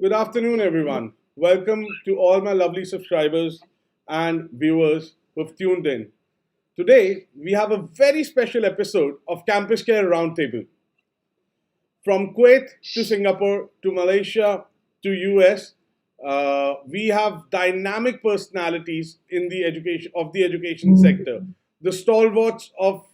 Good afternoon, everyone. Welcome to all my lovely subscribers and viewers who've tuned in. Today, we have a very special episode of CampusCare Roundtable. From Kuwait to Singapore to Malaysia to US, we have dynamic personalities in the education sector, the stalwarts of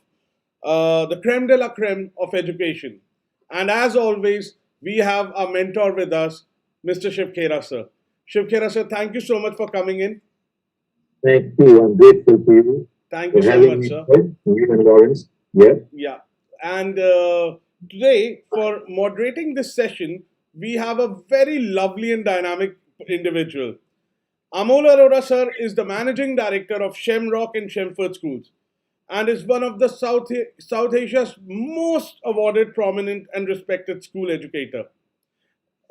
the creme de la creme of education. And as always, we have our mentor with us, Mr. Shiv Khera, sir. Shiv Khera, sir, thank you so much for coming in. Thank you. I'm grateful to you Thank you for so having much, me sir. here, you and Lawrence. Yeah. Yeah. And today, for moderating this session, we have a very lovely and dynamic individual. Amol Arora, sir, is the managing director of Shamrock and Shamford Schools and is one of the South Asia's most awarded, prominent, and respected school educator.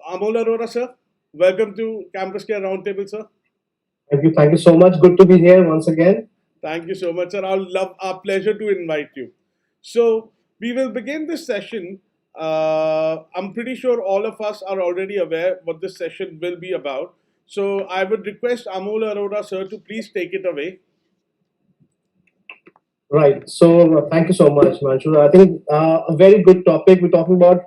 Amol Arora, sir, welcome to Campus Care Roundtable, sir. Thank you. Thank you so much. Good to be here once again. Thank you so much, sir. Our pleasure to invite you. So we will begin this session. I'm pretty sure all of us are already aware what this session will be about. So I would request Amol Arora, sir, to please take it away. Right. So thank you so much, Manju. I think a very good topic. We're talking about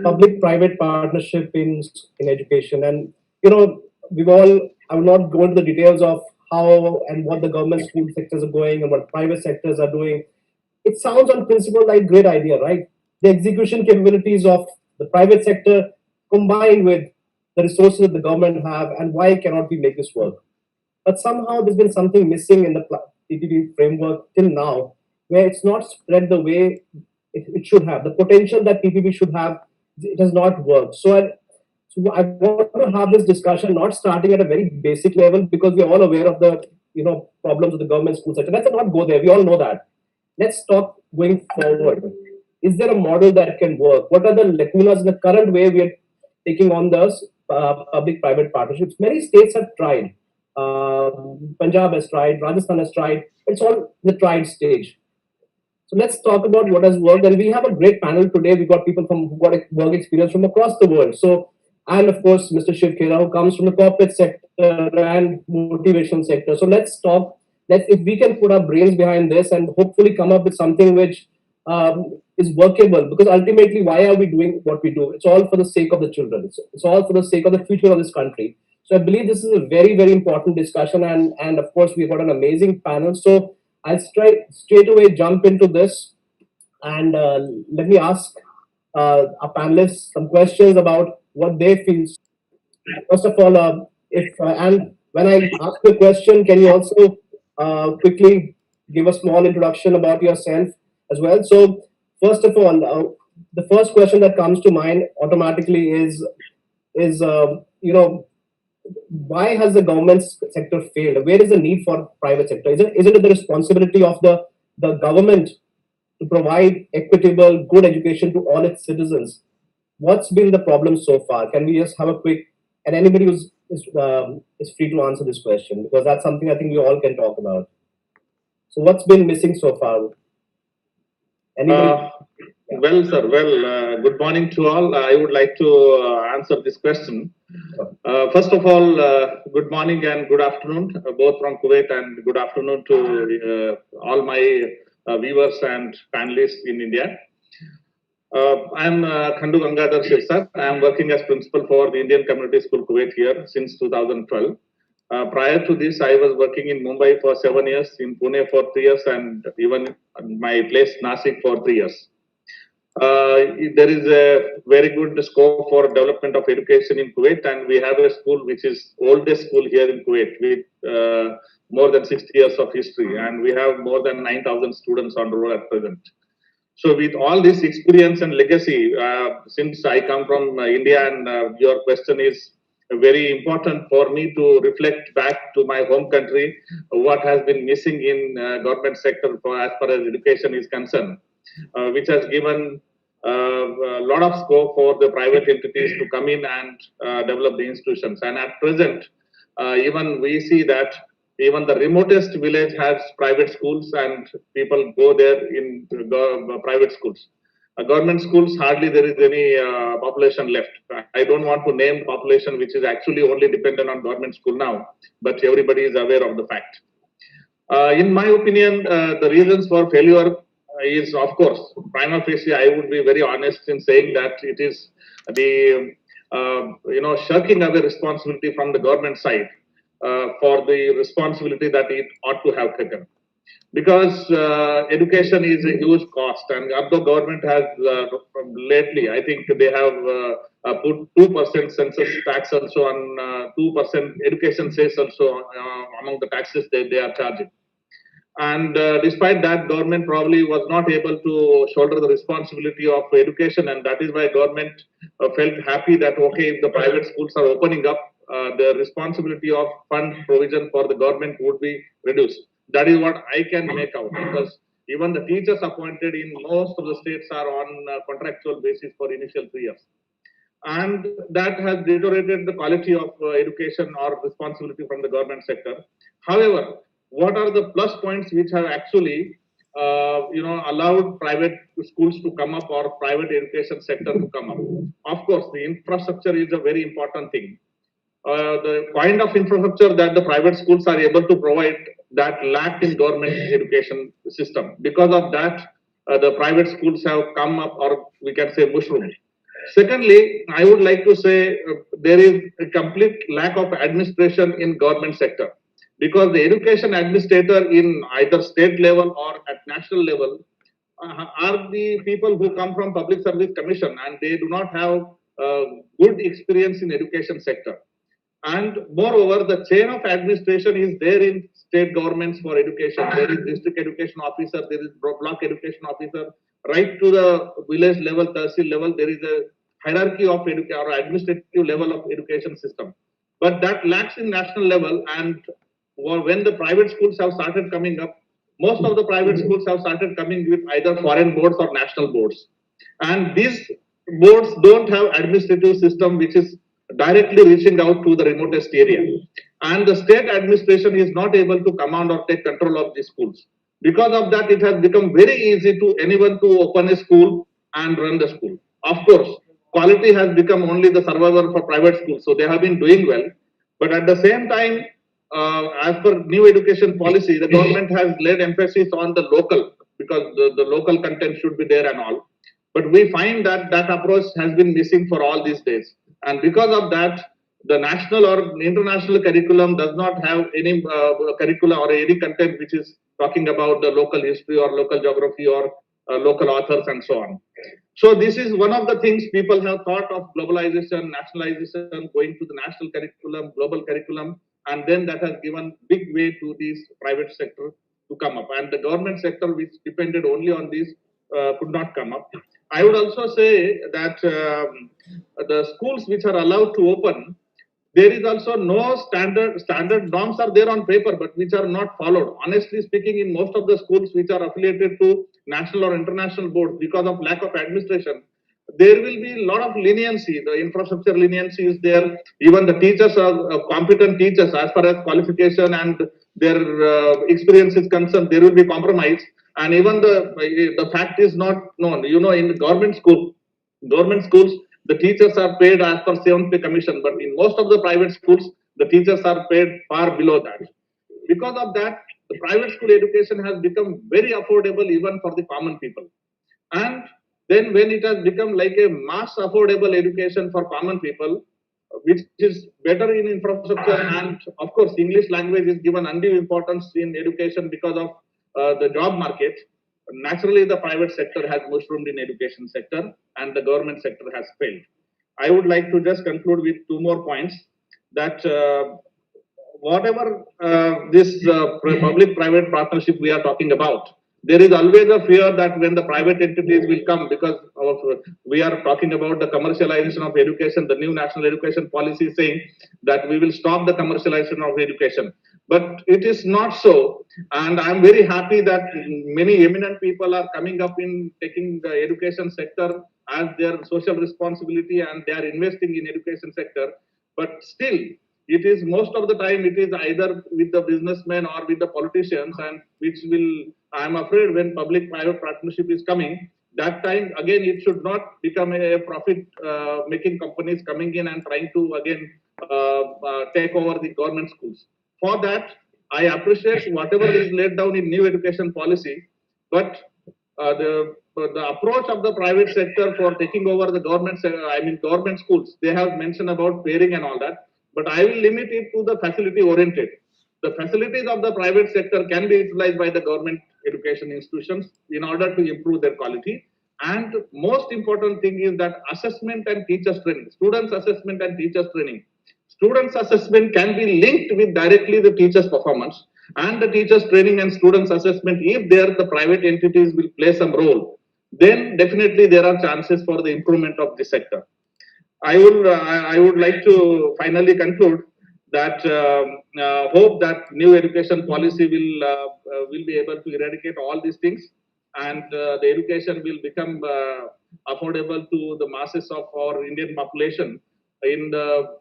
public-private partnership in education, and we've all. I will not go into the details of how and what the government school sectors are going and what private sectors are doing. It sounds on principle like great idea, right? The execution capabilities of the private sector combined with the resources that the government have, and why cannot we make this work? But somehow there's been something missing in the PPP framework till now, where it's not spread the way it should have. The potential that PPP should have, it has not worked. So I want to have this discussion, not starting at a very basic level, because we're all aware of the problems of the government school sector. Let's not go there. We all know that. Let's talk going forward. Is there a model that can work? What are the lacunas in the current way we are taking on those public-private partnerships? Many states have tried. Punjab has tried, Rajasthan has tried. It's all the tried stage. So let's talk about what has worked. And we have a great panel today. We've got people who got work experience from across the world. So, and of course, Mr. Shiv Khera, who comes from the corporate sector and motivation sector. So let's talk. If we can put our brains behind this and hopefully come up with something which is workable. Because ultimately, why are we doing what we do? It's all for the sake of the children. It's all for the sake of the future of this country. So I believe this is a very, very important discussion, and of course we've got an amazing panel. So I'll straight away jump into this, and let me ask our panelists some questions about what they feel. First of all, if and when I ask you a question, can you also quickly give a small introduction about yourself as well? So first of all, the first question that comes to mind automatically is why has the government sector failed? Where is the need for private sector? Isn't it the responsibility of the government to provide equitable, good education to all its citizens? What's been the problem so far? Can we just have a quick, and anybody is free to answer this question, because that's something I think we all can talk about. So what's been missing so far? Anybody? Well, sir, good morning to all. I would like to answer this question. First of all, good morning and good afternoon, both from Kuwait, and good afternoon to all my viewers and panelists in India. I am Khandu Gangadhar Shrisath. I am working as principal for the Indian Community School Kuwait here since 2012. Prior to this, I was working in Mumbai for 7 years, in Pune for 3 years, and even my place Nashik for 3 years. There is a very good scope for development of education in Kuwait, and we have a school which is oldest school here in Kuwait with more than 60 years of history, and we have more than 9,000 students on roll at present. So with all this experience and legacy, since I come from India, and your question is very important for me to reflect back to my home country, what has been missing in government sector as far as education is concerned, which has given a lot of scope for the private entities to come in and develop the institutions. And at present, even we see that even the remotest village has private schools, and people go there in private schools. Government schools, hardly there is any population left. I don't want to name the population which is actually only dependent on government school now, but everybody is aware of the fact. In my opinion, the reasons for failure is, of course, prima facie. I would be very honest in saying that it is the shirking away responsibility from the government side for the responsibility that it ought to have taken. Because education is a huge cost, and although government has lately, I think they have put 2% census tax also on 2% education cess also among the taxes they are charging. And despite that, government probably was not able to shoulder the responsibility of education, and that is why government felt happy that okay, if the private schools are opening up, the responsibility of fund provision for the government would be reduced. That is what I can make out, because even the teachers appointed in most of the states are on contractual basis for initial 3 years, and that has deteriorated the quality of education or responsibility from the government sector. However, what are the plus points which have actually allowed private schools to come up or private education sector to come up? Of course, the infrastructure is a very important thing. The kind of infrastructure that the private schools are able to provide that lacked in government education system. Because of that, the private schools have come up, or we can say mushroomed. Secondly, I would like to say there is a complete lack of administration in government sector, because the education administrator in either state level or at national level are the people who come from public service commission, and they do not have good experience in education sector. And moreover, the chain of administration is there in state governments for education. There is district education officer, there is block education officer, right to the village level, tehsil level. There is a hierarchy of education or administrative level of education system. But that lacks in national level. And when the private schools have started coming up, most of the private schools have started coming with either foreign boards or national boards. And these boards don't have administrative system which is directly reaching out to the remotest area. And the state administration is not able to command or take control of the schools. Because of that, it has become very easy to anyone to open a school and run the school. Of course, quality has become only the survivor for private schools, so they have been doing well. But at the same time, as per new education policy, the government has laid emphasis on the local, because the local content should be there and all. But we find that that approach has been missing for all these days. And because of that, the national or international curriculum does not have any curricula or any content which is talking about the local history or local geography or local authors and so on. So this is one of the things people have thought of: globalization, nationalization, going to the national curriculum, global curriculum, and then that has given big way to this private sector to come up. And the government sector, which depended only on this, could not come up. I would also say that the schools which are allowed to open, there is also no standard norms are there on paper, but which are not followed. Honestly speaking, in most of the schools which are affiliated to national or international boards, because of lack of administration, there will be a lot of leniency. The infrastructure leniency is there. Even the teachers are competent teachers as far as qualification and their experience is concerned. There will be compromise, and even the fact is not known. In government schools, the teachers are paid as per 7th pay commission, but in most of the private schools, the teachers are paid far below that. Because of that, the private school education has become very affordable even for the common people. And then when it has become like a mass affordable education for common people, which is better in infrastructure, and of course English language is given undue importance in education because of the job market, naturally the private sector has mushroomed in education sector and the government sector has failed. I would like to just conclude with 2 more points, that whatever this public private partnership we are talking about, there is always a fear that when the private entities will come, because we are talking about the commercialization of education. The new national education policy is saying that we will stop the commercialization of education, but it is not so. And I am very happy that many eminent people are coming up in taking the education sector as their social responsibility, and they are investing in education sector. But still, it is most of the time it is either with the businessmen or with the politicians, and which will, I am afraid, when public private partnership is coming, that time again it should not become a profit making companies coming in and trying to again take over the government schools. For that, I appreciate whatever is laid down in new education policy, but the approach of the private sector for taking over the government schools, they have mentioned about pairing and all that, but I will limit it to the facility oriented. The facilities of the private sector can be utilized by the government education institutions in order to improve their quality. And most important thing is that assessment and teachers training, students assessment and teachers training. Students assessment can be linked with directly the teachers performance, and the teachers training and students assessment, if there the private entities will play some role, then definitely there are chances for the improvement of the sector. I would like to finally conclude that hope that new education policy will be able to eradicate all these things, and the education will become affordable to the masses of our Indian population in the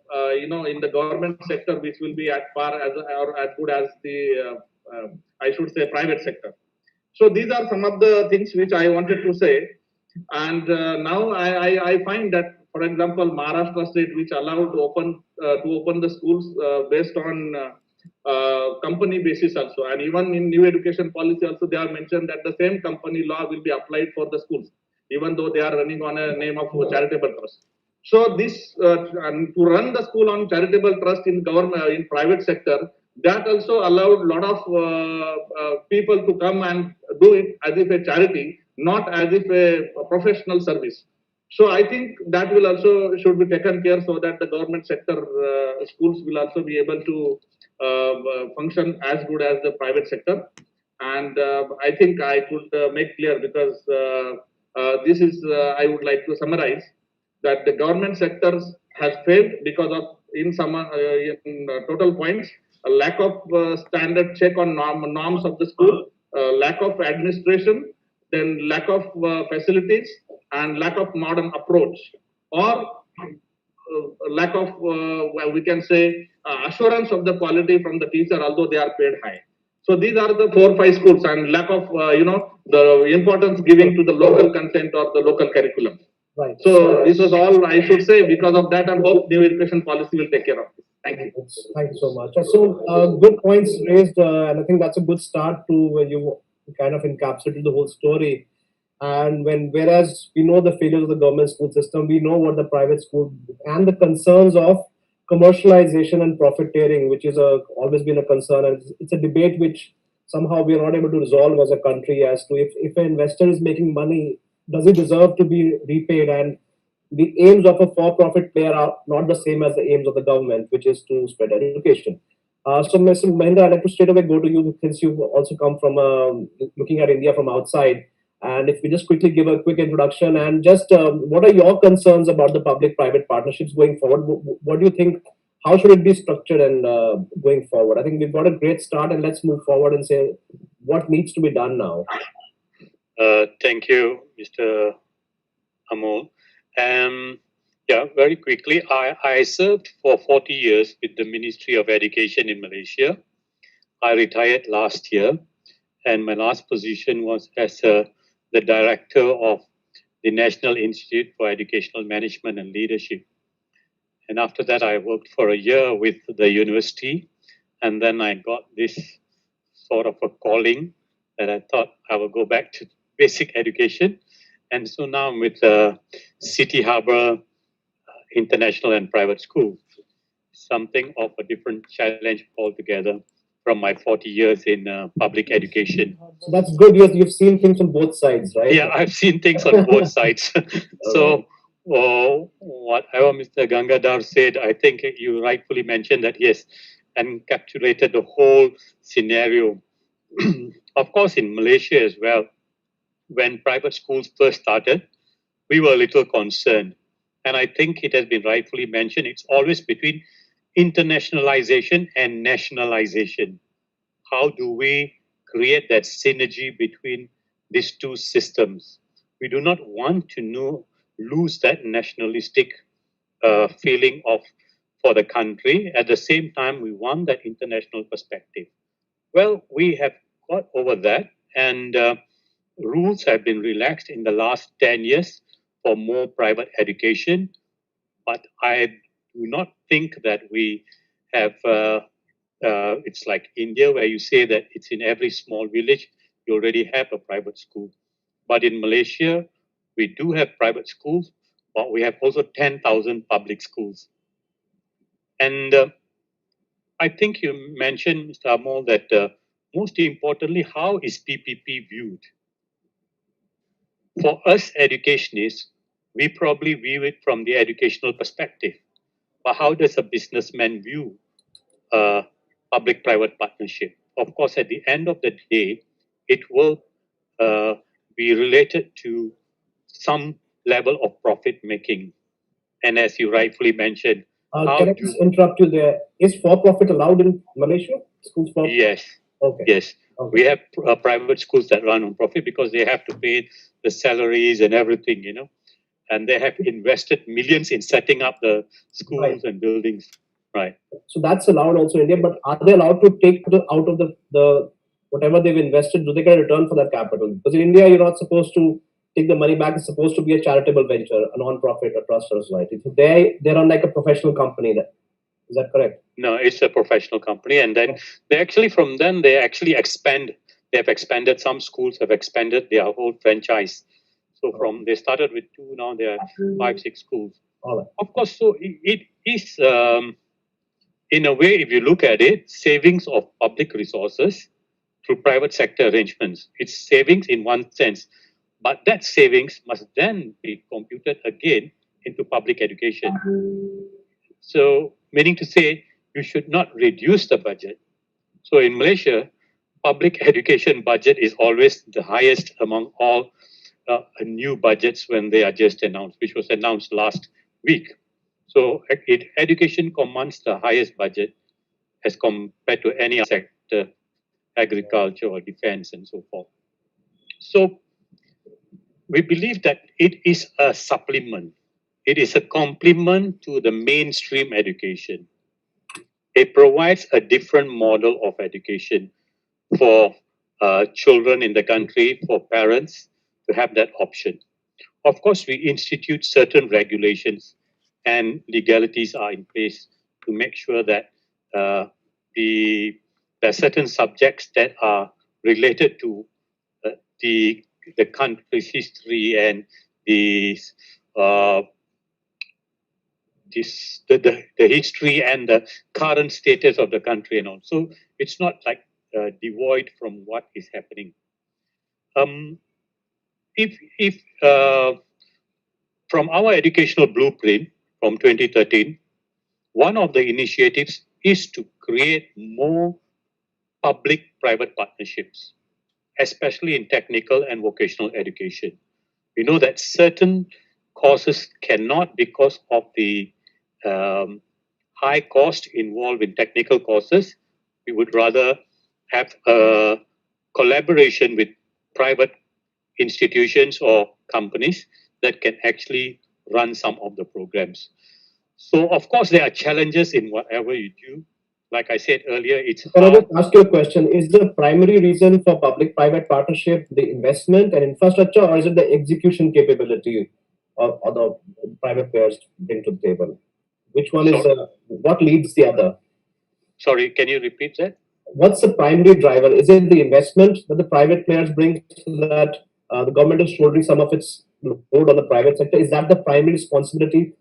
in the government sector, which will be at par as or as good as the I should say private sector. So these are some of the things which I wanted to say. And now I find that, for example, Maharashtra state, which allowed to open the schools based on company basis also, and even in new education policy also, they have mentioned that the same company law will be applied for the schools, even though they are running on a name of charitable trust. So this and to run the school on charitable trust in government in private sector, that also allowed a lot of people to come and do it as if a charity, not as if a professional service. So I think that will also should be taken care so that the government sector schools will also be able to function as good as the private sector. And I think I could make clear, because this is I would like to summarize that the government sectors has failed because of in total points, a lack of standard check on norms of the school, lack of administration, then lack of facilities, and lack of modern approach, or lack of we can say assurance of the quality from the teacher, although they are paid high. So these are the 4 5 schools, and lack of the importance giving to the local content or the local curriculum. Right. So this was all I should say because of that, and hope new education policy will take care of this. Thank you. Thank you so much. So good points raised, and I think that's a good start to when you kind of encapsulated the whole story. And whereas we know the failures of the government school system, we know what the private school and the concerns of commercialization and profiteering, which is always been a concern, and it's a debate which somehow we are not able to resolve as a country as to if an investor is making money, does he deserve to be repaid? And the aims of a for-profit player are not the same as the aims of the government, which is to spread education. So, Mr. Mehander, I'd like to straight away go to you, since you've also come from looking at India from outside. And if we just quickly give a quick introduction, and just what are your concerns about the public-private partnerships going forward? What do you think? How should it be structured and going forward? I think we've got a great start, and let's move forward and say what needs to be done now. Thank you, Mr. Amol. Yeah, very quickly, I served for 40 years with the Ministry of Education in Malaysia. I retired last year, and my last position was as the director of the National Institute for Educational Management and Leadership. And after that, I worked for a year with the university, and then I got this sort of a calling that I thought I would go back to basic education. And so now I'm with City Harbour International and Private School, something of a different challenge altogether from my 40 years in public education. So that's good. You've seen things on both sides, right? Yeah, I've seen things on both sides. So whatever Mr. Gangadhar said, I think you rightfully mentioned that he has encapsulated the whole scenario. Of course, in Malaysia as well, when private schools first started, we were a little concerned. And I think it has been rightfully mentioned, it's always between internationalization and nationalization. How do we create that synergy between these two systems? We do not want to lose that nationalistic feeling for the country. At the same time, we want that international perspective. Well, we have got over that, and rules have been relaxed in the last 10 years for more private education, but I do not think that we have, it's like India where you say that it's in every small village, you already have a private school. But in Malaysia, we do have private schools, but we have also 10,000 public schools. And I think you mentioned, Mr. Amol, that most importantly, how is PPP viewed? For us educationists, we probably view it from the educational perspective. But how does a businessman view a public-private partnership? Of course, at the end of the day, it will be related to some level of profit making. And as you rightfully mentioned, Can I just interrupt you there? Is for-profit allowed in Malaysia? Schools for? Yes. Okay. Yes. Okay. We have private schools that run on profit because they have to pay the salaries and everything, you know, and they have invested millions in setting up the schools Right. and buildings. Right. So that's allowed also in India, but are they allowed to take out of the whatever they've invested? Do they get a return for that capital? Because in India, you're not supposed to take the money back. It's supposed to be a charitable venture, a non-profit, a trust or society. So they run like a professional company. Is that correct? No, it's a professional company, and then they actually from then they actually expand. They have expanded. Some schools have expanded their whole franchise. So from they started with 2, now there are 5, 6 schools. All right. Of course, so it is in a way, if you look at it, savings of public resources through private sector arrangements. It's savings in one sense, but that savings must then be computed again into public education. So, meaning to say, you should not reduce the budget. So, in Malaysia, public education budget is always the highest among all new budgets when they are just announced, which was announced last week. So, education commands the highest budget as compared to any other sector, agriculture or defense and so forth. So, we believe that it is a supplement. It is a complement to the mainstream education. It provides a different model of education for children in the country, for parents to have that option. Of course, we institute certain regulations and legalities are in place to make sure that there are certain subjects that are related to uh, the the country's history and the uh, the history and the current status of the country and all. So it's not like devoid from what is happening. If from our educational blueprint from 2013, one of the initiatives is to create more public-private partnerships, especially in technical and vocational education. We know that certain courses cannot, because of the high cost involved in technical courses, we would rather have a collaboration with private institutions or companies that can actually run some of the programs. So, of course, there are challenges in whatever you do. Like I said earlier, it's Can I hard. just ask you a question? Is the primary reason for public-private partnership the investment and infrastructure, or is it the execution capability or the private players bring to the table? Which one is what leads the other? Sorry, can you repeat that? What's the primary driver? Is it the investment that the private players bring so that the government is shouldering some of its load on the private sector? Is that the primary responsibility,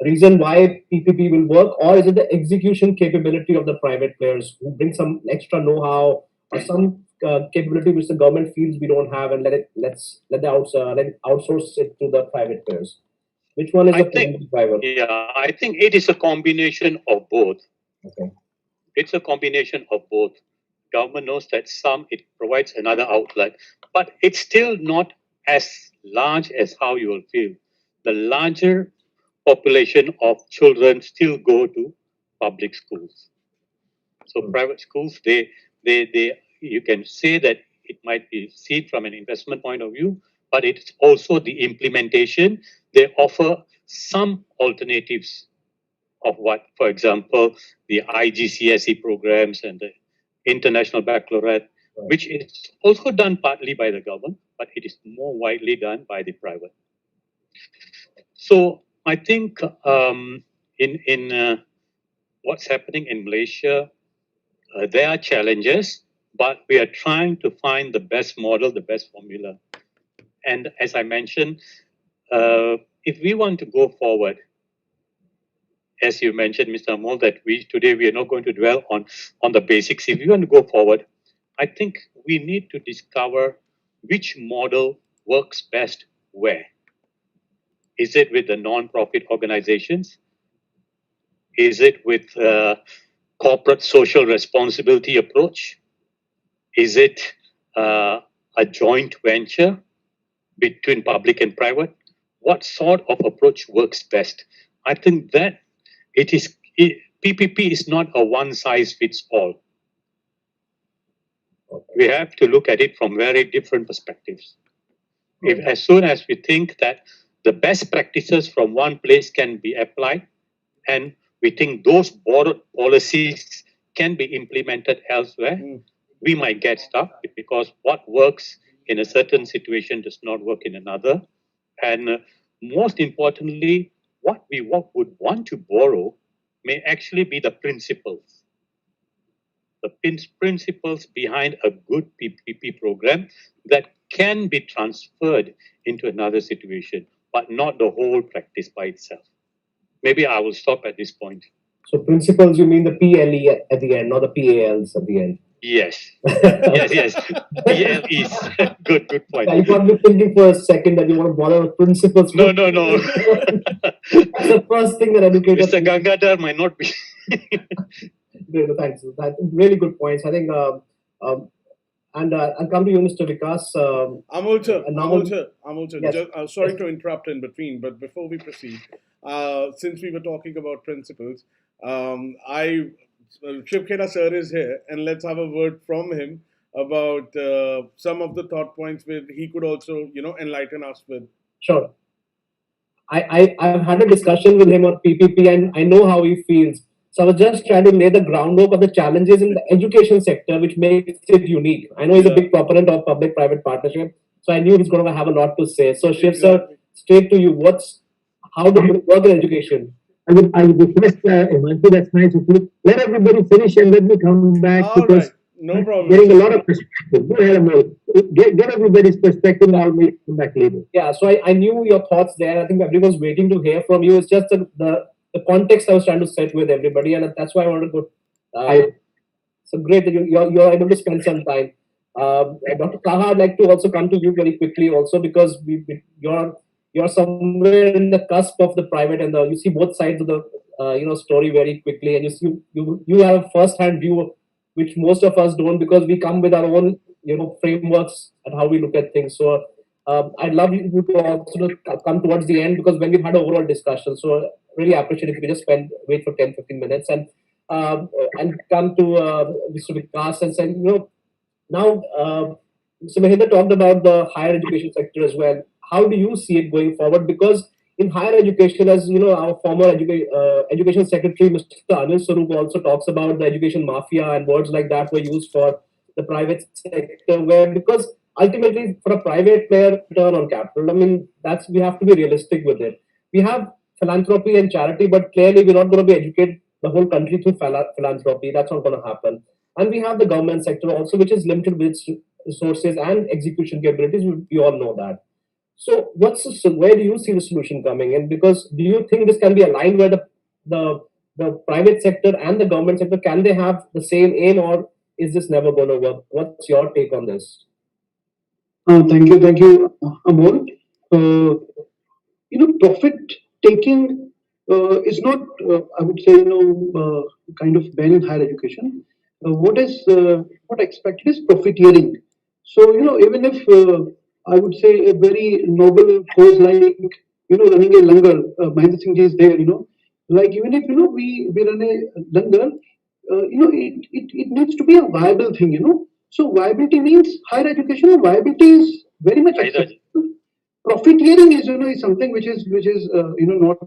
reason why PPP will work, or is it the execution capability of the private players who bring some extra know-how or some capability which the government feels we don't have, and let outsource it to the private players? Which one is the primary driver? Yeah, I think it is a combination of both. Okay. It's a combination of both. Government knows that some it provides another outlet, but it's still not as large as how you will feel. The larger population of children still go to public schools. So private schools, they you can say that it might be seen from an investment point of view, but it's also the implementation. They offer some alternatives of what, for example, the IGCSE programs and the International Baccalaureate which is also done partly by the government, but it is more widely done by the private. So I think in what's happening in Malaysia, there are challenges, but we are trying to find the best model, the best formula. And as I mentioned, if we want to go forward, as you mentioned, Mr. Amol, that today we are not going to dwell on the basics. If we want to go forward, I think we need to discover which model works best where. Is it with the non-profit organizations? Is it with corporate social responsibility approach? Is it a joint venture between public and private? What sort of approach works best? I think that PPP is not a one size fits all. We have to look at it from very different perspectives. If as soon as we think that the best practices from one place can be applied, and we think those borrowed policies can be implemented elsewhere, we might get stuck because what works in a certain situation does not work in another. And most importantly, what we would want to borrow may actually be the principles. The principles behind a good PPP program that can be transferred into another situation, but not the whole practice by itself. Maybe I will stop at this point. So principles, you mean the PLE at the end, not the PALs at the end? Yes. yes. PL is good point. I got me thinking for a second that you want to borrow the principles. No. That's the first thing that educators. Mr. Gangadhar might not be. Thanks. That's really good points. I think, and I'll come to you, Mr. Vikas. Amol sir, Yes. just, sorry to interrupt in between, but before we proceed, since we were talking about principles, Shiv Khera sir is here, and let's have a word from him about some of the thought points where he could also, enlighten us with. Sure. I've had a discussion with him on PPP, and I know how he feels. So I was just trying to lay the groundwork of the challenges in the education sector, which makes it unique. I know he's a big proponent of public-private partnership, so I knew he's going to have a lot to say. So Shiv sir, straight to you. How do you work in education? I would request Himanshu, that's nice of you. Let everybody finish and let me come back because no problem. Getting a lot of perspective. Go ahead, Amol. Get everybody's perspective and I'll come back later. Yeah, so I knew your thoughts there. I think everyone's waiting to hear from you. It's just the context I was trying to set with everybody, and that's why I wanted to go. So great that you're able to spend some time. Dr. Taha, I'd like to also come to you very quickly also because you're somewhere in the cusp of the private and you see both sides of the story very quickly, and you have a first-hand view which most of us don't because we come with our own frameworks and how we look at things. So I'd love you to also come towards the end because when we've had an overall discussion, so really appreciate if you could just wait for 10-15 minutes and come to Mr. Vikas and say, now Mr. Mehander talked about the higher education sector as well. How do you see it going forward? Because in higher education, as you know, our former education secretary, Mr. Anil Swarup, also talks about the education mafia, and words like that were used for the private sector, because ultimately for a private player, return on capital, I mean, we have to be realistic with it. We have philanthropy and charity, but clearly we're not going to be educate the whole country through philanthropy. That's not going to happen. And we have the government sector also, which is limited with its resources and execution capabilities. We all know that. So where do you see the solution coming in? Because do you think this can be aligned where the private sector and the government sector, can they have the same aim, or is this never going to work? What's your take on this? Thank you, Amol. Profit taking is not, I would say, kind of banned in higher education. What is not expected is profiteering. So, even if I would say a very noble cause like, running a langar, Mahendra Singh ji is there, like even if, we run a langar, it needs to be a viable thing, So viability means higher education viability is very much acceptable. Profiteering is something which is not,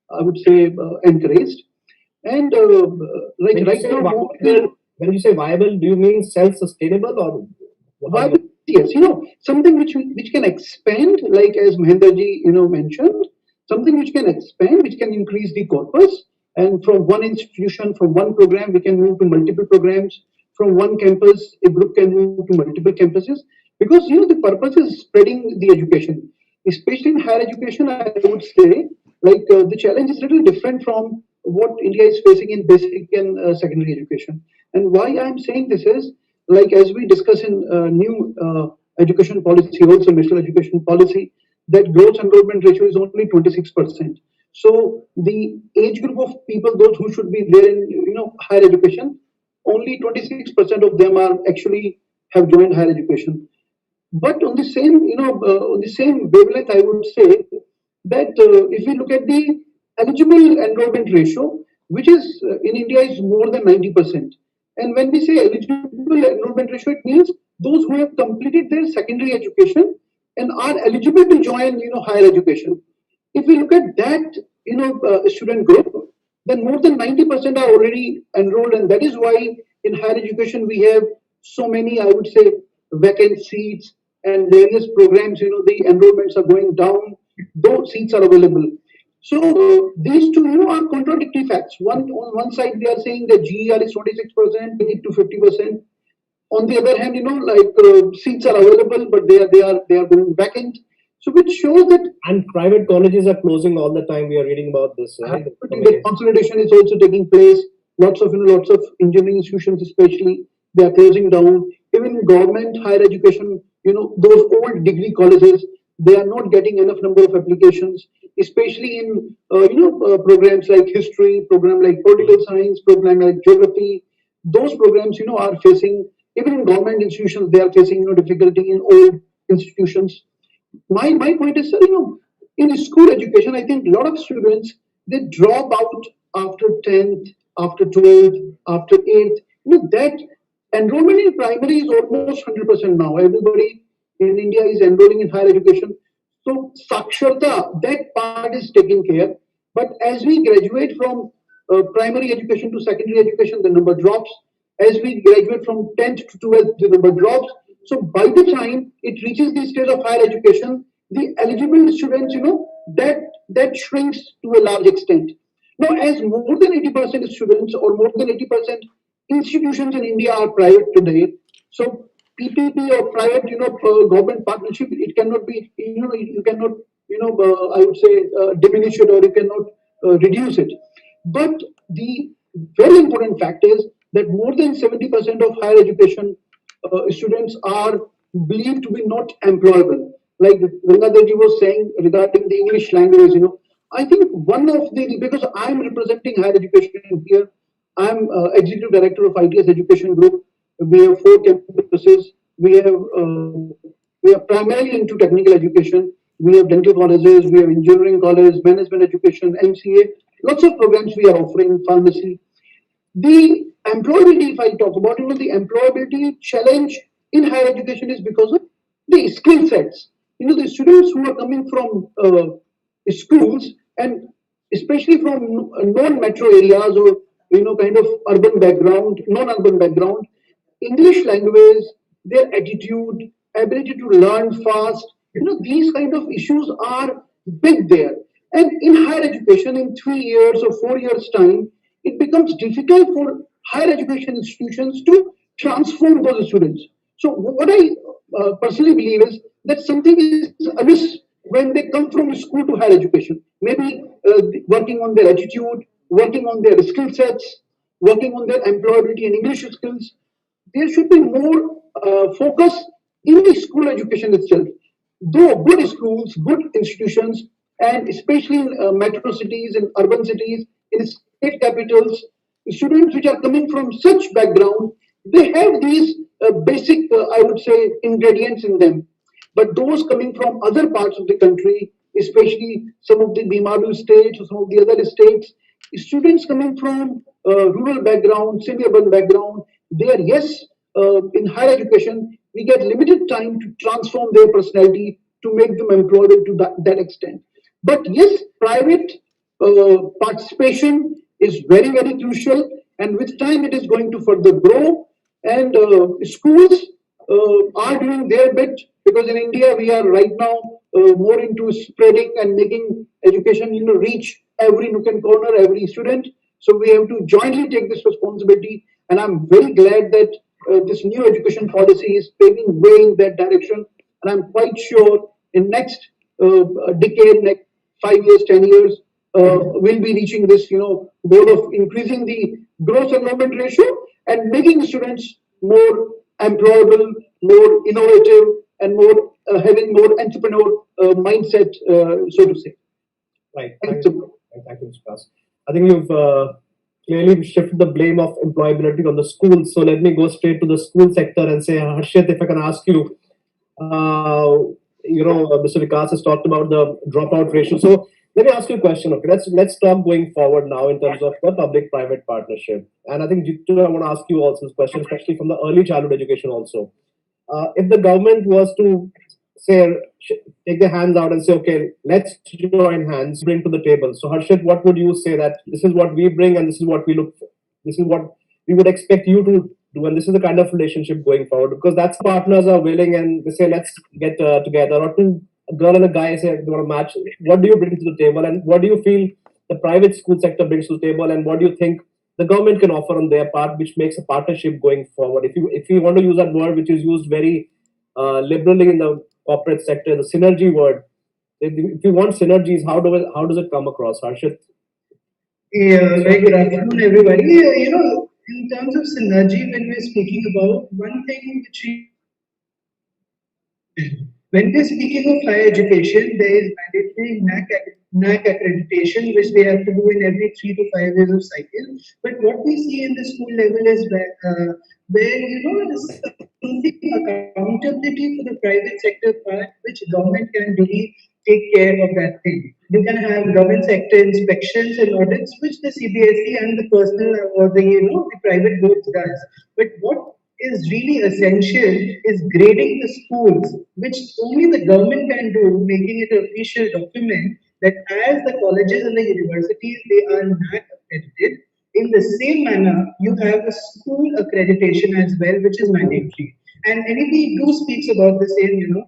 I would say, encouraged. And like right now, when you say viable, do you mean self-sustainable or Viable, yes, something which can expand, like as Mehanderji, mentioned, something which can expand, which can increase the corpus, and from one institution, from one program, we can move to multiple programs. From one campus, a group can move to multiple campuses, because the purpose is spreading the education, especially in higher education. I would say, like the challenge is little different from what India is facing in basic and secondary education. And why I'm saying this is, like as we discuss in new education policy, whole semester education policy, that gross enrollment ratio is only 26%. So the age group of people, those who should be there in higher education, only 26% of them are actually have joined higher education. But on the same, on the same wavelength, I would say that if we look at the eligible enrollment ratio, which is in India is more than 90%. And when we say eligible enrollment ratio, it means those who have completed their secondary education and are eligible to join, higher education. If we look at that, student group, then more than 90% are already enrolled, and that is why in higher education we have so many, I would say, vacant seats and various programs. The enrollments are going down, though seats are available. So these two, are contradictory facts. On one side, they are saying that GER is 26%, take it to 50%. On the other hand, seats are available, but they are going vacant. So which shows that and private colleges are closing all the time. We are reading about this. Right? the consolidation is also taking place. Lots of engineering institutions, especially, they are closing down. Even government higher education, those old degree colleges, they are not getting enough number of applications, especially in programs like history, program like political science, program like geography. Those programs, are facing, even in government institutions, they are facing difficulty in old institutions. My point is, in school education, I think a lot of students, they drop out after 10th, after 12th, after 8th. That enrollment in primary is almost 100% now. Everybody in India is enrolling in higher education. So saksharta, that part is taken care. But as we graduate from primary education to secondary education, the number drops. As we graduate from 10th to 12th, the number drops. So by the time it reaches the stage of higher education, the eligible students, that shrinks to a large extent. Now, as more than 80% students or more than 80% institutions in India are private today, so PPP or private, government partnership, it cannot be, you cannot, I would say, diminish it, or you cannot reduce it. But the very important fact is that more than 70% of higher education students are believed to be not employable. Like Gangadhar was saying regarding the English language, I think one of the, because I'm representing higher education here, I'm executive director of ITS Education Group. We have 4 campuses. We are primarily into technical education. We have dental colleges, we have engineering college, management education, MCA. Lots of programs we are offering, pharmacy. The employability, if I talk about, the employability challenge in higher education is because of the skill sets. The students who are coming from schools, and especially from non-metro areas, or kind of urban background, non-urban background, English language, their attitude, ability to learn fast, these kind of issues are big there. And in higher education, in 3 years or 4 years time, it becomes difficult for higher education institutions to transform those students. So what I personally believe is that something is amiss when they come from school to higher education. Maybe working on their attitude, working on their skill sets, working on their employability and English skills. There should be more focus in the school education itself. Though good schools, good institutions, and especially in metro cities and urban cities, in state capitals, students which are coming from such background, they have these basic, I would say, ingredients in them. But those coming from other parts of the country, especially some of the Bimadu states or some of the other states, students coming from rural background, semi-urban background, they are, yes, in higher education, we get limited time to transform their personality to make them employable to that extent. But yes, private participation is very, very crucial. and with time it is going to further grow. And schools are doing their bit, because in India we are right now more into spreading and making education reach every nook and corner, every student. So we have to jointly take this responsibility, and I'm very glad that this new education policy is paving way in that direction. And I'm quite sure in next decade, next 5 years, 10 years, we'll be reaching this goal of increasing the gross enrollment ratio and making students more employable, more innovative, and more having more entrepreneur mindset, so to say. Right. Thank you. Thank you, Mr. Kas. I think you've clearly shifted the blame of employability on the schools. So let me go straight to the school sector and say, Harshit, if I can ask you, Mr. Vikas has talked about the dropout ratio. So let me ask you a question. Okay, let's talk going forward now in terms of the public-private partnership. And I think Jitendra, I want to ask you also this question, especially from the early childhood education also. If the government was to say take their hands out and say, okay, let's join hands, bring to the table. So Harshit, what would you say that this is what we bring and this is what we look for? This is what we would expect you to do, and this is the kind of relationship going forward, because that's partners are willing and they say let's get together, or two, a girl and a guy say they want to match. What do you bring to the table, and what do you feel the private school sector brings to the table, and what do you think the government can offer on their part, which makes a partnership going forward? If you want to use that word, which is used very liberally in the corporate sector, the synergy word. If you want synergies, how does it come across, Harshit? Yeah, very good afternoon, everybody. In terms of synergy, when we're speaking about one thing which when we're speaking of higher education, there is mandatory NAC accreditation, which they have to do in every 3 to 5 years of cycle. But what we see in the school level is where there's something accountability for the private sector part, which government can really take care of that thing. You can have government sector inspections and audits, which the CBSE and the personal or the private boards does. But what is really essential is grading the schools, which only the government can do, making it an official document that as the colleges and the universities, they are not accredited. In the same manner, you have a school accreditation as well, which is mandatory. And NEP do speaks about the same,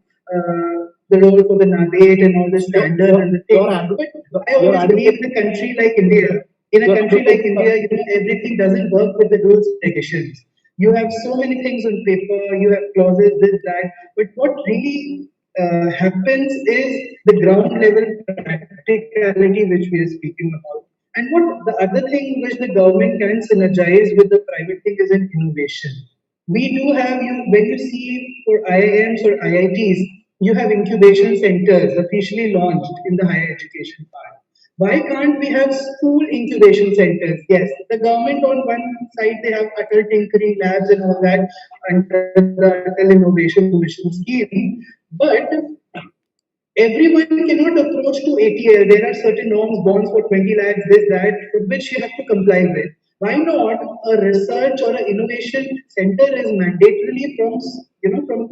the role for the NADET and all the standards and the things. But I always believe in a country like India, everything doesn't work with the rules and regulations. You have so many things on paper, you have clauses, this, that, but what really happens is the ground level practicality which we are speaking about. And what the other thing which the government can synergize with the private thing is an innovation. We do have when you see for IIMs or IITs, you have incubation centers officially launched in the higher education part. Why can't we have school incubation centers? Yes, the government on one side they have Atal Tinkering Labs and all that under the Atal Innovation Mission scheme, but everyone cannot approach to ATL. There are certain norms, bonds for 20 lakhs, this, that, which you have to comply with. Why not a research or an innovation center is mandatorily from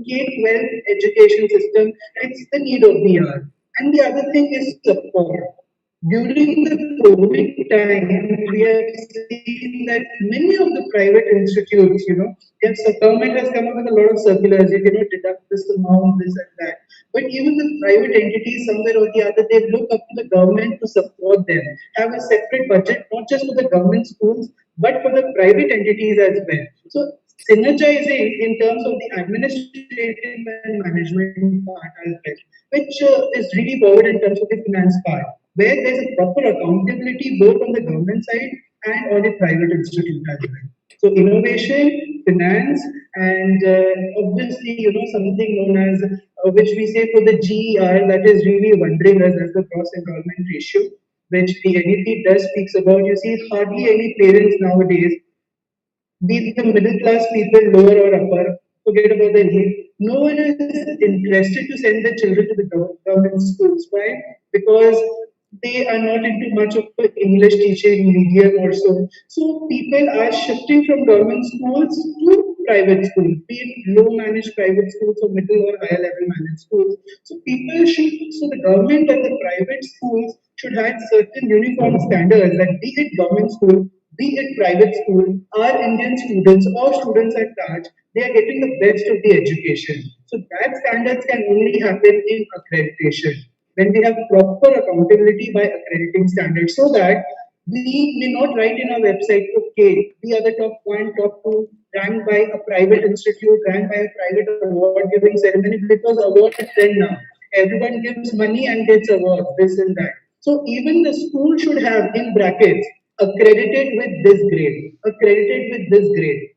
K-12 education system? It's the need of the hour. And the other thing is support. During the COVID time, we have seen that many of the private institutes, yes, the government has come up with a lot of circulars, you cannot deduct this amount, this and that. But even the private entities, somewhere or the other, they look up to the government to support them, have a separate budget, not just for the government schools, but for the private entities as well. So synergizing in terms of the administrative and management part as well, which is really forward in terms of the finance part, where there's a proper accountability both on the government side and on the private institute as well. So innovation, finance, and obviously, something known as, which we say for the GER, that is really wondering us as the gross enrollment ratio, which the NEP does speaks about. You see, hardly any parents nowadays, be it the middle class people, lower or upper, forget about the elite. No one is interested to send their children to the government schools. Why? Because they are not into much of the English teaching medium or so. So people are shifting from government schools to private schools, be it low managed private schools or middle or higher level managed schools. So the government and the private schools should have certain uniform standards that be it government school be it private school, our Indian students or students at large, they are getting the best of the education. So that standards can only happen in accreditation when we have proper accountability by accrediting standards so that we may not write in our website, okay, we are the top one, top two, ranked by a private institute, ranked by a private award giving ceremony because awards trend now. Everyone gives money and gets awards, this and that. So even the school should have in brackets accredited with this grade, accredited with this grade.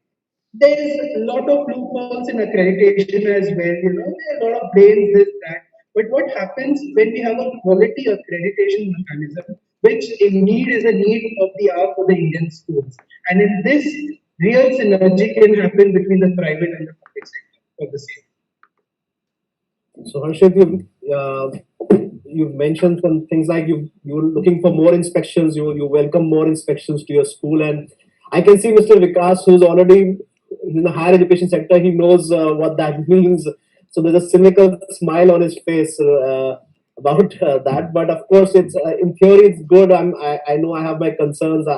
There is a lot of loopholes in accreditation as well. There are a lot of blames, this, that. But what happens when we have a quality accreditation mechanism, which indeed is a need of the hour for the Indian schools, and in this, real synergy can happen between the private and the public sector for the same. So Harshit, you've mentioned some things like you're looking for more inspections. You welcome more inspections to your school, and I can see Mr. Vikas, who's already in the higher education sector. He knows what that means. So there's a cynical smile on his face about that. But of course, it's in theory it's good. I know I have my concerns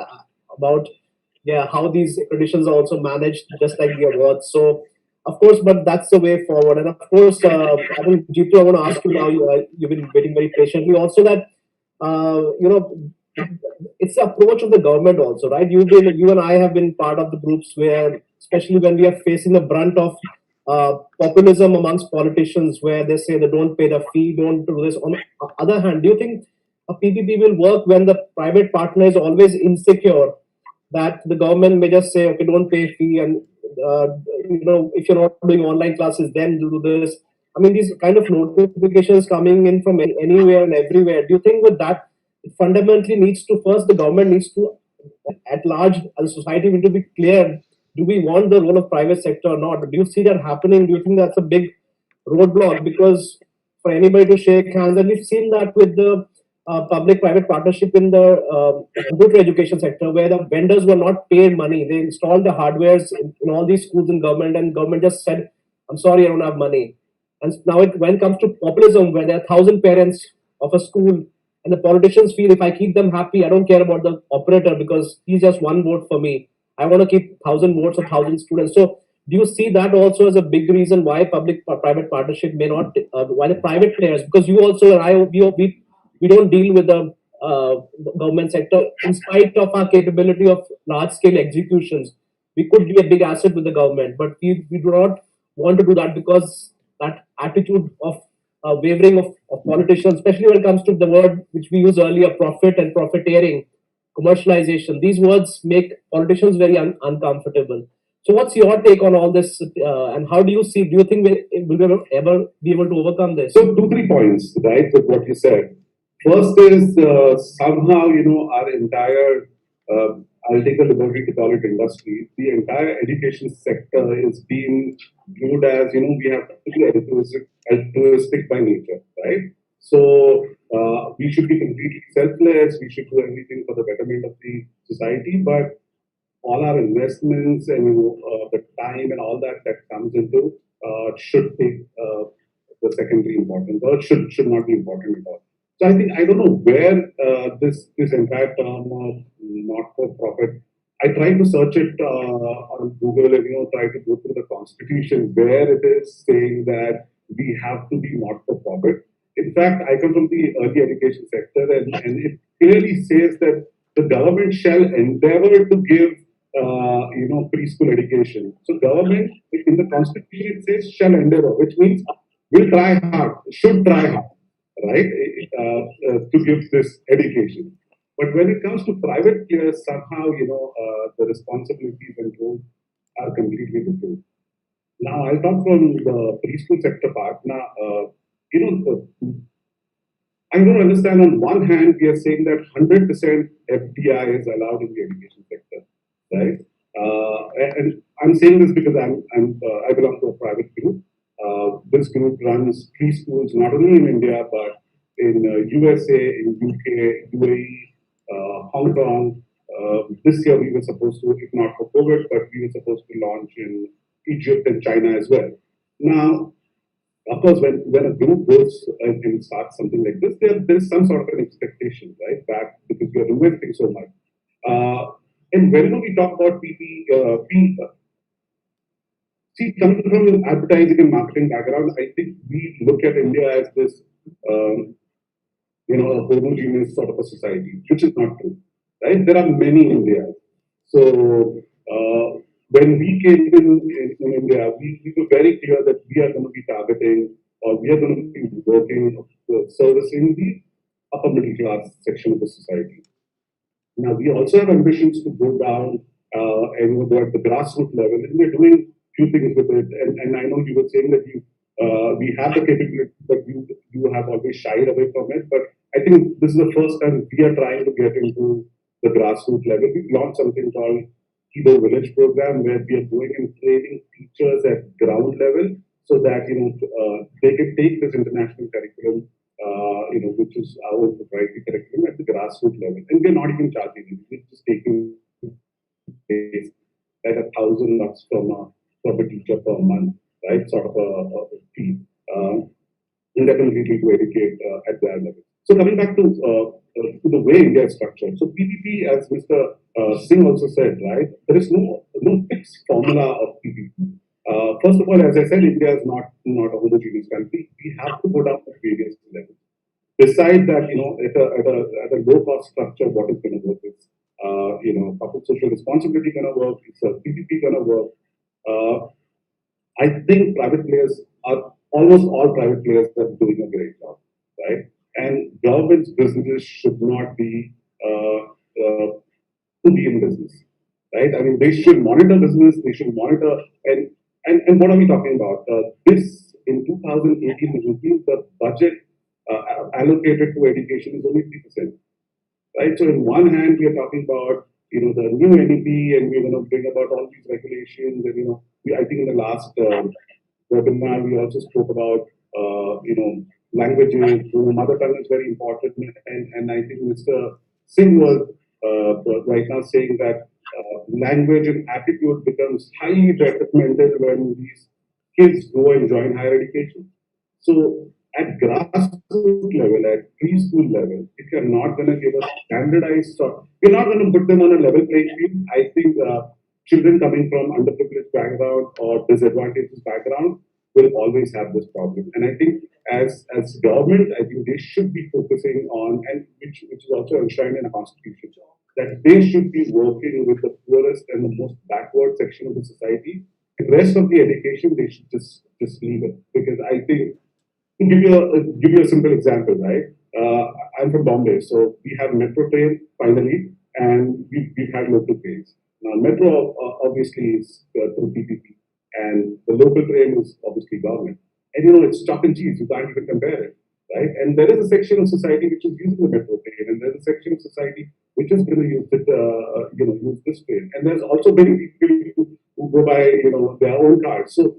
about how these traditions are also managed, just like the awards. So of course, but that's the way forward. And of course, I think Jitu, I want to ask you now. You've been waiting very patiently. Also, that you know, it's the approach of the government also, right? You and I have been part of the groups where, especially when we are facing the brunt of populism amongst politicians, where they say they don't pay the fee, don't do this. On the other hand, do you think a PPP will work when the private partner is always insecure that the government may just say, okay, don't pay fee, and if you're not doing online classes, then do this. I mean, these kind of notifications coming in from anywhere and everywhere. Do you think with that, it fundamentally needs to first the government needs to, at large, as a society, we need to be clear: do we want the role of private sector or not? Do you see that happening? Do you think that's a big roadblock? Because for anybody to shake hands, and we've seen that with the public-private partnership in the computer education sector, where the vendors were not paid money. They installed the hardwares in all these schools in government, and government just said, "I'm sorry, I don't have money." And now, when it comes to populism, where there are 1,000 parents of a school, and the politicians feel if I keep them happy, I don't care about the operator because he's just one vote for me. I want to keep 1,000 votes of 1,000 students. So, do you see that also as a big reason why public-private partnership may not, why the private players? Because you also and I, we don't deal with the government sector in spite of our capability of large scale executions. We could be a big asset with the government, but we do not want to do that because that attitude of wavering of politicians, especially when it comes to the word which we used earlier, profit and profiteering, commercialization, these words make politicians very uncomfortable. So what's your take on all this, and how do you see, do you think we'll ever be able to overcome this? So two, 3 points, right, with what you said. First is somehow, our entire, I'll take the liberty to call it industry, the entire education sector is being viewed as, we have to be altruistic by nature, right? So we should be completely selfless, we should do everything for the betterment of the society, but all our investments and the time and all that comes into should take the secondary importance, or should not be important at all. So I don't know where this entire term of not for profit. I tried to search it on Google and try to go through the constitution where it is saying that we have to be not for profit. In fact, I come from the early education sector, and it clearly says that the government shall endeavor to give preschool education. So government in the constitution it says shall endeavor, which means will try hard, should try hard, right, to give this education. But when it comes to private players, somehow the responsibilities and roles are completely different. Now I'll talk from the preschool sector part. Now, I don't understand. On one hand, we are saying that 100% FDI is allowed in the education sector, right? And I'm saying this because I belong to a private group. This group runs preschools not only in India but in USA, in UK, UAE, Hong Kong. This year we were supposed to, if not for COVID, but we were supposed to launch in Egypt and China as well. Now, of course, when a group goes and starts something like this, there's some sort of an expectation, right? Back because you're investing so much. And when we talk about see, coming from an advertising and marketing background, I think we look at India as this, a homogeneous sort of a society, which is not true, right? There are many Indias. So when we came in India, we were very clear that we are going to be targeting or we are going to be working, servicing the upper middle class section of the society. Now, we also have ambitions to go down and go at the grassroots level, and we're doing few things with it. And I know you were saying that we have the capability, but you have always shied away from it. But I think this is the first time we are trying to get into the grassroots level. We've launched something called Kido Village program, where we are going and training teachers at ground level, so that they can take this international curriculum, which is our proprietary curriculum at the grassroots level, and we're not even charging it. We're just taking place at $1,000 from a teacher per month, right? Sort of a fee, indefinitely to educate at that level. So coming back to the way India is structured. So PPP, as Mr. Singh also said, right? There is no fixed formula of PPP. First of all, as I said, India is not a homogeneous country. We have to go down to various levels. Beside that, at a low cost structure, what is going to work is, public social responsibility going to work, is PPP going to work. I think almost all private players are doing a great job, right? And government's businesses should not be to be in business, right? I mean, they should monitor business, they should monitor, and what are we talking about? This, in 2018, the budget allocated to education is only 3%, right? So in one hand, we are talking about, the new NEP, and we're going to bring about all these regulations, and, I think in the last webinar, we also spoke about, languages. Mother tongue is very important, and I think Mr. Singh was right now saying that language and attitude becomes highly detrimental when these kids go and join higher education. So at grassroots level, at preschool level, if you're not going to give a standardized, you're not going to put them on a level playing field. I think children coming from underprivileged background or disadvantaged background will always have this problem. And I think as government, I think they should be focusing on, and which is also enshrined in a constitution, that they should be working with the poorest and the most backward section of the society. The rest of the education, they should just leave it, because I think, to give you a simple example, right? I'm from Bombay, so we have metro train finally, and we've had local trains. Now, metro obviously is through PPP, and the local train is obviously government. And it's chalk and cheese; you can't even compare it, right? And there is a section of society which is using the metro train, and there's a section of society which is going to use it, use this train. And there's also many people who go by, their own cars. So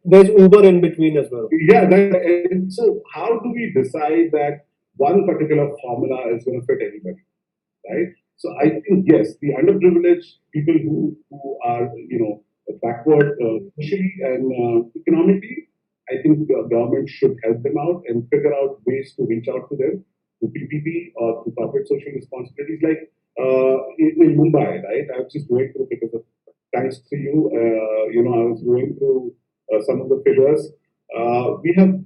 there's Uber in between as well. Yeah, and so how do we decide that one particular formula is going to fit everybody, right? So I think, yes, the underprivileged people who are backward socially and economically, I think the government should help them out and figure out ways to reach out to them through PPP or through corporate social responsibilities. Like in Mumbai, right? I was just going through, because of thanks to you, I was going through some of the figures. We have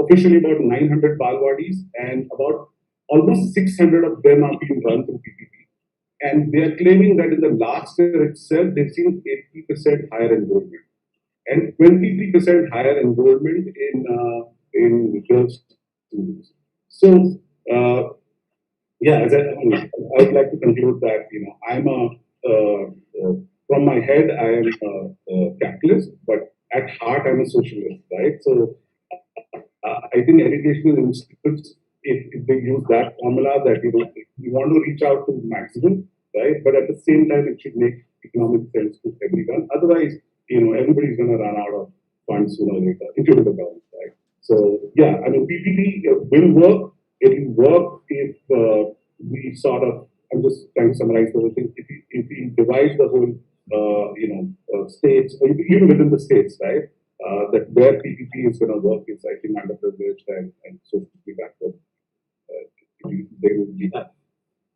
officially about 900 Balwadis, and about almost 600 of them are being run through PPP. And they are claiming that in the last year itself, they've seen 80% higher enrollment and 23% higher enrollment in girls' schools. So, as I would like to conclude that, I'm from my head, I am a capitalist, but at heart, I'm a socialist, right? So I think educational institutes, if they use that formula, that we want to reach out to maximum, right? But at the same time, it should make economic sense to everyone. Otherwise, everybody's going to run out of funds sooner or later, including the government, right? So PPP will work. It will work if we sort of. I'm just trying to summarize the whole thing. If we divide the whole, states, or even within the states, right? That where PPP is going to work is, I think, underprivileged and socially backward. They will be that.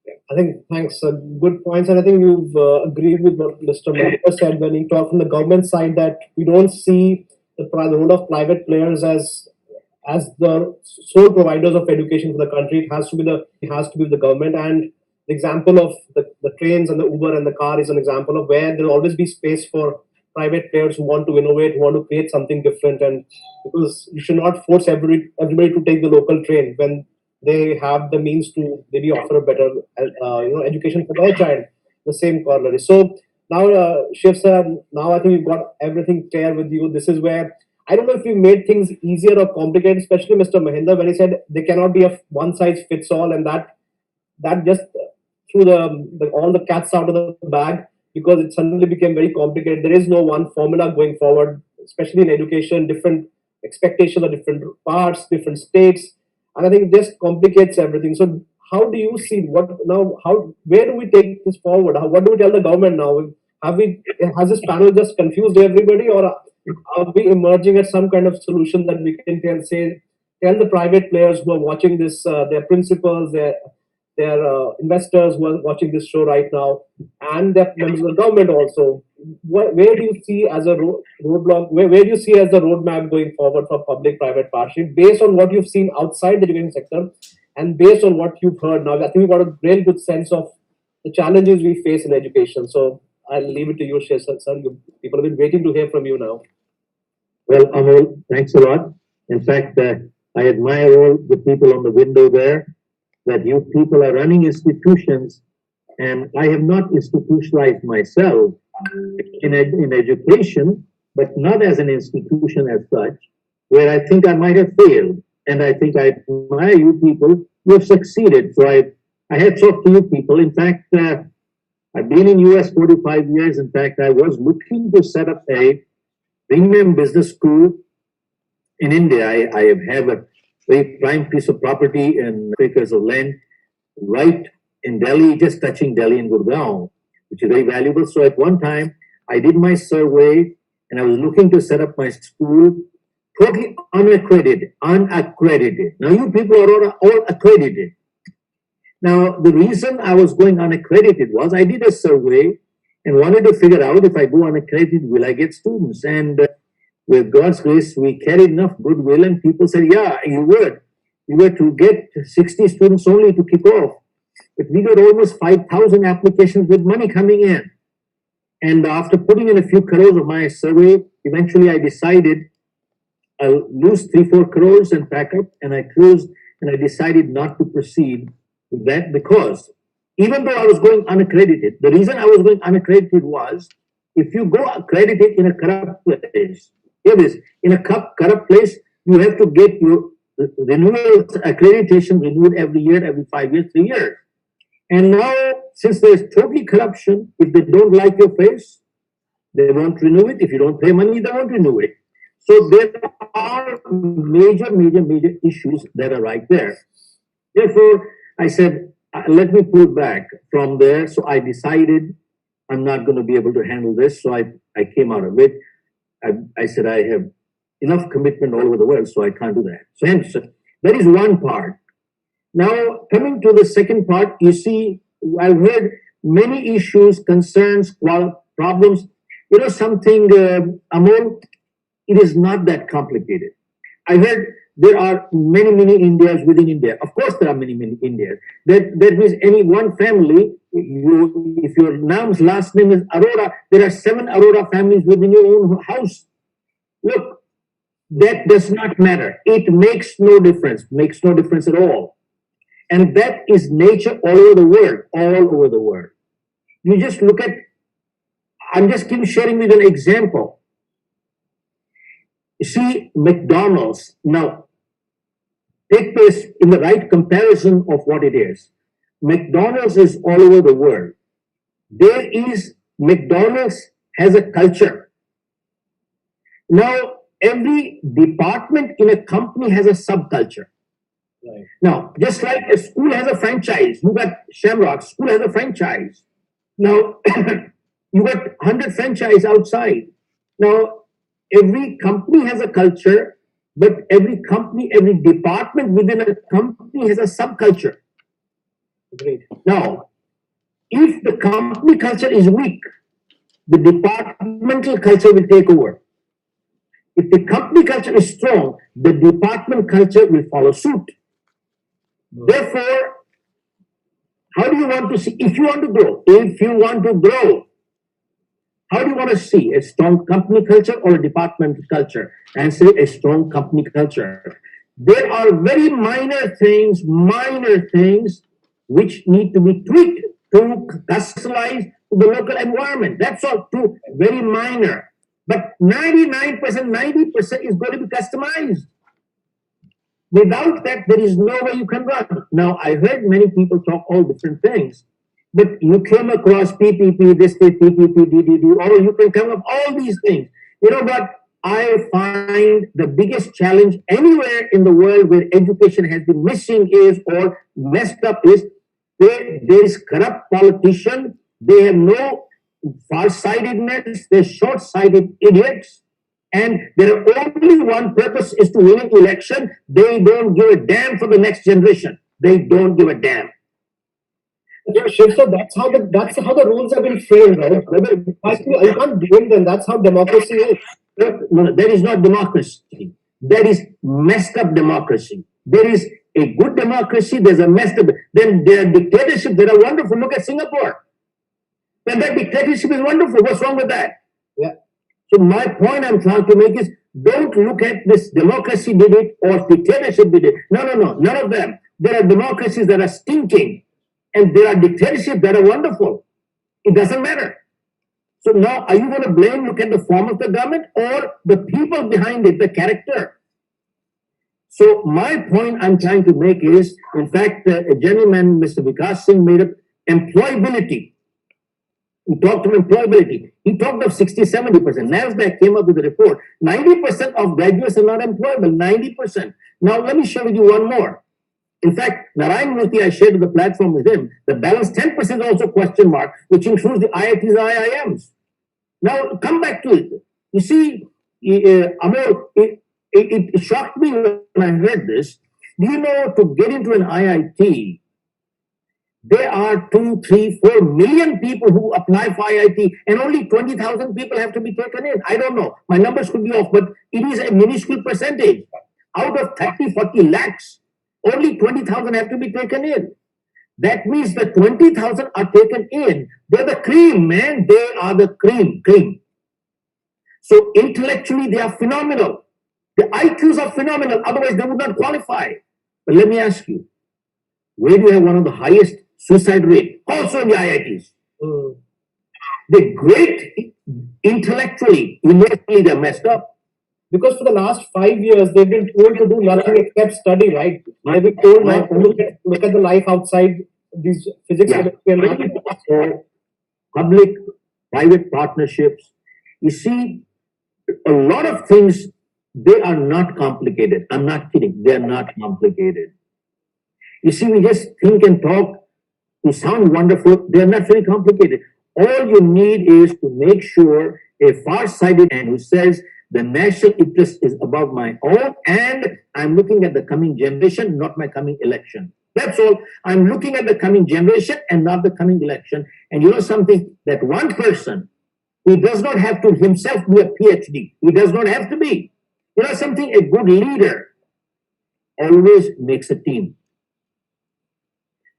Yeah. I think thanks. Good points, and I think you've agreed with what Mr. Mehander said when he talked from the government side that we don't see the role of private players as the sole providers of education for the country. It has to be the government. And the example of the trains and the Uber and the car is an example of where there'll always be space for private players who want to innovate, who want to create something different. And because you should not force everybody to take the local train when they have the means to maybe offer a better education for their child, the same corollary. So now, Shiv sir, now I think we've got everything clear with you. This is where I don't know if we made things easier or complicated, especially Mr. Mahinder, when he said there cannot be a one size fits all, and that just threw all the cats out of the bag because it suddenly became very complicated. There is no one formula going forward, especially in education. Different expectations of different parts, different states, and I think this complicates everything. So, how do you see what now? How where do we take this forward? What do we tell the government now? Has this panel just confused everybody, or are we emerging at some kind of solution that we can tell the private players who are watching this, their principals, their investors who are watching this show right now, and their members of the government also. Where do you see as a roadblock? Where do you see as the roadmap going forward for public-private partnership, based on what you've seen outside the education sector, and based on what you've heard now? I think we've got a real good sense of the challenges we face in education. So I'll leave it to you, Shrisath, sir. People have been waiting to hear from you now. Well, Amol, thanks a lot. In fact, I admire all the people on the window there, that you people are running institutions, and I have not institutionalized myself in education, but not as an institution as such, where I think I might have failed. And I think I admire you people who have succeeded. So I had talked to you people. In fact, I've been in US 45 years. In fact, I was looking to set up a premium business school in India. I have a very prime piece of property and acres of land right in Delhi, just touching Delhi and Gurgaon, which is very valuable. So at one time, I did my survey and I was looking to set up my school totally unaccredited. Now you people are all accredited. Now, the reason I was going unaccredited was I did a survey and wanted to figure out, if I go unaccredited, will I get students? And with God's grace, we carried enough goodwill, and people said, yeah, you would. We were to get 60 students only to kick off. But we got almost 5,000 applications with money coming in. And after putting in a few crores of my survey, eventually I decided I'll lose 3-4 crores and pack up, and I closed, and I decided not to proceed with that, because even though I was going unaccredited, the reason I was going unaccredited was, if you go accredited in a corrupt place, hear this, in a corrupt place, you have to get your renewal accreditation renewed every year, every 5 years, 3 years. And now, since there's totally corruption, if they don't like your face, they won't renew it. If you don't pay money, they won't renew it. So there are major issues that are right there. Therefore, I said, let me pull back from there. So I decided I'm not going to be able to handle this. So I came out of it. I said, I have enough commitment all over the world, so I can't do that. So hence, that is one part. Now, coming to the second part, you see, I've heard many issues, concerns, problems. You know something, Amol, it is not that complicated. I heard there are many Indias within India. Of course, there are many Indias. That means any one family, if your last name is Arora, there are 7 Arora families within your own house. Look, that does not matter. It makes no difference at all. And that is nature all over the world. You just look at, I'm just sharing with an example. You see, McDonald's, now, take this in the right comparison of what it is. McDonald's is all over the world. McDonald's has a culture. Now, every department in a company has a subculture. Right. Now, just like a school has a franchise, you got Shamrock, school has a franchise. Now, you got 100 franchise outside. Now, every company has a culture, but every department within a company has a subculture. Great. Now, If the company culture is weak, the departmental culture will take over. If the company culture is strong, the department culture will follow suit. Therefore, how do you want to see? If you want to grow, how do you want to see a strong company culture or a departmental culture? And say a strong company culture. There are very minor things which need to be tweaked to customize to the local environment. That's all too very minor. But 99%, 90% is going to be customized. Without that, there is no way you can run. Now, I heard many people talk all different things, but you came across PPP, this thing, PPP, DDD, or you can come up all these things. You know what? I find the biggest challenge anywhere in the world where education has been missing is or messed up is there is corrupt politician. They have no far-sightedness. They're short-sighted idiots. And their only one purpose is to win an election. They don't give a damn for the next generation. They don't give a damn. Yeah, Shiv, so that's how the rules have been framed, right? You can't blame them. That's how democracy is. No, there is not democracy. There is messed up democracy. There is a good democracy. There's a messed up. Then there are dictatorships that are wonderful. Look at Singapore. Then that dictatorship is wonderful. What's wrong with that? Yeah. So my point I'm trying to make is don't look at this democracy did it or dictatorship did it. No, none of them. There are democracies that are stinking and there are dictatorships that are wonderful. It doesn't matter. So now are you going to look at the form of the government or the people behind it, the character? So my point I'm trying to make is, in fact, a gentleman, Mr. Vikas Singh, made up employability. He talked of employability. He talked of 60, 70%. NASDAQ came up with a report. 90% of graduates are not employable. 90%. Now, let me share with you one more. In fact, Narayan Murthy, I shared the platform with him. The balance 10% is also question mark, which includes the IITs and IIMs. Now, come back to it. You see, Amol, it shocked me when I heard this. Do you know, to get into an IIT, there are 2, 3, 4 million people who apply for IIT and only 20,000 people have to be taken in. I don't know. My numbers could be off, but it is a minuscule percentage. Out of 30, 40 lakhs, only 20,000 have to be taken in. That means the 20,000 are taken in. They're the cream, man. They are the cream. So intellectually, they are phenomenal. The IQs are phenomenal. Otherwise, they would not qualify. But let me ask you, where do you have one of the highest suicide rate? Also in the IITs. They're great intellectually, emotionally, they're messed up. Because for the last 5 years, they've been told to do nothing except study, right? They've been told not to look at the life outside these physics, chemistry, and math. So, public-private partnerships. You see, a lot of things, they are not complicated. I'm not kidding. They're not complicated. You see, we just think and talk to sound wonderful. They're not very complicated. All you need is to make sure a far-sighted man who says the national interest is above my own and I'm looking at the coming generation, not my coming election. That's all. I'm looking at the coming generation and not the coming election. And you know something? That one person, he does not have to himself be a PhD. He does not have to be. You know something? A good leader always makes a team.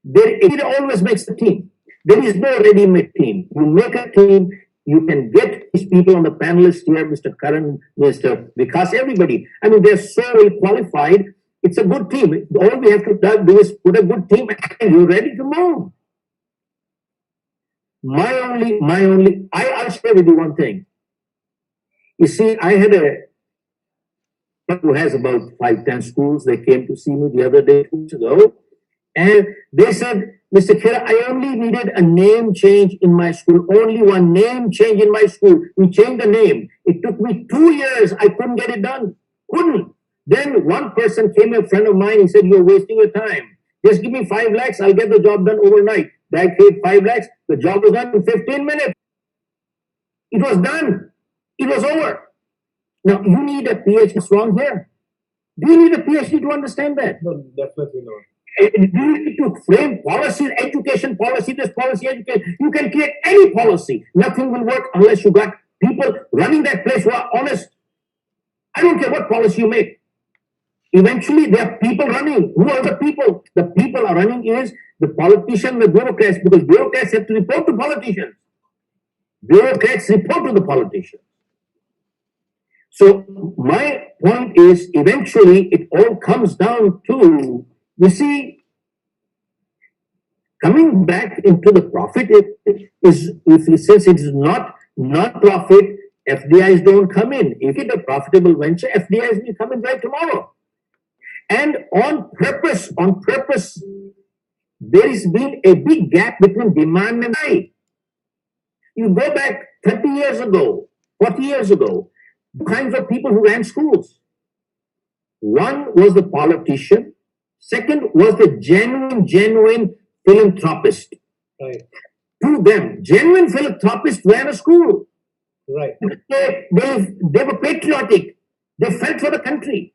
It always makes a team. There is no ready-made team. You make a team. You can get these people on the panelists here, Mr. Karan, Mr. Vikas, everybody. I mean, they're so well qualified. It's a good team. All we have to do is put a good team and you're ready to move. I'll share with you one thing. You see, I had a who has about 5-10 schools. They came to see me the other day, 2 weeks ago, and they said, Mr. Khera, I only needed a name change in my school. Only one name change in my school. We changed the name. It took me 2 years. I couldn't get it done. Couldn't. Then one person came, a friend of mine, he said, you're wasting your time. Just give me 5 lakhs. I'll get the job done overnight. I paid 5 lakhs. The job was done in 15 minutes. It was done. It was over. Now, you need a PhD. What's wrong here? Do you need a PhD to understand that? No, definitely not. You need to frame policies, education policy, this policy, education. You can create any policy. Nothing will work unless you got people running that place who are honest. I don't care what policy you make. Eventually, there are people running. Who are the people? The people are running is the politicians, the bureaucrats, because bureaucrats have to report to politicians. Bureaucrats report to the politicians. So my point is, eventually, it all comes down to, you see, coming back into the profit, since it is not profit, FDIs don't come in. If it's a profitable venture, FDIs will come in right tomorrow. And on purpose, there has been a big gap between demand and supply. You go back 30 years ago, 40 years ago, two kinds of people who ran schools. One was the politician. Second was the genuine philanthropist. Right. To them, genuine philanthropists ran a school. Right. They were patriotic. They felt for the country.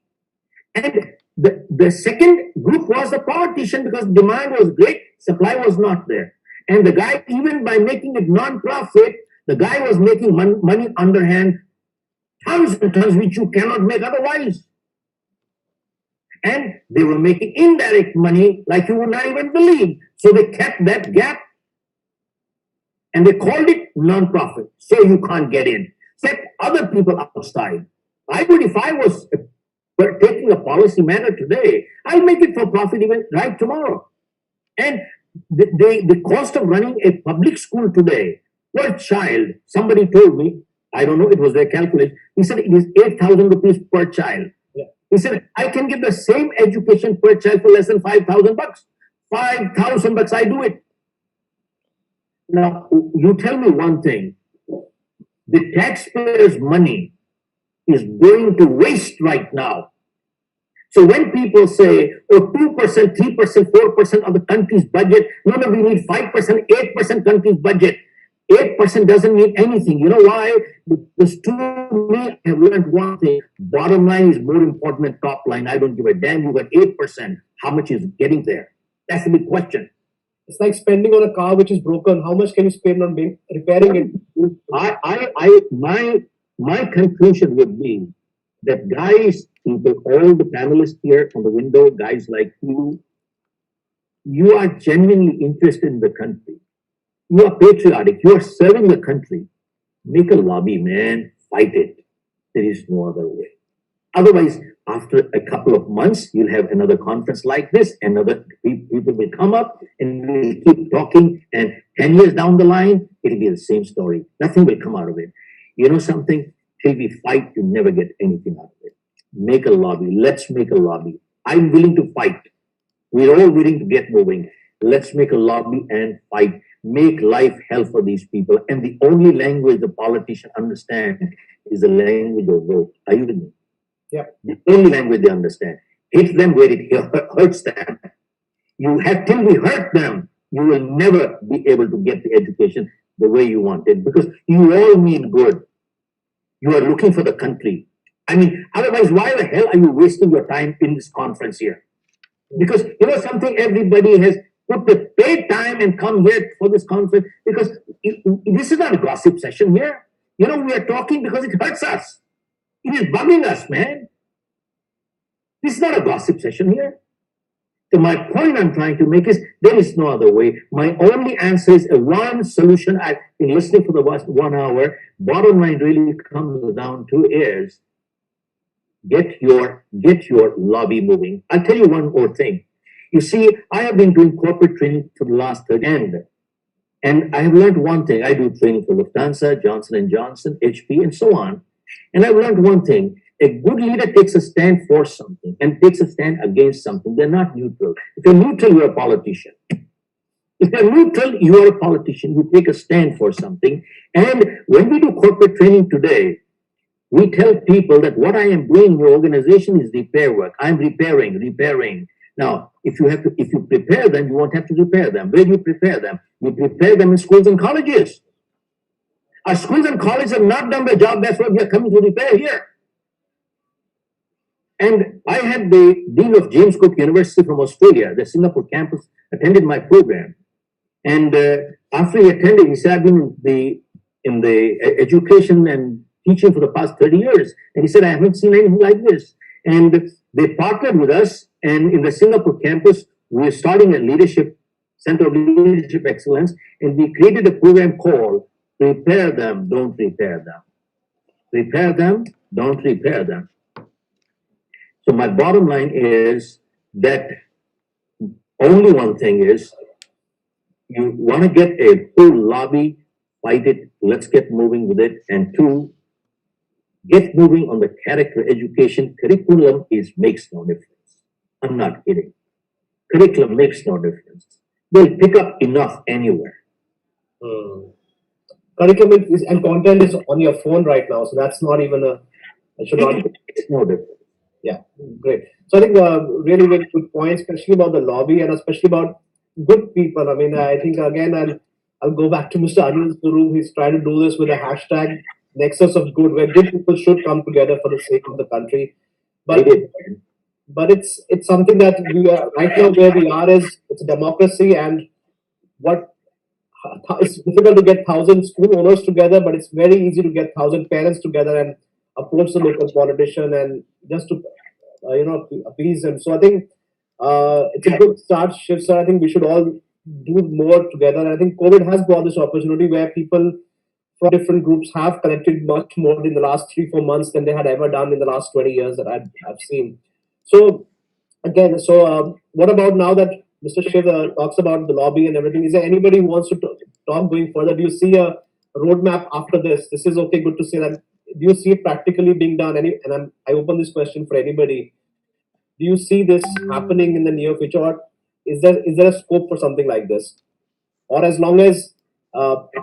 And the second group was the politician, because demand was great, supply was not there. And the guy, even by making it non-profit, the guy was making money underhand, tons and tons, which you cannot make otherwise. And they were making indirect money like you would not even believe. So they kept that gap and they called it non-profit. So you can't get in. Set other people outside. I would, if I was taking a policy matter today, I'll make it for profit even right tomorrow. And the cost of running a public school today per child, somebody told me, I don't know, it was their calculation, he said it is 8,000 rupees per child. Yeah. He said, I can give the same education per child for less than 5,000 bucks. 5,000 bucks, I do it. Now, you tell me one thing. The taxpayers' money is going to waste right now. So when people say, oh, 2%, 3%, 4% of the country's budget, no, we need 5%, 8% country's budget. 8% doesn't mean anything. You know why? Because to me, I have learned one thing. Bottom line is more important than top line. I don't give a damn. You got 8%. How much is getting there? That's the big question. It's like spending on a car which is broken. How much can you spend on repairing it? My conclusion would be that guys, people, all the panelists here from the window, guys like you are genuinely interested in the country. You are patriotic. You are serving the country. Make a lobby, man. Fight it. There is no other way. Otherwise, after a couple of months, you'll have another conference like this, and other people will come up and we'll keep talking. And 10 years down the line, it'll be the same story. Nothing will come out of it. You know something? Till we fight, you never get anything out of it. Make a lobby. Let's make a lobby. I'm willing to fight. We're all willing to get moving. Let's make a lobby and fight. Make life hell for these people. And the only language the politicians understand is the language of vote. Are you with me? Yeah. The only language they understand. Hit them where it hurts them. You have, till we hurt them, you will never be able to get the education the way you want it, because you all mean good. You are looking for the country. I mean, otherwise, why the hell are you wasting your time in this conference here? Because, you know something, everybody has put the paid time and come here for this conference, because this is not a gossip session here. You know, we are talking because it hurts us. It is bugging us, man. This is not a gossip session here. So my point I'm trying to make is there is no other way. My only answer is a one solution. I've been listening for the last 1 hour. Bottom line really comes down to is get your lobby moving. I'll tell you one more thing. You see, I have been doing corporate training for the last 30 years. And I have learned one thing. I do training for Lufthansa, Johnson & Johnson, HP, and so on. And I've learned one thing. A good leader takes a stand for something and takes a stand against something. They're not neutral. If you're neutral, you're a politician. If you're neutral, you are a politician. You take a stand for something. And when we do corporate training today, we tell people that what I am doing in your organization is repair work. I'm repairing. Now, if you prepare them, you won't have to repair them. Where do you prepare them? You prepare them in schools and colleges. Our schools and colleges have not done their job. That's what we are coming to repair here. And I had the Dean of James Cook University from Australia, the Singapore campus, attended my program. And after he attended, he said, I've been in the education and teaching for the past 30 years. And he said, I haven't seen anything like this. And they partnered with us. And in the Singapore campus, we're starting a leadership center of leadership excellence. And we created a program called Prepare Them, Don't Repair Them. Prepare them, don't repair them. So my bottom line is that only one thing is, you want to get a full lobby, fight it, let's get moving with it. And two, get moving on the character education. Curriculum makes no difference. I'm not kidding. Curriculum makes no difference. They'll pick up enough anywhere. Curriculum and content is on your phone right now, so that's not even it should not. It's no difference. Yeah, great. So I think really, really good point, especially about the lobby and especially about good people. I mean, I think again, I'll go back to Mr. Anil's room. He's trying to do this with a hashtag nexus of good, where good people should come together for the sake of the country. But it's something that we are right now where we are is it's a democracy, and it's difficult to get 1,000 school owners together, but it's very easy to get 1,000 parents together and approach the local politician and just to appease them. So I think it's a good start, Shiv sir. I think we should all do more together. And I think COVID has brought this opportunity where people from different groups have connected much more in the last 3-4 months than they had ever done in the last 20 years that I've seen. So again, what about now that Mr. Shiv talks about the lobby and everything? Is there anybody who wants to talk going further? Do you see a roadmap after this? This is okay. Good to see that. Do you see it practically being done? I open this question for anybody. Do you see this happening in the near future, or is there a scope for something like this? Or as long as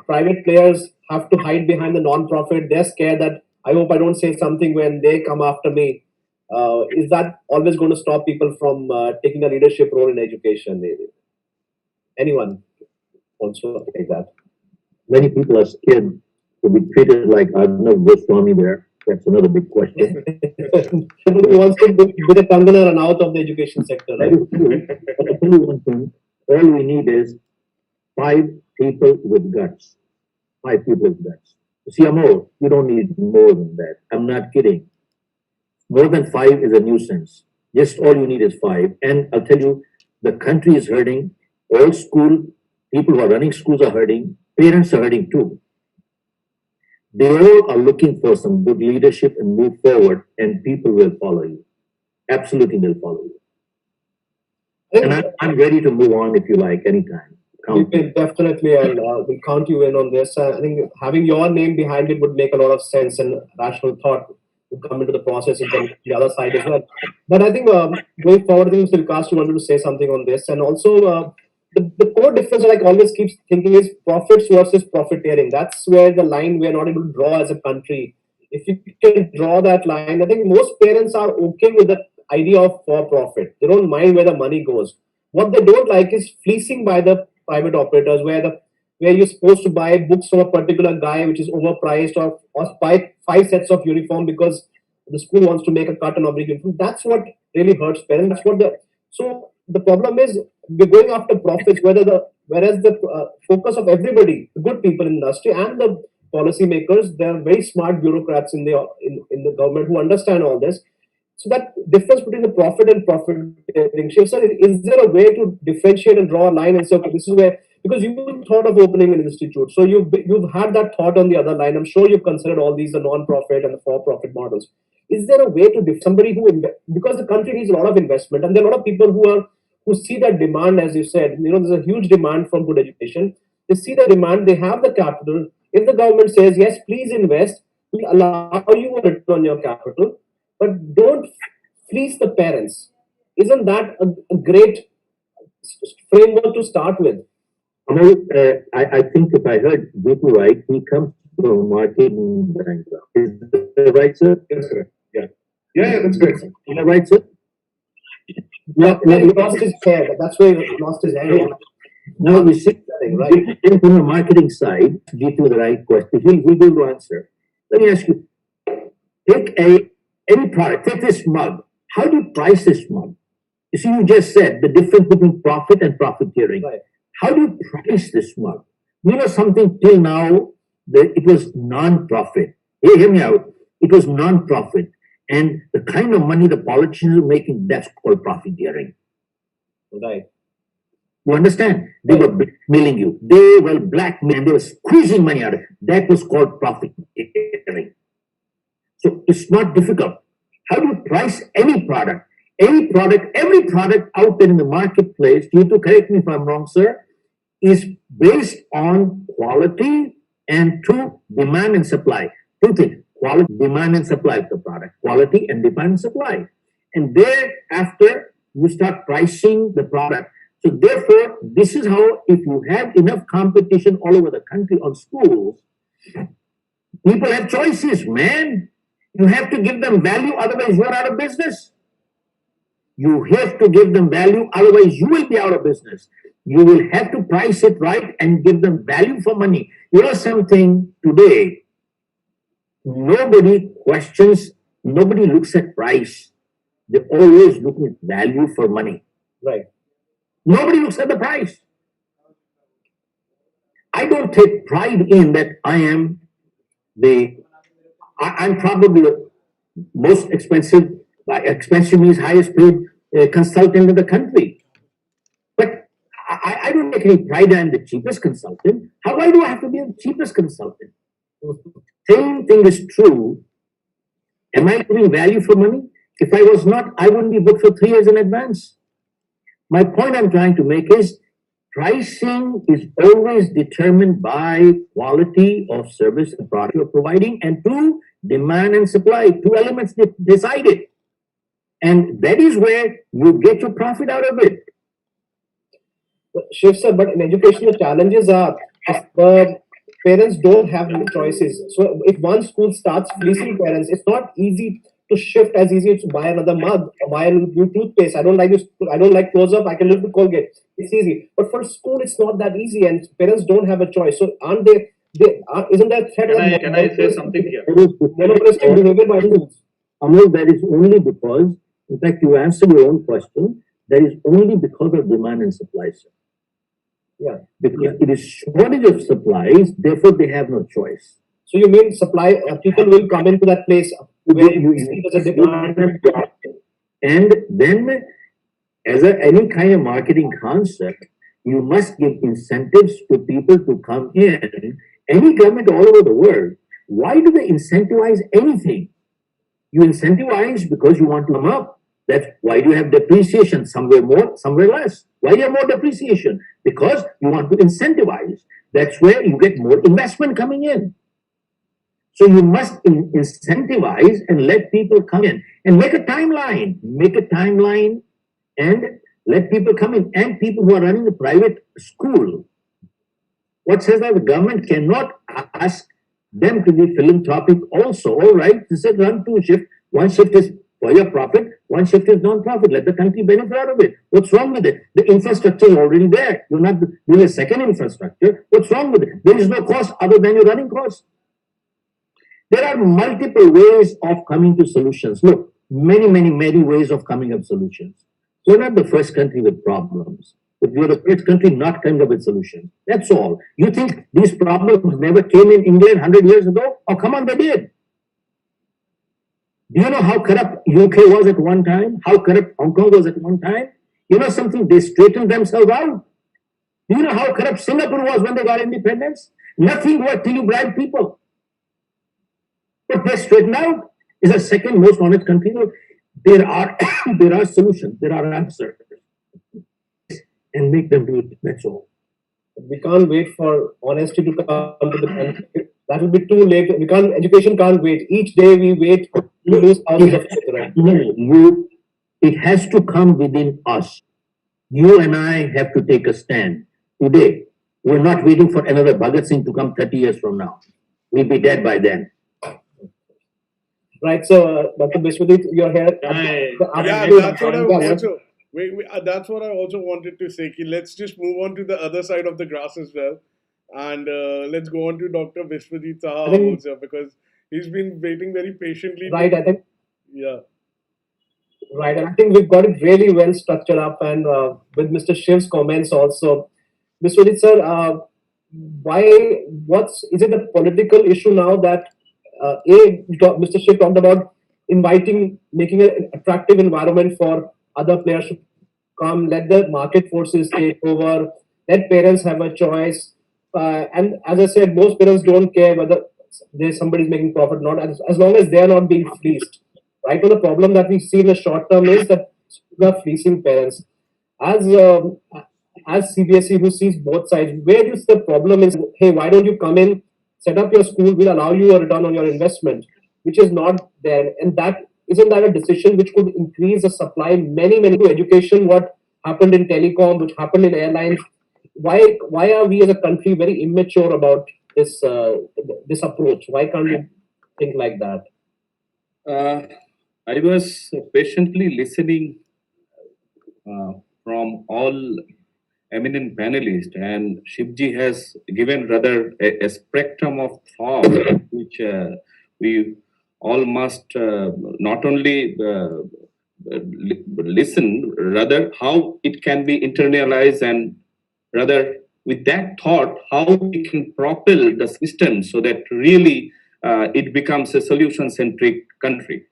private players have to hide behind the non-profit, they're scared that I hope I don't say something when they come after me. Is that always going to stop people from taking a leadership role in education? Anyone wants to take that? Many people are scared to be treated like Arnav Goswami there. That's another big question. Who wants to be the Kangana and out of the education sector, right? But I'll tell you one thing. All we need is 5 people with guts. 5 people with guts. You see, Amol, you don't need more than that. I'm not kidding. More than 5 is a nuisance. Just all you need is 5. And I'll tell you, the country is hurting. All people who are running schools are hurting. Parents are hurting too. They all are looking for some good leadership and move forward, and people will follow you. Absolutely, they'll follow you. And I'm ready to move on if you like, anytime. You can definitely, and we'll count you in on this. I think having your name behind it would make a lot of sense, and rational thought would come into the process in the other side as well. But I think going forward, I think Mr. Vikas, you wanted to say something on this, and also the core difference that I always keep thinking is profits versus profiteering. That's where the line we're not able to draw as a country. If you can draw that line, I think most parents are okay with the idea of for profit. They don't mind where the money goes. What they don't like is fleecing by the private operators, where you're supposed to buy books from a particular guy which is overpriced, or buy 5 sets of uniform because the school wants to make a cut on every uniform. That's what really hurts parents. So the problem is we're going after profits, whereas the focus of everybody, the good people in the industry and the policymakers, they're very smart bureaucrats in the government who understand all this. So that difference between the profit and profiteering, Shiv sir, is there a way to differentiate and draw a line and say, okay, this is where, because you thought of opening an institute, so you've had that thought on the other line. I'm sure you've considered all these, the non-profit and the for-profit models. Is there a way to somebody because the country needs a lot of investment, and there are a lot of people who see that demand, as you said, there's a huge demand for good education. They see the demand, they have the capital. If the government says, yes, please invest, we allow you a return on your capital, but don't fleece the parents. Isn't that a great framework to start with? I think if I heard Jitu right, he comes from a marketing background. Is that right, sir? That's correct. Yeah, that's correct, sir. Is that right, sir? Yeah, he lost his hair. That's why he lost his hair. Now we sit right from the marketing side. Jitu the right question. He'll go to answer. Let me ask you: take any product. Take this mug. How do you price this one? You see, you just said the difference between profit and profiteering. Right. How do you price this one? You know something, till now, it was non-profit. Hey, hear me out. It was non-profit. And the kind of money the politicians are making, that's called profiteering. Right. You understand? They were blackmailing you. They were blackmailing. They were squeezing money out of it. That was called profiteering. So it's not difficult. How do you price any product? Any product, every product out there in the marketplace, you have to correct me if I'm wrong, sir, is based on quality and two, demand and supply. Two things: quality, demand and supply of the product. Quality and demand and supply. And thereafter, you start pricing the product. So therefore, this is how, if you have enough competition all over the country on schools, people have choices, man. You have to give them value, otherwise you're out of business. You have to give them value, otherwise you will be out of business. You will have to price it right and give them value for money. You know something, today, nobody questions, nobody looks at price. They're always looking at value for money. Right. Nobody looks at the price. I don't take pride in that I'm probably the most expensive, expensive means highest paid consultant in the country. But I don't take any pride I'm the cheapest consultant. Why do I have to be the cheapest consultant? Same thing is true. Am I giving value for money? If I was not, I wouldn't be booked for 3 years in advance. My point I'm trying to make is pricing is always determined by quality of service and product you're providing, and two, demand and supply. Two elements decide it. And that is where you get your profit out of it. Shiv sir, but in education the challenges are the parents don't have many choices. So if one school starts fleecing parents, it's not easy to shift as easy as to buy another mug or buy a new toothpaste. I don't like close up, I can live with Colgate. It's easy. But for school it's not that easy, and parents don't have a choice. So aren't isn't that threat? Can I say something here? Monopolistic behavior by schools. Amol, that is only because, in fact, you answered your own question, that is only because of demand and supply, sir. Yeah. Because it is shortage of supplies, therefore they have no choice. So you mean supply, people will come into that place where you see there's a demand. And then, as any kind of marketing concept, you must give incentives to people to come in. Any government all over the world, why do they incentivize anything? You incentivize because you want to come up. That's why do you have depreciation, somewhere more, somewhere less. Why do you have more depreciation? Because you want to incentivize. That's where you get more investment coming in. So you must incentivize and let people come in and make a timeline. Make a timeline and let people come in. And people who are running a private school, what says that the government cannot ask them to be philanthropic also. All right, this is run two shifts. One shift is for your profit, one shift is non-profit. Let the country benefit out of it. What's wrong with it? The infrastructure is already there. You're not doing a second infrastructure. What's wrong with it? There is no cost other than your running cost. There are multiple ways of coming to solutions. Look, many ways of coming up solutions. We're not the first country with problems, but we're the first country not coming up with solutions. That's all. You think these problems never came in England 100 years ago? Oh, come on, they did. Do you know how corrupt UK was at one time? How corrupt Hong Kong was at one time? You know something? They straightened themselves out. Do you know how corrupt Singapore was when they got independence? Nothing worked till you bribe people. But they straightened out. It's the second most honest country. There are solutions. There are answers. And make them do it. That's all. We can't wait for honesty to come to the country. That will be too late. Education can't wait. Each day we wait, we lose thousands of children. It has to come within us. You and I have to take a stand. Today, we're not waiting for another Bhagat Singh to come 30 years from now. We'll be dead by then. Right, so Dr. Biswadit, you're here. Yeah, that's what I also wanted to say. Let's just move on to the other side of the grass as well. And let's go on to Dr. Biswadit Saha also, because he's been waiting very patiently. Right, I think. Yeah. Right, and I think we've got it really well structured up, and with Mr. Shiv's comments also. Mr. Udit sir, why? What's is it a political issue now that Mr. Shiv talked about inviting, making an attractive environment for other players to come, let the market forces take over, let parents have a choice, and as I said, most parents don't care whether there's somebody's making profit or not, as long as they are not being fleeced. Right now, the problem that we see in the short term is that schools are fleecing parents. As as CBSE who sees both sides, where is the problem is, hey, why don't you come in, set up your school, we'll allow you a return on your investment, which is not there. And that isn't that a decision which could increase the supply many to education, what happened in telecom, which happened in airlines. Why are we as a country very immature about this approach? Why can't we think like that? I was patiently listening from all eminent panelists, and Shivji has given rather a spectrum of thought which we all must not only listen, rather how it can be internalized, and rather with that thought how we can propel the system so that really it becomes a solution-centric country.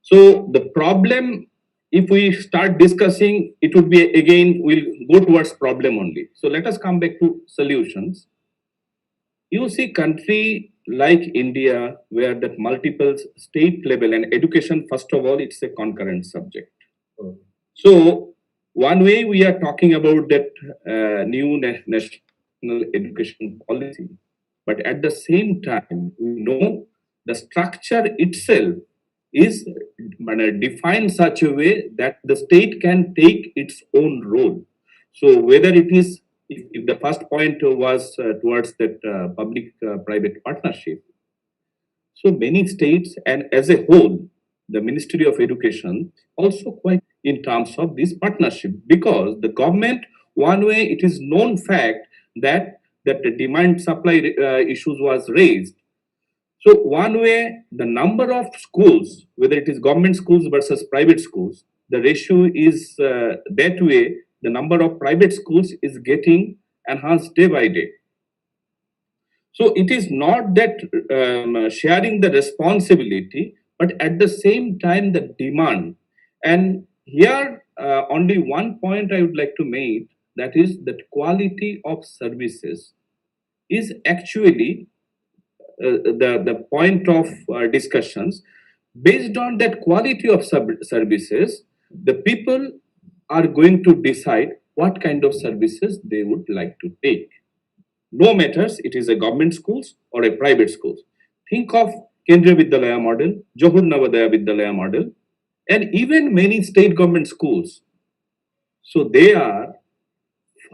So the problem, if we start discussing, it would be again, we'll go towards problem only. So let us come back to solutions. You see country like India, where that multiple state level and education, first of all, it's a concurrent subject. So one way we are talking about that new national education policy, but at the same time, we know the structure itself is defined such a way that the state can take its own role. So whether it is, if the first point was towards that public-private partnership, so many states and as a whole, the Ministry of Education also quite in terms of this partnership, because the government, one way it is known fact that the demand supply issues was raised. So one way, the number of schools, whether it is government schools versus private schools, the ratio is that way, the number of private schools is getting enhanced day by day. So it is not that sharing the responsibility, but at the same time the demand. And here only one point I would like to make, that is that quality of services is actually the point of discussions. Based on that quality of services, the people are going to decide what kind of services they would like to take. No matters it is a government schools or a private schools. Think of Kendriya Vidyalaya model, Johor Navodaya Vidyalaya model, and even many state government schools. So they are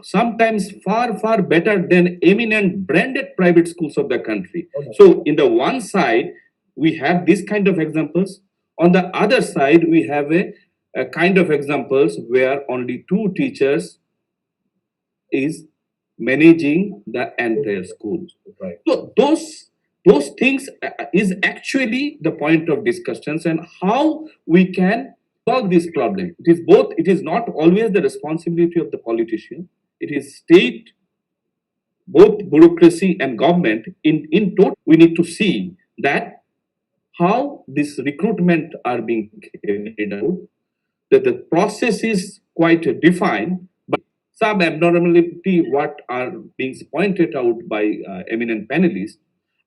sometimes far better than eminent branded private schools of the country. Okay. So in the one side, we have this kind of examples. On the other side, we have a kind of examples where only two teachers is managing the entire school. Right. So those things is actually the point of discussions, and how we can solve this problem. It is both, it is not always the responsibility of the politician. It is state, both bureaucracy and government. In total, we need to see that how this recruitment are being carried out, that the process is quite defined, but some abnormality what are being pointed out by eminent panelists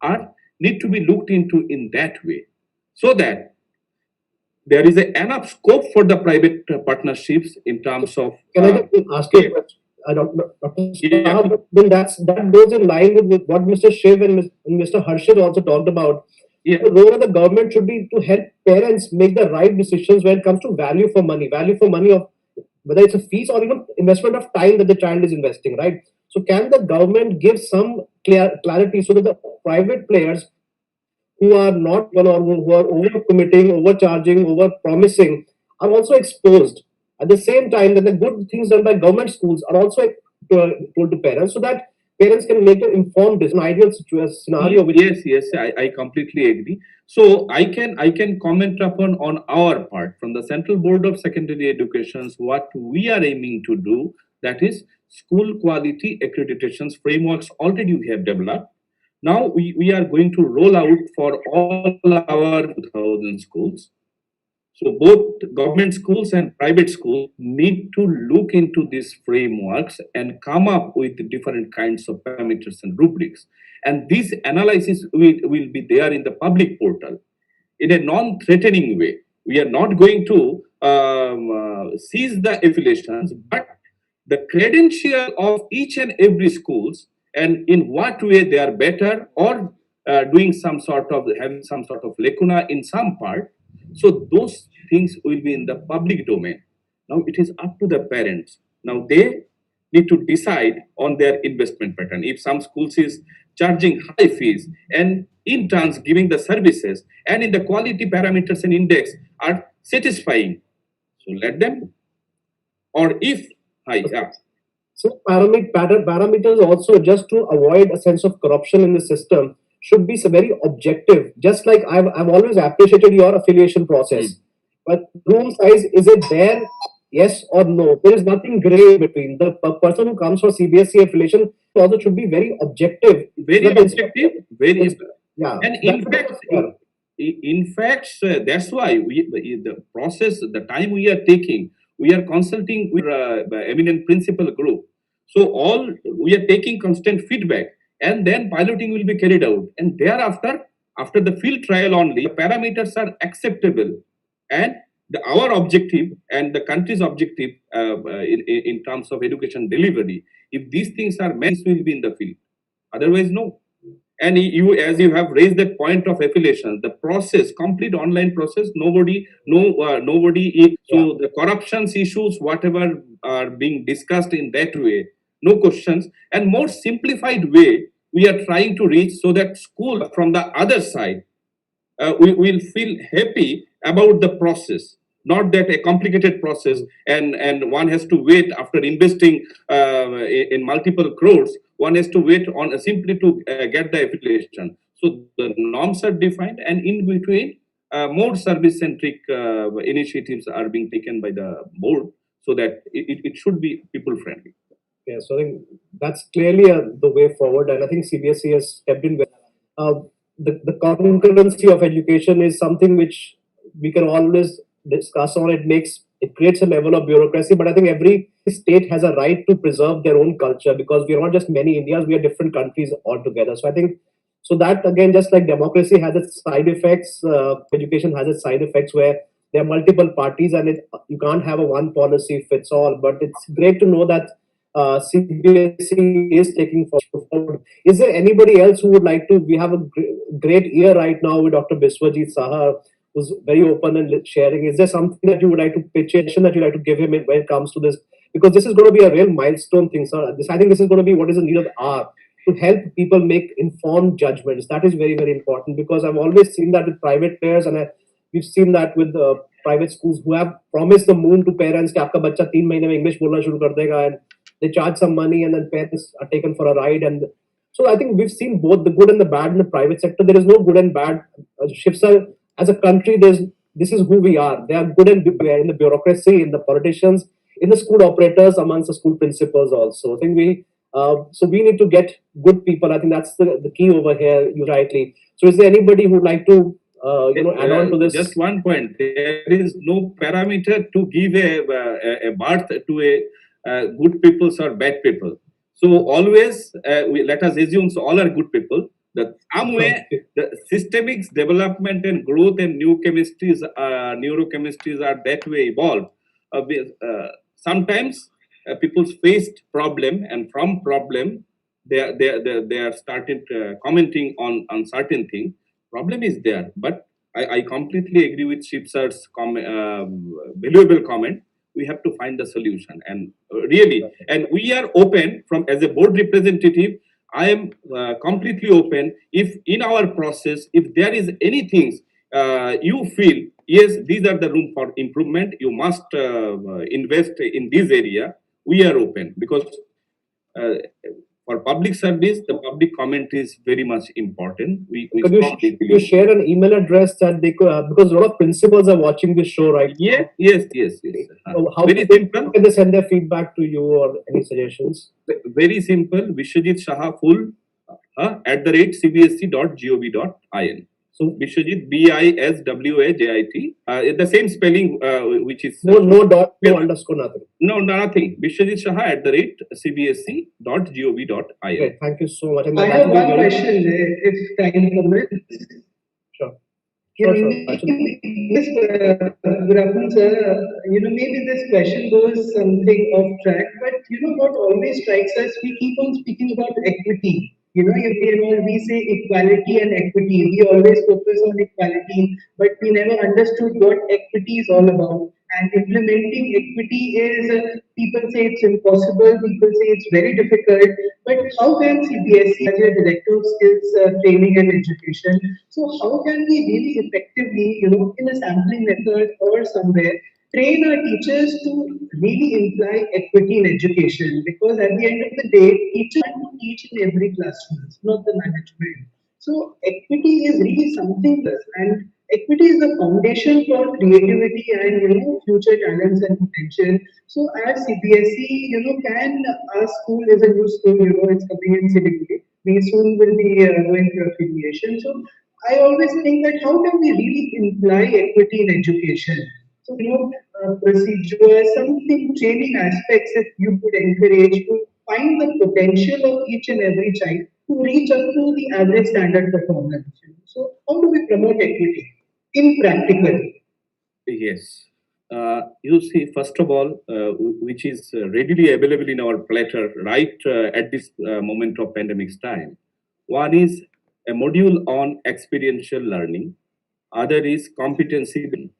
are need to be looked into in that way, so that there is enough scope for the private partnerships in terms of. Can I just ask you a question? Then that goes in line with what Mr. Shiv and Mr. Harshit also talked about. Yeah. The role of the government should be to help parents make the right decisions when it comes to value for money of whether it's a fees or even investment of time that the child is investing, right? So can the government give some clarity so that the private players who are not, or who are over-committing, overcharging, over-promising are also exposed? At the same time, that the good things done by government schools are also told to parents, so that parents can make an informed decision, ideal situation, scenario. Yes, I completely agree. So I can comment upon on our part from the Central Board of Secondary Education's what we are aiming to do, that is school quality accreditations frameworks already we have developed. Now we are going to roll out for all our 2000 schools. So both government schools and private schools need to look into these frameworks and come up with different kinds of parameters and rubrics. And this analysis will be there in the public portal in a non-threatening way. We are not going to seize the affiliations, but the credential of each and every schools and in what way they are better or doing some sort of having some sort of lacuna in some part. So those things will be in the public domain. Now it is up to the parents. Now they need to decide on their investment pattern. If some schools is charging high fees and in turns giving the services and in the quality parameters and index are satisfying, so let them. Or if high, yeah. So parameters also, just to avoid a sense of corruption in the system, should be very objective. Just like I've always appreciated your affiliation process. But room size, is it there? Yes or no? There is nothing gray between. The person who comes for CBSE affiliation also should be very objective. Very objective, very. Yeah. And in fact, that's why the process, the time we are taking, we are consulting with the Eminent principal group. So we are taking constant feedback, and then piloting will be carried out. And thereafter, after the field trial only, parameters are acceptable, and our objective and the country's objective in terms of education delivery, if these things are met, this will be in the field. Otherwise, no. And as you have raised that point of affiliation, the process, complete online process, nobody. So the corruptions issues, whatever are being discussed in that way, no questions, and more simplified way we are trying to reach, so that school from the other side we will feel happy about the process. Not that a complicated process and one has to wait after investing in multiple crores. One has to wait on simply to get the affiliation. So the norms are defined, and in between, more service-centric initiatives are being taken by the board, so that it should be people-friendly. Yeah, so I think that's clearly the way forward, and I think CBSE has stepped in well. The concurrency of education is something which we can always discuss on. It creates a level of bureaucracy, but I think every state has a right to preserve their own culture, because we are not just many Indias, we are different countries altogether. So I think, so that again, just like democracy has its side effects, education has its side effects, where there are multiple parties and you can't have a one policy fits all. But it's great to know that CBSE is taking forward. Is there anybody else who would like to? We have a great year right now with Dr. Biswajit Saha, who's very open and sharing. Is there something that you would like to pitch in, that you like to give him when it comes to this? Because this is going to be a real milestone thing, sir. I think this is going to be what is the need of the hour, to help people make informed judgments. That is very, very important, because I've always seen that with private players, and we've seen that with private schools who have promised the moon to parents, that your child 3 months mein English bolna shuru kar dega, and they charge some money, and then parents are taken for a ride. And so I think we've seen both the good and the bad in the private sector. There is no good and bad. Shiv sir, as a country, this is who we are. They are good and bad in the bureaucracy, in the politicians, in the school operators, amongst the school principals also. I think we need to get good people. I think that's the key over here, you rightly. So is there anybody who would like to add on to this? Just one point. There is no parameter to give a birth to a good people or bad people. So always, let us assume all are good people. That some way, the systemic development and growth and new chemistries, neurochemistries are that way evolved. Sometimes people faced problem, and from problem they are started commenting on certain things. Problem is there, but I completely agree with Shiv sir's valuable comment. We have to find the solution, and really, and we are open from as a board representative. I am completely open. If in our process, if there is anything you feel, yes, these are the room for improvement, you must invest in this area, we are open, because for public service, the public comment is very much important. We Could you, strongly you believe. share an email address that they could, because a lot of principals are watching this show right Yes, yes, yes, yes. How Very can simple. they send their feedback to you or any suggestions? Very simple. Vishwajit Shaha full @cbsc.gov.in. So Vishwajit BISWAJIT. The same spelling, which is no dot, no underscore, nothing. No, nothing. Vishwajit Shaha @cbsc.gov.in. Okay, thank you so much. And I that have will be one very- question, if time permits. Sure. Sure, sure. Good afternoon, sir. Maybe this question goes something off track, but what always strikes us, we keep on speaking about equity. We say equality and equity. We always focus on equality, but we never understood what equity is all about. And implementing equity is, people say it's impossible, people say it's very difficult. But how can CBSE, as your director of skills training and education, so how can we really effectively, in a sampling method or somewhere, train our teachers to really imply equity in education? Because at the end of the day, teachers want to teach in every classroom, it's not the management. So equity is really something, and equity is the foundation for creativity and future talents and potential. So as CBSE, can our school is a new school, it's coming in Siliguri. We soon will be going through affiliation. So I always think that how can we really imply equity in education? So procedure, something training aspects if you could encourage to find the potential of each and every child to reach up to the average standard performance. So how do we promote equity in practical? Yes. You see, first of all, which is readily available in our platter right at this moment of pandemic's time. One is a module on experiential learning. Other is competency building.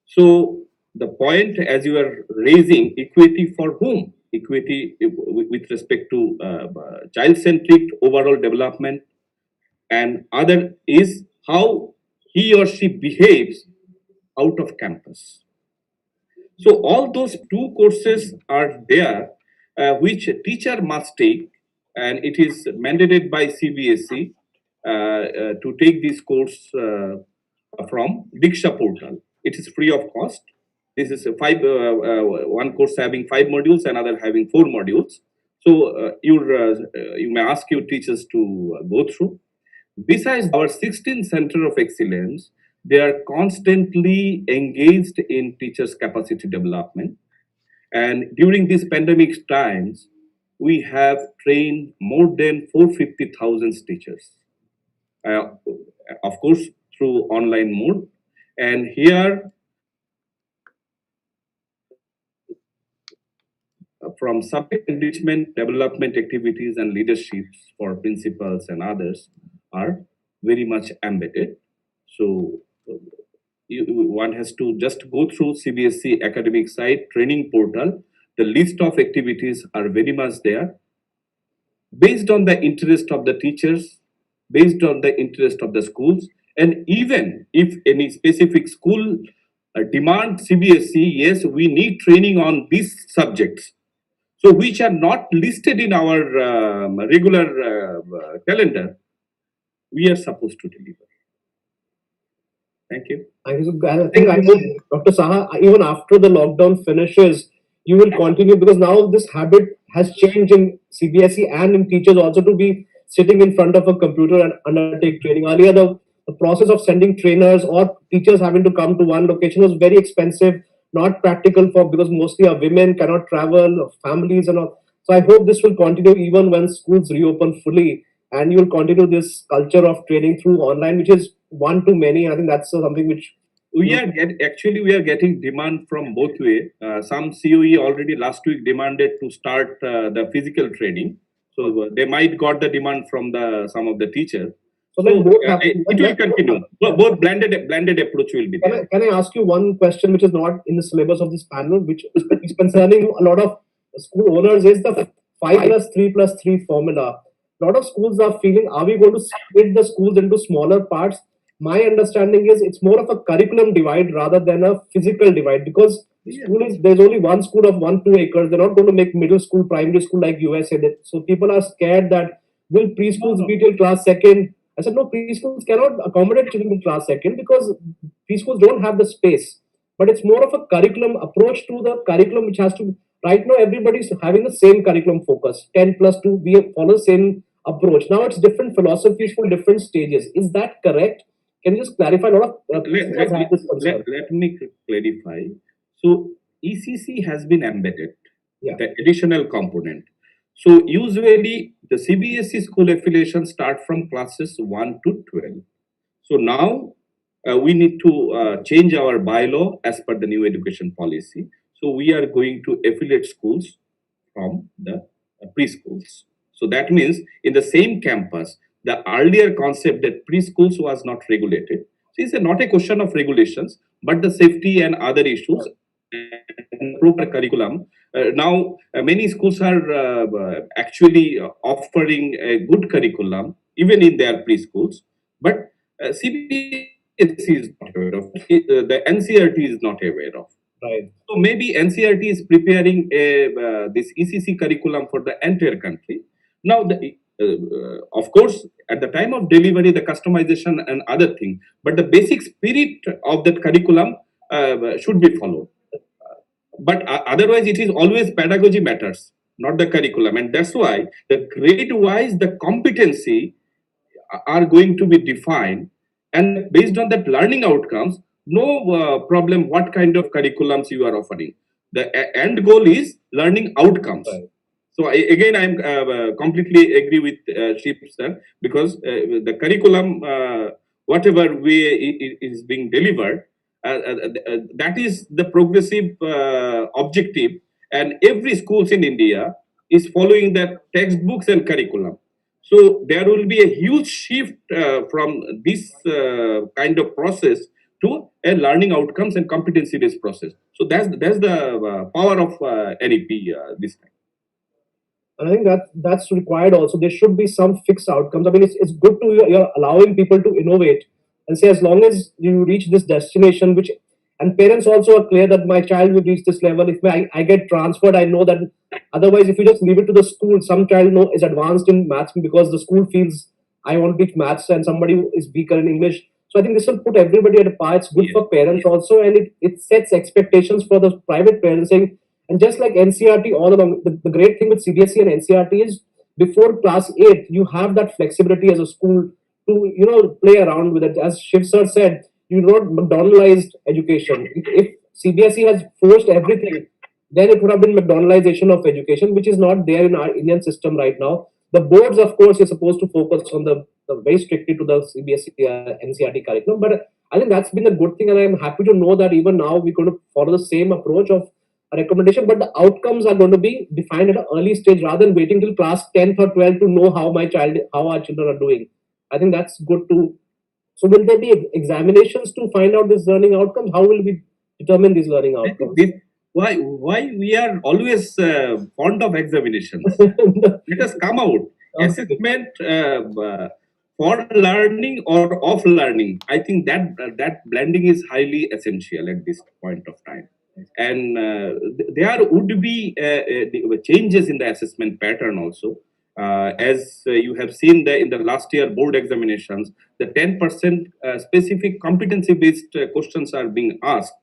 So the point, as you are raising, equity for whom? Equity with respect to child-centric overall development, and other is how he or she behaves out of campus. So all those two courses are there, which a teacher must take, and it is mandated by CBSE to take this course from Diksha portal. It is free of cost. This is one course having 5 modules, another having 4 modules. So you may ask your teachers to go through. Besides our 16 Center of Excellence, they are constantly engaged in teachers' capacity development. And during these pandemic times, we have trained more than 450,000 teachers. Of course, through online mode. And here, from subject enrichment, development activities, and leaderships for principals and others are very much embedded. So one has to just go through CBSE academic site training portal. The list of activities are very much there. Based on the interest of the teachers, based on the interest of the schools, and even if any specific school demand CBSE, yes, we need training on these subjects. So which are not listed in our regular calendar, we are supposed to deliver. Thank you. I think Dr. Saha, even after the lockdown finishes, you will continue, because now this habit has changed in CBSE and in teachers also to be sitting in front of a computer and undertake training. Earlier, the process of sending trainers or teachers having to come to one location was very expensive, not practical because mostly our women cannot travel, families and all. So I hope this will continue even when schools reopen fully, and you will continue this culture of training through online, which is one to many. I think that's something which we are getting demand from both way. Some COE already last week demanded to start the physical training, so they might got the demand from some of the teachers. So it will continue. Both blended approach will be there. Can I ask you one question which is not in the syllabus of this panel, which is concerning a lot of school owners, is the 5+3+3 formula. A lot of schools are feeling, are we going to split the schools into smaller parts? My understanding is it's more of a curriculum divide rather than a physical divide, because there's only one school of 1-2 acres. They're not going to make middle school, primary school like USA did. So people are scared that will preschools be till class second? I said no, preschools cannot accommodate children in class second because preschools don't have the space. But it's more of a curriculum approach to the curriculum, which has to, right now everybody's having the same curriculum focus, 10+2, we follow the same approach. Now it's different philosophies for different stages. Is that correct? Can you just clarify? A lot of let me clarify. So ECC has been embedded, Yeah. the additional component. So usually the CBSE school affiliations start from classes 1 to 12. So now we need to change our bylaw as per the new education policy. So we are going to affiliate schools from the preschools. So that means in the same campus, the earlier concept that preschools was not regulated. So it's not a question of regulations, but the safety and other issues and proper curriculum. Now, many schools are actually offering a good curriculum, even in their preschools, but CBSE is not aware of, the NCRT is not aware of. Right. So maybe NCRT is preparing this ECC curriculum for the entire country. Now, of course, at the time of delivery, the customization and other thing, but the basic spirit of that curriculum should be followed. But otherwise, it is always pedagogy matters, not the curriculum, and that's why the grade-wise the competency are going to be defined, and based on that learning outcomes, no problem what kind of curriculums you are offering. The end goal is learning outcomes. Right. So again, I'm completely agree with Shiv sir, because the curriculum, whatever way it is being delivered, that is the progressive objective, and every schools in India is following that textbooks and curriculum. So there will be a huge shift from this kind of process to a learning outcomes and competency based process. So that's the power of NEP this time. And I think that's required also. There should be some fixed outcomes. I mean, it's good to you're allowing people to innovate and say, as long as you reach this destination, which, and parents also are clear that my child will reach this level. If I get transferred, I know that. Otherwise, if you just leave it to the school, some child is advanced in maths because the school feels I want to teach maths and somebody is weaker in English. So I think this will put everybody at a par. It's good for parents also, and it sets expectations for the private parents saying. And just like NCRT all along, the great thing with CBSE and NCRT is before class 8, you have that flexibility as a school to play around with it. As Shiv sir said, you not McDonaldized education. If CBSE has forced everything, then it would have been McDonaldization of education, which is not there in our Indian system right now. The boards, of course, are supposed to focus on the very strictly to the CBSE NCRT curriculum. But I think that's been a good thing, and I'm happy to know that even now we're going to follow the same approach of a recommendation, but the outcomes are going to be defined at an early stage rather than waiting till class 10th or 12th to know how our children are doing. I think that's good too. So will there be examinations to find out this learning outcomes? How will we determine these learning outcomes? Why we are always fond of examinations? Let us come out. Assessment for learning or off learning. I think that blending is highly essential at this point of time. And there would be changes in the assessment pattern also. As you have seen in the last year board examinations, the 10% specific competency-based questions are being asked.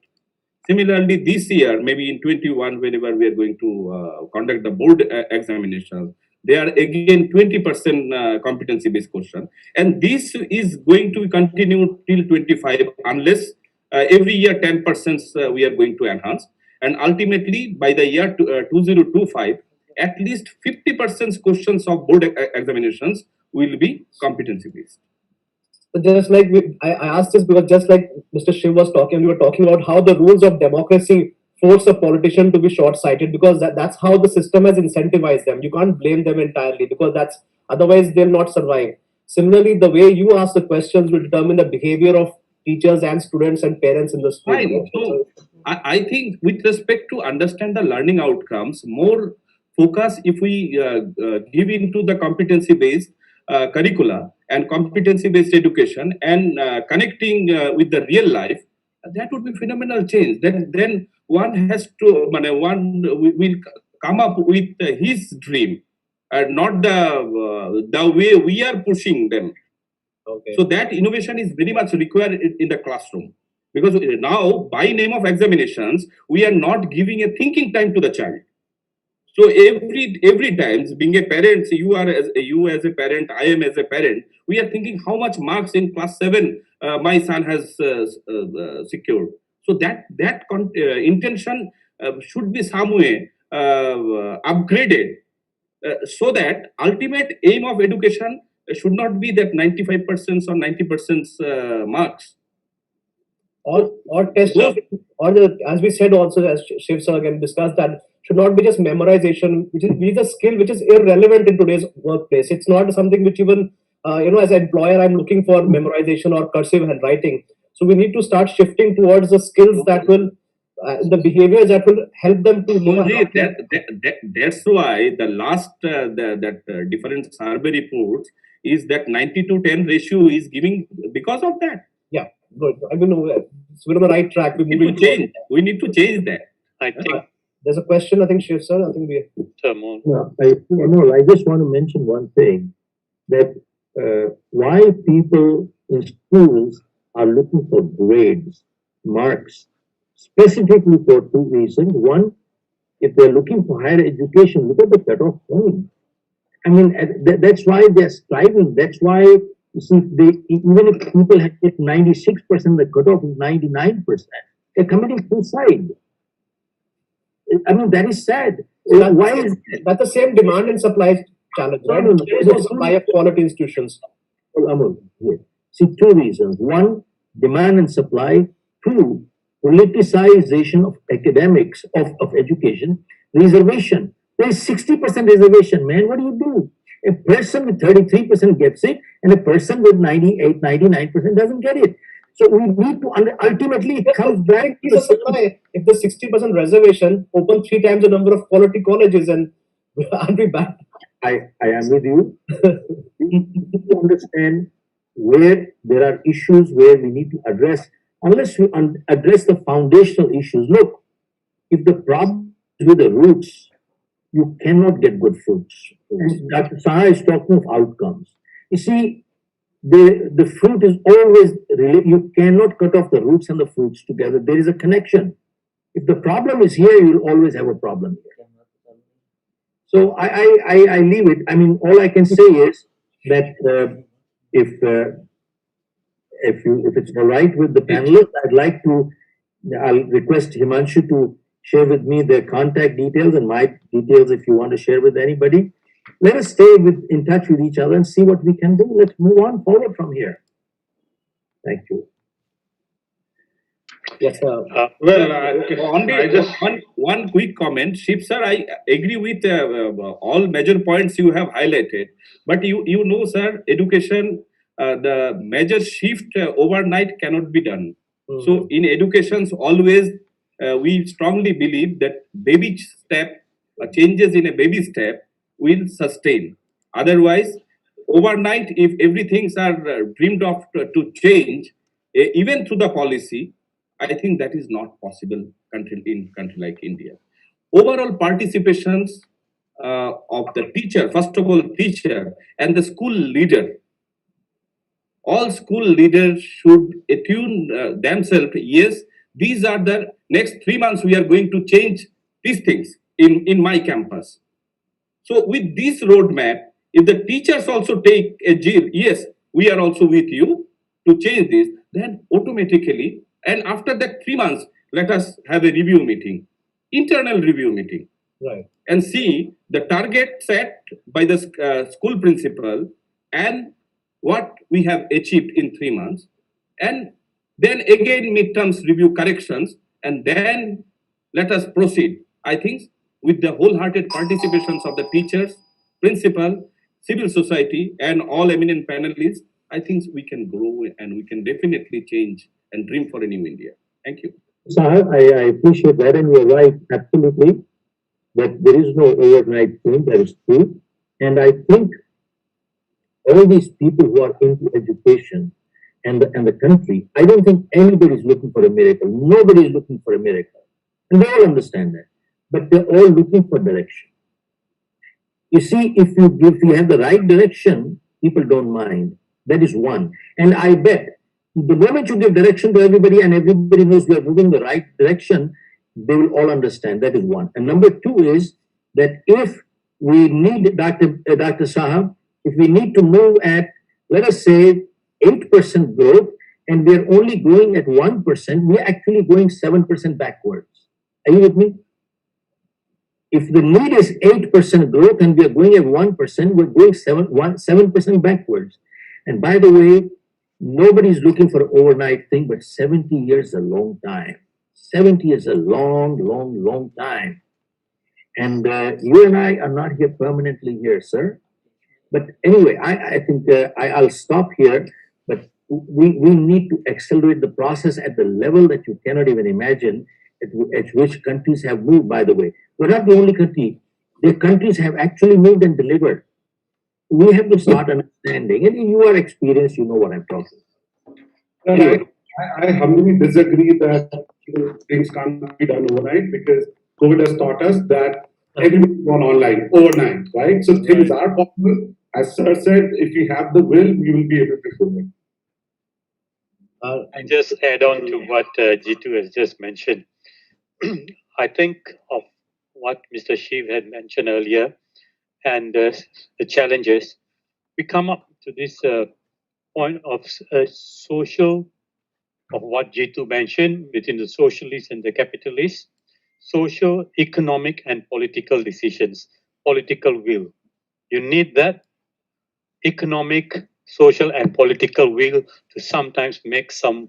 Similarly, this year, maybe in 21, whenever we are going to conduct the board examinations, they are again 20% competency-based question. And this is going to continue till 25 unless every year 10% we are going to enhance. And ultimately, by the year 2025, at least 50% questions of board examinations will be competency-based. Just like I asked this because just like Mr. Shiv was talking, we were talking about how the rules of democracy force a politician to be short-sighted because that's how the system has incentivized them. You can't blame them entirely because otherwise they'll not survive. Similarly, the way you ask the questions will determine the behavior of teachers and students and parents in the school. Fine. So I think with respect to understand the learning outcomes, more focus if we give into the competency based, curricula and competency-based education and connecting with the real life, that would be phenomenal change. Then one has to, one will come up with his dream, not the way we are pushing them. Okay. So that innovation is very much required in the classroom, because now by name of examinations we are not giving a thinking time to the child. So every time, being a parent, you as a parent, I am as a parent, we are thinking how much marks in class 7 my son has secured. So that intention should be some way upgraded, so that ultimate aim of education should not be that 95% or 90% marks. Or test, as we said also, as Shiv sir again discussed, that should not be just memorization, which is a skill which is irrelevant in today's workplace. It's not something which even as an employer I'm looking for memorization or cursive handwriting. So we need to start shifting towards the skills that will the behaviors that will help them to know. That's why the last different survey reports is that 90-10 ratio is giving because of that. Yeah, good. I mean, we're on the right track. We need to change that. I think there's a question. I think Shiv sir. I think we. I just want to mention one thing, that why people in schools are looking for grades, marks, specifically for two reasons. One, if they're looking for higher education, look at the cutoff point. I mean, that's why they're striving. That's why, you see, even if people have hit 96%, the cutoff is 99%. They're committing suicide. I mean, that is sad. Why is that the same demand and supply challenge? Right? No. There is no supply of quality institutions. See, two reasons. One, demand and supply. Two, politicization of academics, of education. Reservation. There is 60% reservation, man. What do you do? A person with 33% gets it, and a person with 98, 99% doesn't get it. So we need to ultimately it comes back to the supply. If the 60% reservation open 3 times the number of quality colleges, and aren't we back? I am with you. We need to understand where there are issues where we need to address. Unless we address the foundational issues, look, if the problem is with the roots, you cannot get good fruits. Dr. Saha is talking of outcomes. You see, the fruit is always related. You cannot cut off the roots and the fruits together. There is a connection. If the problem is here, you'll always have a problem here. So I leave it. I mean, all I can say is that if it's all right with the panelists, I'll request Himanshu to share with me their contact details and my details if you want to share with anybody. Let us stay in touch with each other and see what we can do. Let's move on forward from here. Thank you. Yes, sir. Only just one quick comment. Shiv sir, I agree with all major points you have highlighted. But you know, sir, education, the major shift overnight cannot be done. So in educations, always we strongly believe that baby step, changes in a baby step will sustain. Otherwise, overnight, if everything's are dreamed of to change, even through the policy, I think that is not possible in country like India. Overall participations of the teacher, first of all, teacher and the school leader. All school leaders should attune themselves. Yes, these are the next 3 months we are going to change these things in my campus. So with this roadmap, if the teachers also take a yes, we are also with you to change this, then automatically, and after that 3 months, let us have a review meeting, internal review meeting, right, and see the target set by the school principal and what we have achieved in 3 months, and then again midterms review corrections, and then let us proceed. I think with the wholehearted participations of the teachers, principal, civil society, and all eminent panelists, I think we can grow and we can definitely change and dream for a new India. Thank you. Sahar, I appreciate that, and you're right, absolutely, that there is no overnight change, that is true. And I think all these people who are into education and the country, I don't think anybody is looking for a miracle. Nobody is looking for a miracle. And they all understand that. But they're all looking for direction. You see, if you have the right direction, people don't mind. That is one. And I bet the moment you give direction to everybody and everybody knows we are moving the right direction, they will all understand. That is one. And number two is that if we need Dr. Sahab, if we need to move at, let us say, 8% growth, and we are only growing at 1%, we are actually going 7% backwards. Are you with me? If the need is 8% growth and we are going at 1%, we're going 7% backwards. And by the way, nobody is looking for an overnight thing, but 70 years is a long time. 70 is a long, long, long time. And you and I are not here permanently here, sir. But anyway, I think I'll stop here. But we need to accelerate the process at the level that you cannot even imagine at which countries have moved, by the way. We're not the only country. The countries have actually moved and delivered. We have to start understanding. And you are experienced, you know what I'm talking about. Anyway. I humbly disagree that things can't be done overnight because COVID has taught us that everything's gone online overnight, right? So things are possible. As Sir said, if we have the will, we will be able to do it. I just add on to what Jitu has just mentioned. I think of what Mr. Shiv had mentioned earlier and the challenges. We come up to this point of social, of what Jitu mentioned between the socialists and the capitalists, social, economic, and political decisions, political will. You need that economic, social, and political will to sometimes make some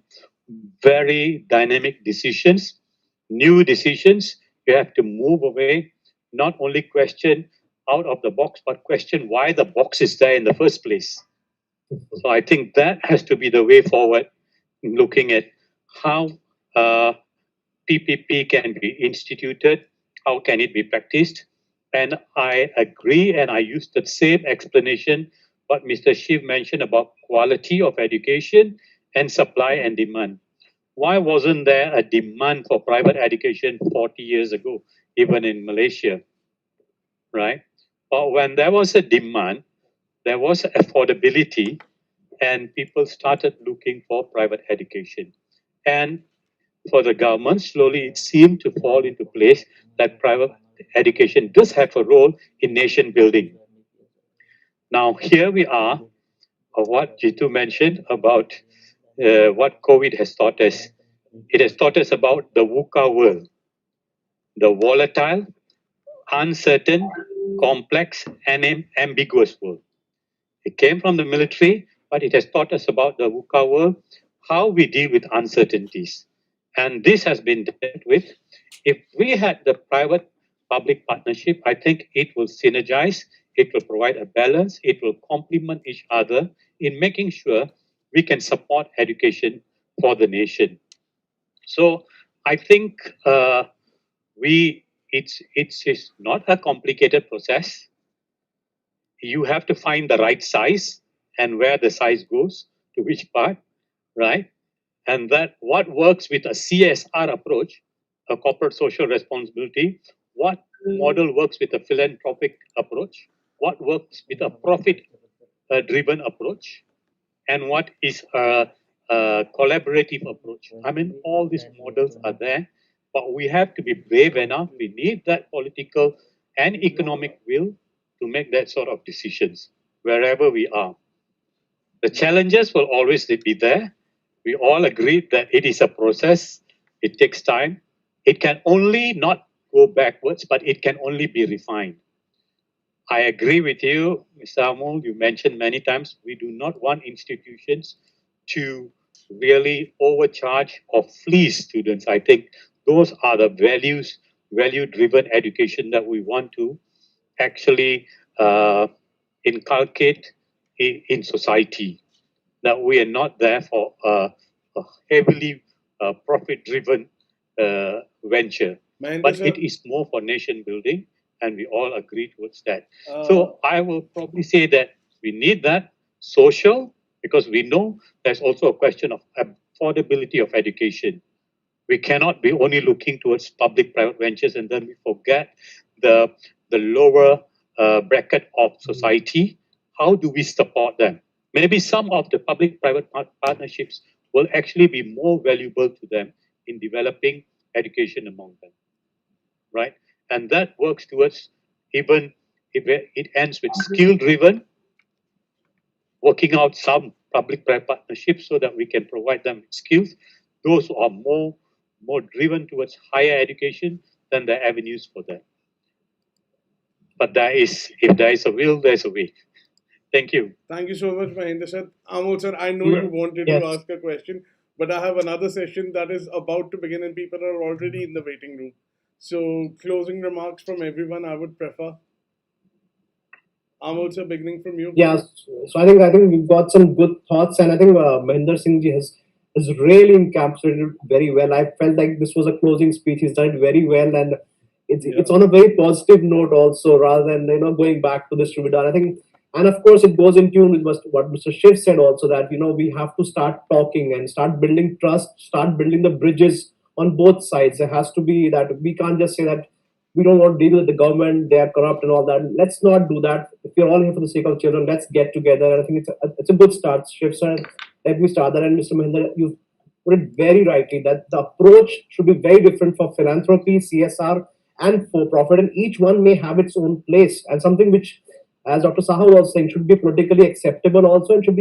very dynamic decisions, new decisions. You have to move away, not only question out of the box, but question why the box is there in the first place. So I think that has to be the way forward in looking at how PPP can be instituted, how can it be practiced. And I agree, and I use the same explanation what Mr. Shiv mentioned about quality of education and supply and demand. Why wasn't there a demand for private education 40 years ago, even in Malaysia, right? But when there was a demand, there was affordability, and people started looking for private education. And for the government, slowly it seemed to fall into place that private education does have a role in nation building. Now, here we are, of what Jitu mentioned about what COVID has taught us. It has taught us about the VUCA world, the volatile, uncertain, complex, and ambiguous world. It came from the military, but it has taught us about the VUCA world, how we deal with uncertainties. And this has been dealt with. If we had the private public partnership, I think it will synergize, it will provide a balance, it will complement each other in making sure we can support education for the nation. So I think it's not a complicated process. You have to find the right size and where the size goes to which part, right? And that what works with a CSR approach, a corporate social responsibility, what model works with a philanthropic approach, what works with a profit driven approach, and what is a collaborative approach. I mean, all these models are there, but we have to be brave enough. We need that political and economic will to make that sort of decisions wherever we are. The challenges will always be there. We all agree that it is a process. It takes time. It can only not go backwards, but it can only be refined. I agree with you, Mr. Amol. You mentioned many times we do not want institutions to really overcharge or fleece students. I think those are the value-driven education that we want to actually inculcate in society. That we are not there for a heavily profit-driven venture, but it is more for nation building, and we all agree towards that. So I will probably say that we need that, social, because we know there's also a question of affordability of education. We cannot be only looking towards public-private ventures and then we forget the lower bracket of society. How do we support them? Maybe some of the public-private partnerships will actually be more valuable to them in developing education among them, right? And that works towards, even if it ends with skill-driven, working out some public-private partnerships so that we can provide them with skills. Those who are more driven towards higher education, then there are avenues for that. But if there is a will, there's a way. Thank you. Thank you so much, Mahinder sir. Amol sir, I know you wanted to ask a question, but I have another session that is about to begin and people are already in the waiting room. So, closing remarks from everyone, I would prefer. Amol sir, beginning from you. Yeah, so I think we've got some good thoughts, and I think Mahinder Singh ji has really encapsulated it very well. I felt like this was a closing speech. He's done it very well, and it's on a very positive note also, rather than going back to this to be done. I think, and of course, it goes in tune with what Mr. Shiv said also, that we have to start talking and start building trust, start building the bridges on both sides. There has to be that we can't just say that we don't want to deal with the government, they are corrupt and all that. Let's not do that. If we're all here for the sake of children, let's get together. I think it's a good start. Shiv sir, let me start that. And Mr. Mehander, you put it very rightly that the approach should be very different for philanthropy, CSR, and for profit, and each one may have its own place, and something which, as Dr. Saha was saying, should be politically acceptable also, and should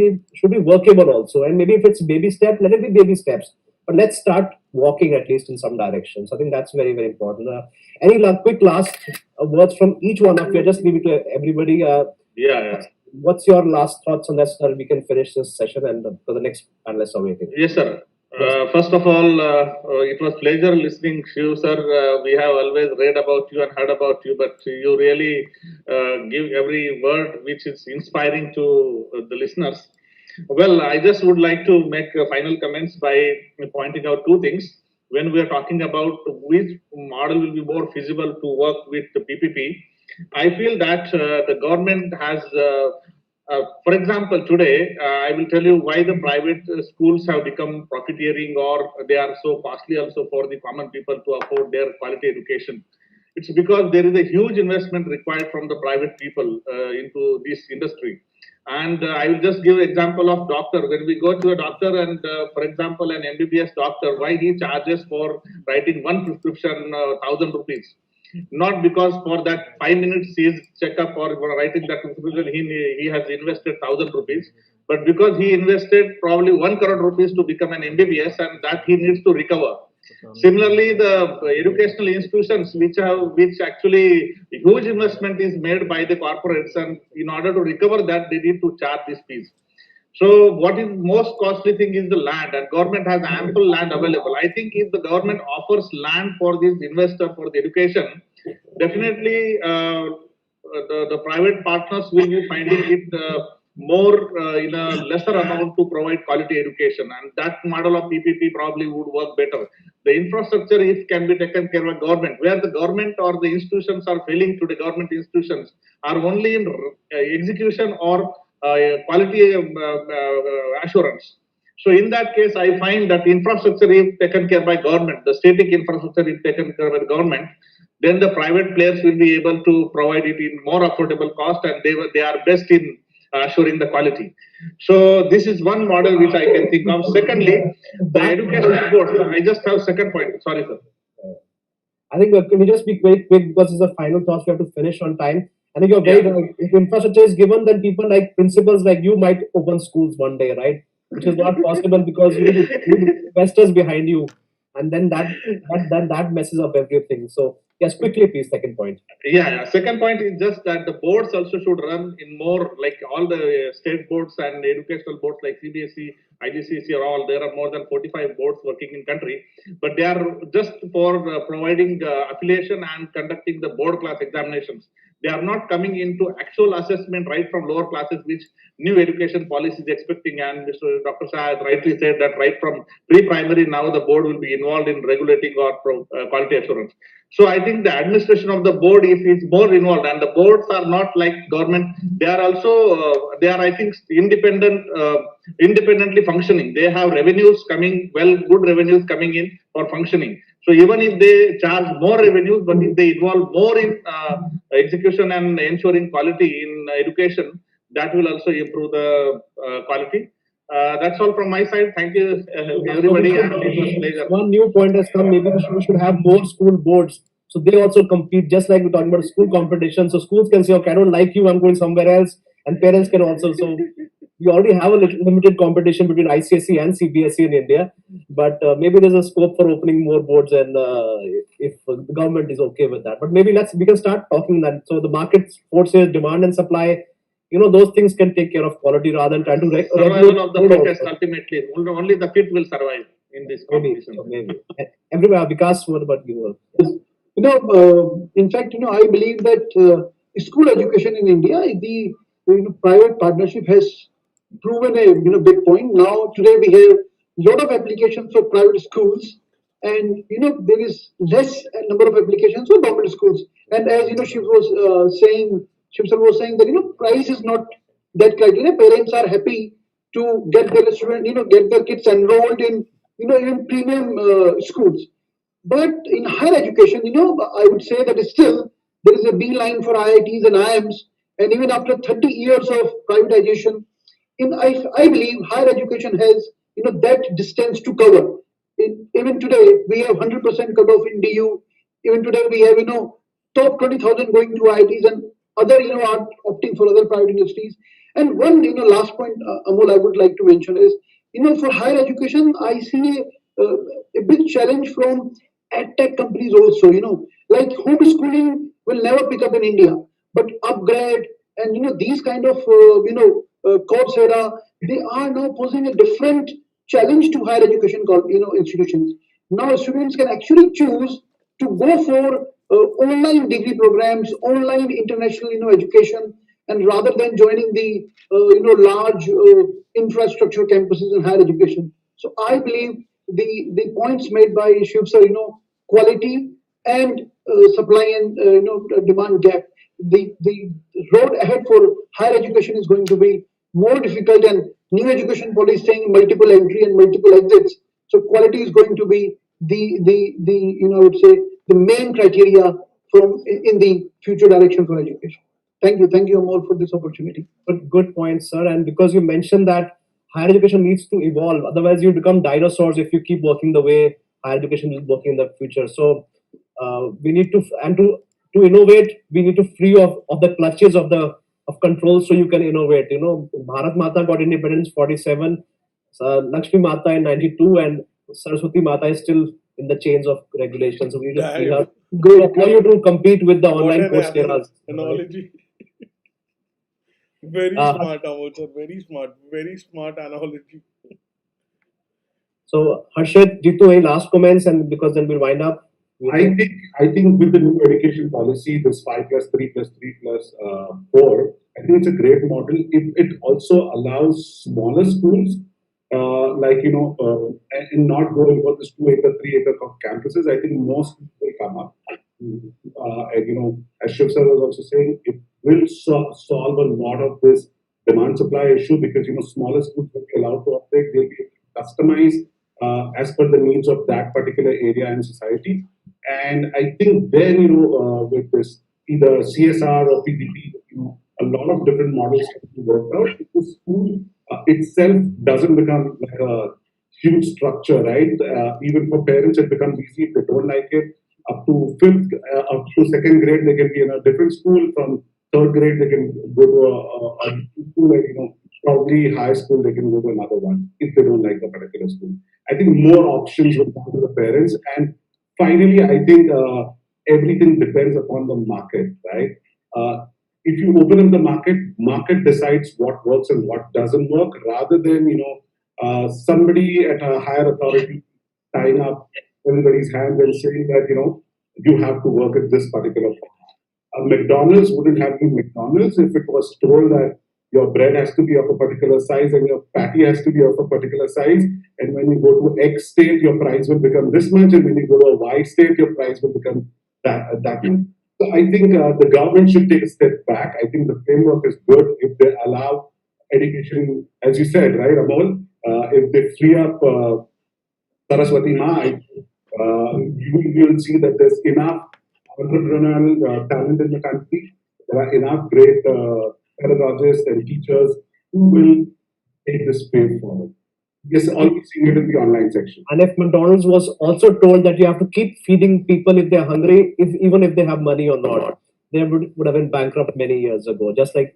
be workable also. And maybe if it's baby step, let it be baby steps. But let's start walking at least in some direction. So I think that's very, very important. Any quick last words from each one of you? Just leave it to everybody. What's your last thoughts on that so that we can finish this session and for the next panelists are waiting? Yes, sir. First of all, it was pleasure listening to you, sir. We have always read about you and heard about you, but you really give every word which is inspiring to the listeners. Well, I just would like to make final comments by pointing out two things. When we are talking about which model will be more feasible to work with the PPP, I feel that the government has, for example, today, I will tell you why the private schools have become profiteering or they are so costly also for the common people to afford their quality education. It's because there is a huge investment required from the private people into this industry. And I will just give an example of doctor. When we go to a doctor and, for example, an MBBS doctor, why he charges for writing one prescription 1,000 rupees? Not because for that 5 minutes his checkup or writing that prescription he has invested 1,000 rupees, but because he invested probably 1 crore rupees to become an MBBS and that he needs to recover. Similarly, the educational institutions which actually huge investment is made by the corporates, and in order to recover that they need to charge this fees. So what is most costly thing is the land, and government has ample land available. I think if the government offers land for this investor for the education, definitely the private partners will be finding it more in a lesser amount to provide quality education, and that model of PPP probably would work better. The infrastructure, if can be taken care of by government, where the government or the institutions are failing to the government institutions are only in execution or quality assurance. So in that case, I find that infrastructure is taken care by government, the static infrastructure is taken care by government, then the private players will be able to provide it in more affordable cost, and they are best in assuring the quality. So this is one model which I can think of. Secondly, the educational board. I just have second point. Sorry, sir. I think can we just be very quick because it's the final thoughts we have to finish on time. I think you're very right. If infrastructure is given, then people like principals like you might open schools one day, right? Which is not possible because you need investors behind you, and then that messes up everything. So yes, quickly, please. Second point. Yeah. Second point is just that the boards also should run in more like all the state boards and educational boards like CBSE, ICSK are all. There are more than 45 boards working in country, but they are just for providing affiliation and conducting the board class examinations. They are not coming into actual assessment right from lower classes, which new education policy is expecting. And Mr. Dr. Shah has rightly said that right from pre-primary now the board will be involved in regulating or quality assurance. So I think the administration of the board is more involved, and the boards are not like government. They are also they are, I think, independently functioning. They have revenues coming, good revenues coming in for functioning. So even if they charge more revenues, but if they involve more in execution and ensuring quality in education, that will also improve the quality. That's all from my side. Thank you, everybody. And it was a pleasure. One new point has come. Maybe we should have more school boards, so they also compete, just like we're talking about school competition. So schools can say, "Okay, I don't like you. I'm going somewhere else," and parents can also. So we already have a limited competition between ICSE and CBSE in India, but maybe there's a scope for opening more boards, and if the government is okay with that. But maybe we can start talking that. So the market forces, demand and supply, those things can take care of quality rather than trying to survival of the fittest. Ultimately, only the fit will survive in this competition. Maybe. Everywhere, Vikas, what about you? In fact, I believe that school education in India, the private partnership has proven a big point. Now today we have a lot of applications for private schools, and there is less number of applications for government schools. And as Shiv was saying, Shiv sir was saying that price is not that criteria. Parents are happy to get their student, get their kids enrolled in even premium schools. But in higher education, I would say that still there is a beeline for IITs and IIMs, and even after 30 years of privatization, I believe higher education has that distance to cover. Even today, we have 100% cutoff in DU. Even today, we have top 20,000 going to IITs, and other are opting for other private industries. And one last point, Amol, I would like to mention is for higher education, I see a big challenge from tech companies also. Like homeschooling will never pick up in India, but upgrade and these kind of Coursera, they are now posing a different challenge to higher education institutions. Now students can actually choose to go for online degree programs, online international education, and rather than joining the large infrastructure campuses in higher education. So I believe the points made by Shiv sir, quality and supply and demand gap. The road ahead for higher education is going to be more difficult, and new education policy saying multiple entry and multiple exits. So quality is going to be the I would say the main criteria from in the future direction for education. Thank you, Amol, for this opportunity. Good point, sir. And because you mentioned that higher education needs to evolve, otherwise you become dinosaurs if you keep working the way higher education is working in the future. So we need to innovate. We need to free of the clutches of control, so you can innovate. Bharat Mata got independence 47, Lakshmi Mata in 92, and Saraswati Mata is still in the chains of regulations. So we have allow you to compete with the online Coursera. Analogy. Very smart, Amol sir. Very smart analogy. So Harshit, Jitu, any last comments, and because then we'll wind up. I think with the new education policy, this 5+3+3+4, I think it's a great model. If it also allows smaller schools, and not going for this 2-acre, 3-acre campuses, I think most will come up. As Shiv sir was also saying, it will solve a lot of this demand supply issue, because smaller schools will be allowed to operate. They'll be customized as per the needs of that particular area and society. And I think then with this either CSR or PPP, a lot of different models can be worked out. If the school itself doesn't become like a huge structure, right? Even for parents, it becomes easy if they don't like it. Up to second grade, they can be in a different school. From third grade, they can go to a school, like probably high school, they can go to another one if they don't like the particular school. I think more options will come to the parents. And finally, I think everything depends upon the market, right? If you open up the market decides what works and what doesn't work, rather than somebody at a higher authority tying up everybody's hands and saying that you have to work at this particular point. A McDonald's wouldn't have been McDonald's if it was told that your bread has to be of a particular size and your patty has to be of a particular size. And when you go to X state, your price will become this much. And when you go to a Y state, your price will become that much. So I think the government should take a step back. I think the framework is good if they allow education, as you said, right, Amol? If they free up Saraswati Ma, you will see that there's enough entrepreneurial talent in the country. There are enough great pedagogists and teachers who will take this way forward. Yes, always seeing it in the online section. And if McDonald's was also told that you have to keep feeding people if they're hungry, even if they have money or not, they would have been bankrupt many years ago. Just like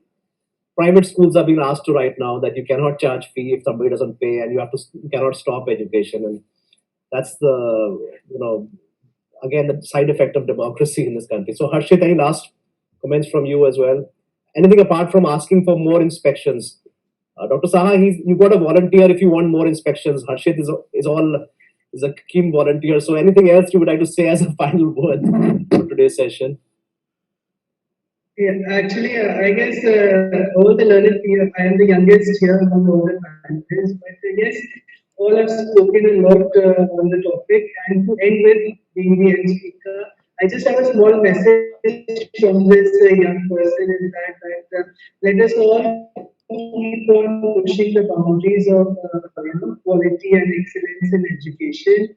private schools are being asked to right now that you cannot charge fee if somebody doesn't pay, and you cannot stop education. And that's the, again, the side effect of democracy in this country. So Harshit, any last comments from you as well? Anything apart from asking for more inspections? Dr. Saha, you got a volunteer if you want more inspections. Harshit is a keen volunteer. So anything else you would like to say as a final word for today's session? Yeah, actually, I guess all the learned here, I am the youngest here among all the panelists, but yes, all have spoken a lot on the topic. And to end with being the end speaker, I just have a small message from this young person is that let us all keep on pushing the boundaries of quality and excellence in education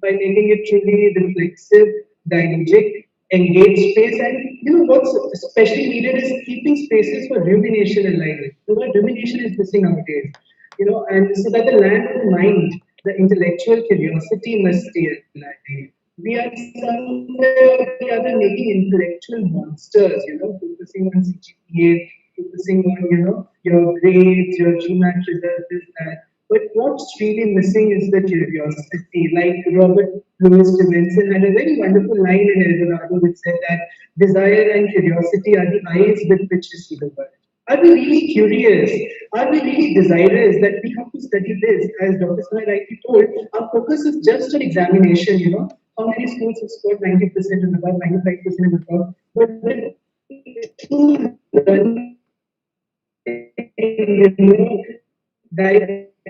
by making it truly reflexive, didactic, engaged space. And what's especially needed is keeping spaces for rumination alive. The word rumination is missing nowadays. And so that the land of the mind, the intellectual curiosity must stay alive. We are somewhere or the other making intellectual monsters, focusing on CGPA, focusing on, your grades, your GMAT results, this, that. But what's really missing is the curiosity. Like Robert Louis Stevenson had a very wonderful line in El Dorado which said that desire and curiosity are the eyes with which you see the world. Are we really curious? Are we really desirous that we have to study this? As Dr. Saha rightly told, our focus is just on examination, How many schools have scored 90% and above, 95% and above? But the true learning,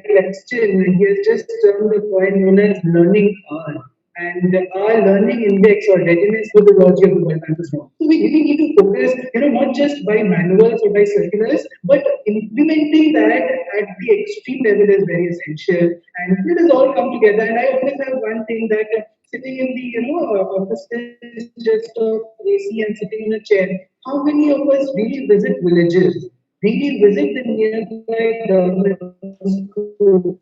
question, he has just termed the point known as learning R. And our learning index or readiness for the Roger of the World Bank is wrong. So we really need to focus, not just by manuals or by circulars, but implementing that at the extreme level is very essential. And let us all come together. And I always have one thing that sitting in the offices just of AC and sitting in a chair, how many of us really visit villages? Really visit the nearby government school.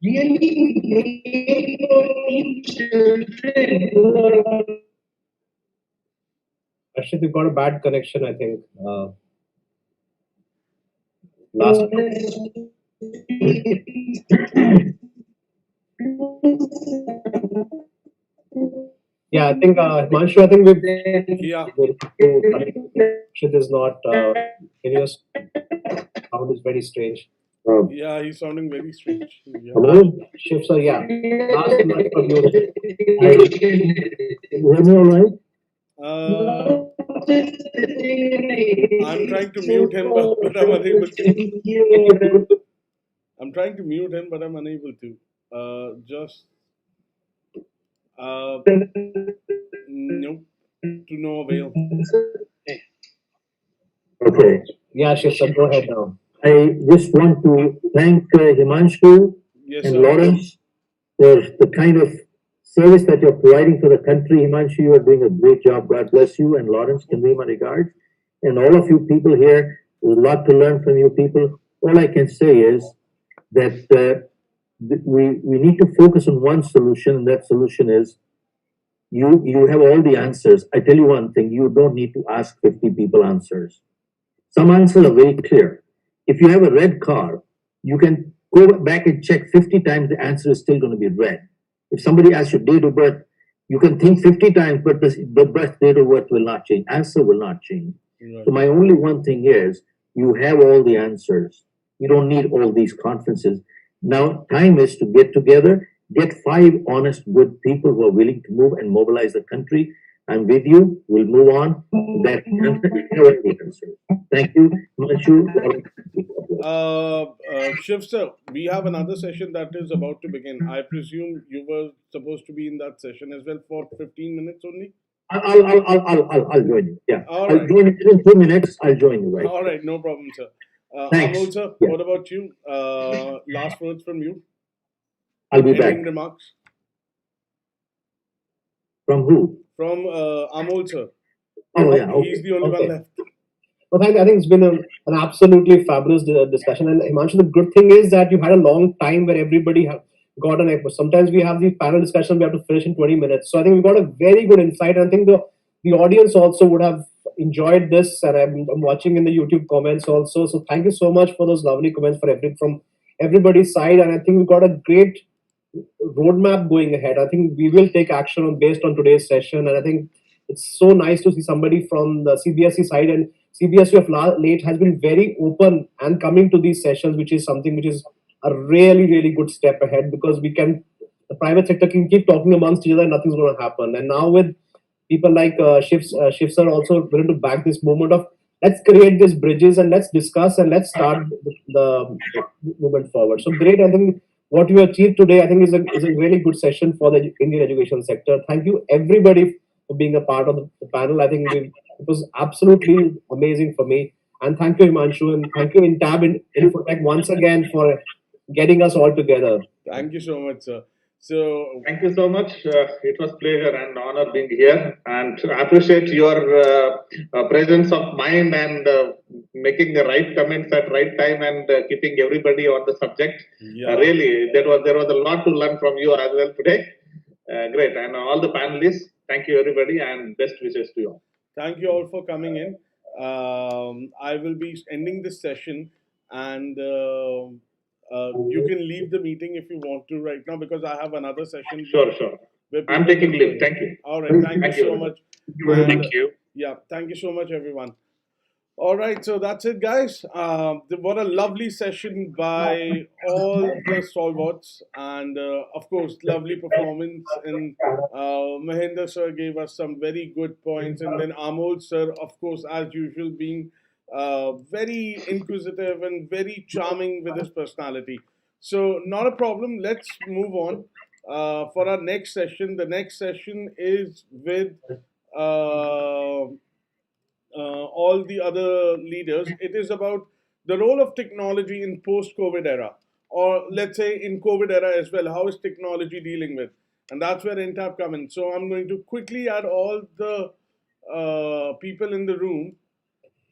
Really make or teach children who are on. Actually, you've got a bad connection, I think. Last. Yeah, I think Manshu, I think Shit is not continuous. Sound is very strange. Yeah, he's sounding very strange. Yeah. Hello? Shiv, sir, yeah. Last night from you. Hear me all right? I'm trying to mute him, but I'm unable to. I'm trying to mute him, but I'm unable to. Nope. To no avail. Okay. Yeah, Shiv, sir, go ahead now. I just want to thank Himanshu and Lawrence for the kind of service that you're providing for the country. Himanshu, you are doing a great job. God bless you. And Lawrence, convey my regards. And all of you people here, there's a lot to learn from you people. All I can say is that we need to focus on one solution, and that solution is you have all the answers. I tell you one thing, you don't need to ask 50 people answers. Some answers are very clear. If you have a red car, you can go back and check 50 times, the answer is still going to be red. If somebody asks your date of birth, you can think 50 times, but the birth date of birth will not change. Answer will not change. Right. So my only one thing is, you have all the answers. You don't need all these conferences. Now, time is to get together, get 5 honest, good people who are willing to move and mobilize the country. I'm with you. We'll move on. That answer. Thank you. Manshu. Shiv sir, we have another session that is about to begin. I presume you were supposed to be in that session as well for 15 minutes only? I'll join you. Yeah. All I'll right. join you in 2 minutes. I'll join you, right? All right, no problem, sir. Thanks. Amol sir, Yeah. what about you? Last words from you? I'll be Ending back. remarks? From who? From Amol sir. Oh, yeah. Okay. He's the only one left. Well, I think it's been an absolutely fabulous discussion. And Himanshu, the good thing is that you had a long time where everybody got an episode. Sometimes we have these panel discussions we have to finish in 20 minutes. So I think we got a very good insight. And I think the audience also would have enjoyed this. And I'm watching in the YouTube comments also. So thank you so much for those lovely comments from everybody's side. And I think we got a great roadmap going ahead. I think we will take action based on today's session. And I think it's so nice to see somebody from the CBSE side, and CBSE of late has been very open and coming to these sessions, which is something which is a really, really good step ahead, because the private sector can keep talking amongst each other and nothing's going to happen. And now with people like Shiv sir also willing to back this movement of let's create these bridges and let's discuss and let's start the movement forward. So great. I think what you achieved today, I think is a really good session for the Indian education sector. Thank you everybody for being a part of the panel. I think it was absolutely amazing for me. And thank you, Himanshu, and thank you, Entab and Infotech once again for getting us all together. Thank you so much, sir. So thank you so much. It was pleasure and honor being here, and I appreciate your presence of mind and making the right comments at right time and keeping everybody on the subject. Yeah. Really, there was a lot to learn from you as well today. Great, and all the panelists. Thank you, everybody, and best wishes to you all. Thank you all for coming in. I will be ending this session, and you can leave the meeting if you want to right now, because I have another session. Sure. I'm taking leave. Thank you. All right. Thank you so much. Thank you. Yeah. Thank you so much, everyone. All right, so that's it, guys. What a lovely session by all the stalwarts, and of course, lovely performance. And Mehander sir gave us some very good points, and then Amol sir, of course, as usual, being very inquisitive and very charming with his personality. So, not a problem. Let's move on for our next session. The next session is with. All the other leaders. It is about the role of technology in post-COVID era, or let's say in COVID era as well. How is technology dealing with? And that's where Entab come in. So I'm going to quickly add all the people in the room.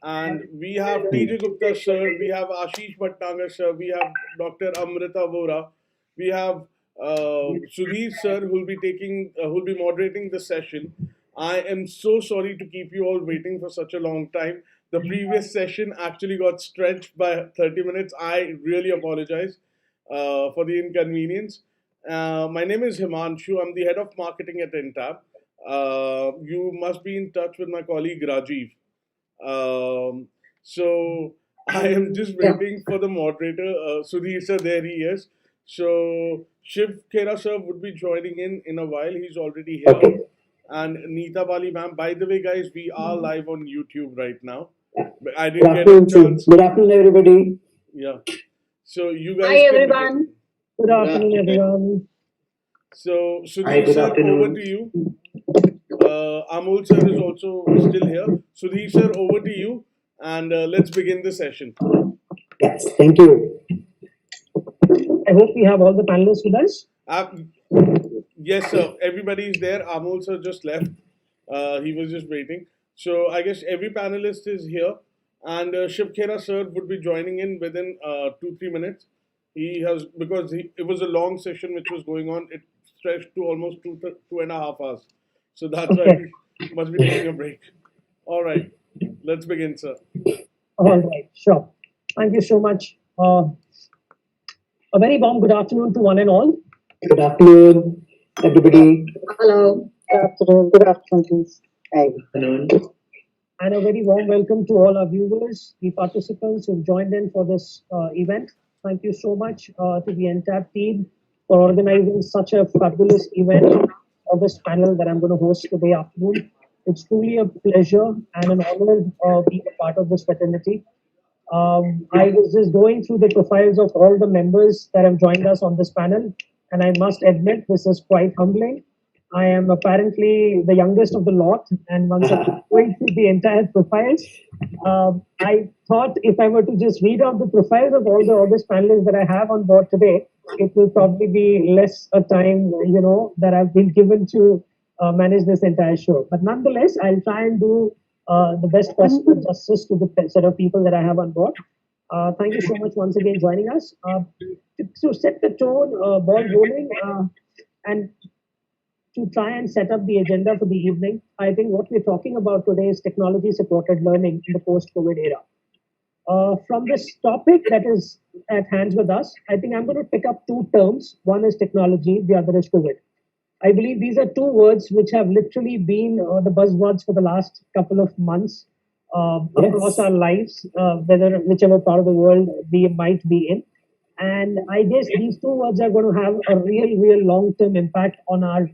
And we have TJ Gupta sir, we have Ashish Bhatnagar sir, we have Dr. Amrita Vora, we have Sudhir sir, who'll be moderating the session. I am so sorry to keep you all waiting for such a long time. The previous session actually got stretched by 30 minutes. I really apologize for the inconvenience. My name is Himanshu. I'm the head of marketing at Entab. You must be in touch with my colleague Rajiv. So I am just waiting for the moderator. Sudhir sir, there he is. So Shiv Khera sir would be joining in a while. He's already here. Okay. And Neeta Bali ma'am. By the way, guys, we are live on YouTube right now. I Good didn't get a afternoon, chance. Good afternoon, everybody. Yeah. So you guys. Hi, everyone. Good afternoon, everyone. So Hi, Sudhir good sir, afternoon. over to you. Amol sir is also still here. Sudhir sir, over to you, and let's begin the session. Yes, thank you. I hope we have all the panelists with us. Yes, sir. Everybody is there. Amol sir just left. He was just waiting. So I guess every panelist is here, and Shiv Khera sir would be joining in within 2-3 minutes. He has because it was a long session which was going on. It stretched to almost 2.5 hours. So that's why he must be taking a break. All right, let's begin, sir. All right, sure. Thank you so much. A very warm good afternoon to one and all. Good afternoon, everybody. Hello. Good afternoon. Good afternoon, please. Hi. Good afternoon. And a very warm welcome to all our viewers, the participants who've joined in for this event. Thank you so much to the entire team for organizing such a fabulous event for this panel that I'm going to host today afternoon. It's truly a pleasure and an honor being a part of this fraternity. I was just going through the profiles of all the members that have joined us on this panel, and I must admit this is quite humbling. I am apparently the youngest of the lot, and once I'm going through the entire profiles, I thought if I were to just read out the profiles of all the August panelists that I have on board today, it will probably be less a time, that I've been given to manage this entire show. But nonetheless, I'll try and do the best possible justice to the set of people that I have on board. Thank you so much once again joining us. To set the tone, ball rolling, and to try and set up the agenda for the evening, I think what we're talking about today is technology supported learning in the post COVID era. From this topic that is at hands with us, I think I'm going to pick up two terms. One is technology, the other is COVID. I believe these are two words which have literally been the buzzwords for the last couple of months across our lives, whichever part of the world we might be in. And I guess these two words are going to have a real long-term impact on our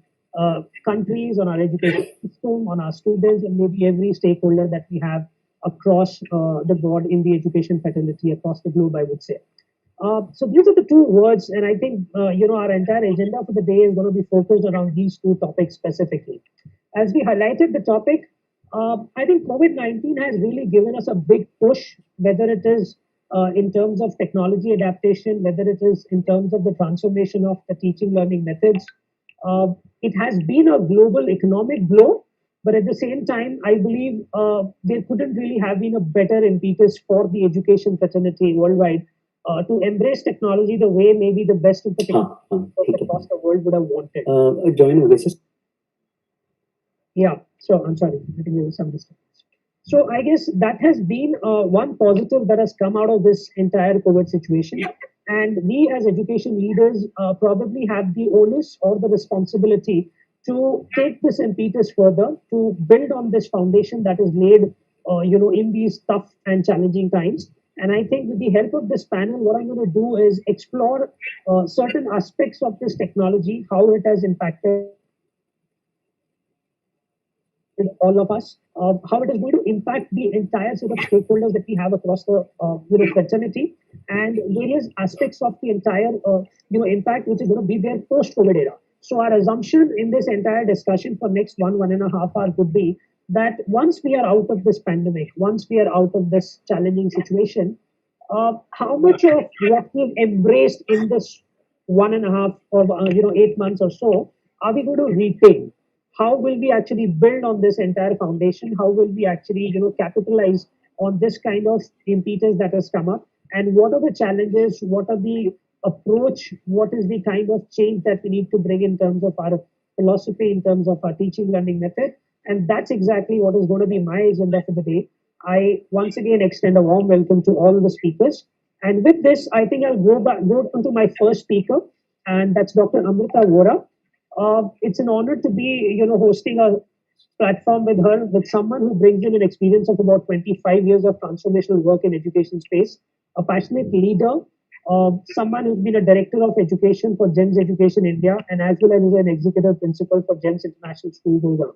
countries, on our education system, on our students, and maybe every stakeholder that we have across the board in the education fraternity across the globe, I would say. So these are the two words, and I think our entire agenda for the day is going to be focused around these two topics specifically. As we highlighted the topic, I think COVID-19 has really given us a big push, whether it is in terms of technology adaptation, whether it is in terms of the transformation of the teaching learning methods. It has been a global economic blow, but at the same time, I believe there couldn't really have been a better impetus for the education fraternity worldwide to embrace technology the way maybe the best of the technology across the world would have wanted. Join this. Yeah, so I'm sorry, I think there was some disturbance. So I guess that has been one positive that has come out of this entire COVID situation. And we as education leaders probably have the onus or the responsibility to take this impetus further, to build on this foundation that is laid, in these tough and challenging times. And I think with the help of this panel, what I'm going to do is explore certain aspects of this technology, how it has impacted all of us, how it is going to impact the entire set of stakeholders that we have across the fraternity, and various aspects of the entire impact which is going to be there post-COVID era. So our assumption in this entire discussion for next 1.5 hours would be that once we are out of this pandemic, once we are out of this challenging situation, how much of what we've embraced in this 1.5 or 8 months or so are we going to retain? How will we actually build on this entire foundation? How will we actually capitalize on this kind of impetus that has come up? And what are the challenges? What are the approach? What is the kind of change that we need to bring in terms of our philosophy, in terms of our teaching learning method? And that's exactly what is going to be my agenda for the day. I once again extend a warm welcome to all the speakers. And with this, I think I'll go on to my first speaker, and that's Dr. Amrita Vora. It's an honor to be, hosting a platform with her, with someone who brings in an experience of about 25 years of transformational work in education space, a passionate leader, someone who's been a director of education for GEMS Education India, and as well as an executive principal for GEMS International School, Noida.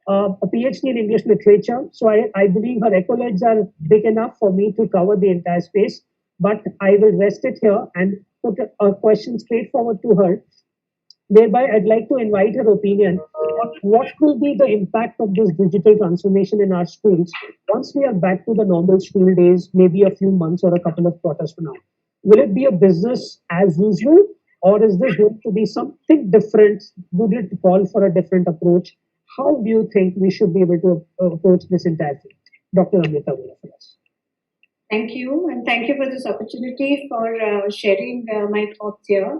A PhD in English literature. So I believe her accolades are big enough for me to cover the entire space, but I will rest it here and put a question straightforward to her. Thereby, I'd like to invite her opinion on what will be the impact of this digital transformation in our schools once we are back to the normal school days, maybe a few months or a couple of quarters from now. Will it be a business as usual, or is this going to be something different? Would it call for a different approach? How do you think we should be able to approach this entire thing? Dr. Amrita, for us. Thank you, and thank you for this opportunity for sharing my thoughts here.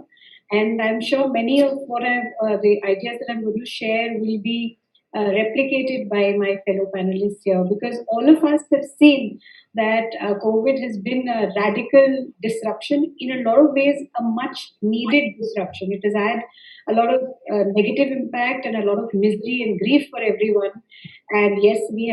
And I'm sure many of the ideas that I'm going to share will be replicated by my fellow panelists here, because all of us have seen that COVID has been a radical disruption, in a lot of ways a much needed disruption. It has had a lot of negative impact and a lot of misery and grief for everyone. And yes, we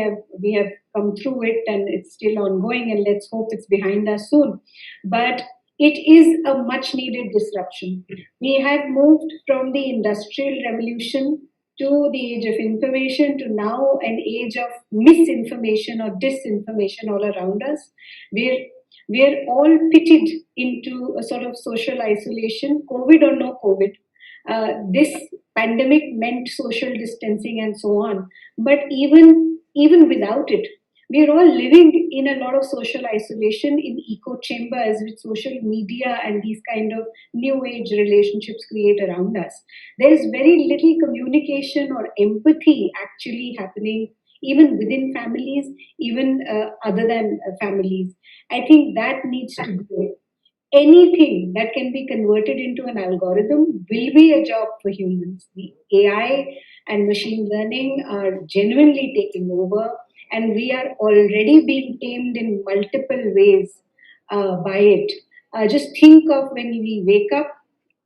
have come through it, and it's still ongoing, and let's hope it's behind us soon. But it is a much needed disruption. We have moved from the industrial revolution to the age of information to now an age of misinformation or disinformation all around us. We're all pitted into a sort of social isolation, COVID or no COVID. This pandemic meant social distancing and so on. But even without it, we are all living in a lot of social isolation in echo chambers with social media and these kind of new age relationships create around us. There is very little communication or empathy actually happening even within families, even other than families. I think that needs to go. Anything that can be converted into an algorithm will be a job for humans. The AI and machine learning are genuinely taking over, and we are already being tamed in multiple ways by it. Just think of when we wake up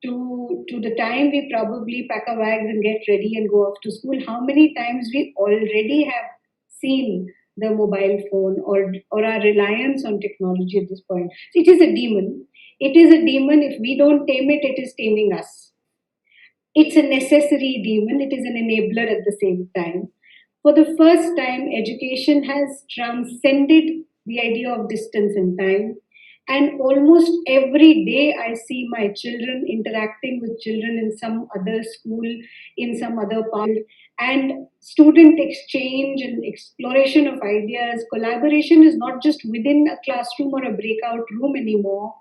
to the time we probably pack our bags and get ready and go off to school, how many times we already have seen the mobile phone or our reliance on technology at this point. So it is a demon. It is a demon. If we don't tame it, it is taming us. It's a necessary demon. It is an enabler at the same time. For the first time, education has transcended the idea of distance and time. And almost every day, I see my children interacting with children in some other school, in some other part, and student exchange and exploration of ideas. Collaboration is not just within a classroom or a breakout room anymore.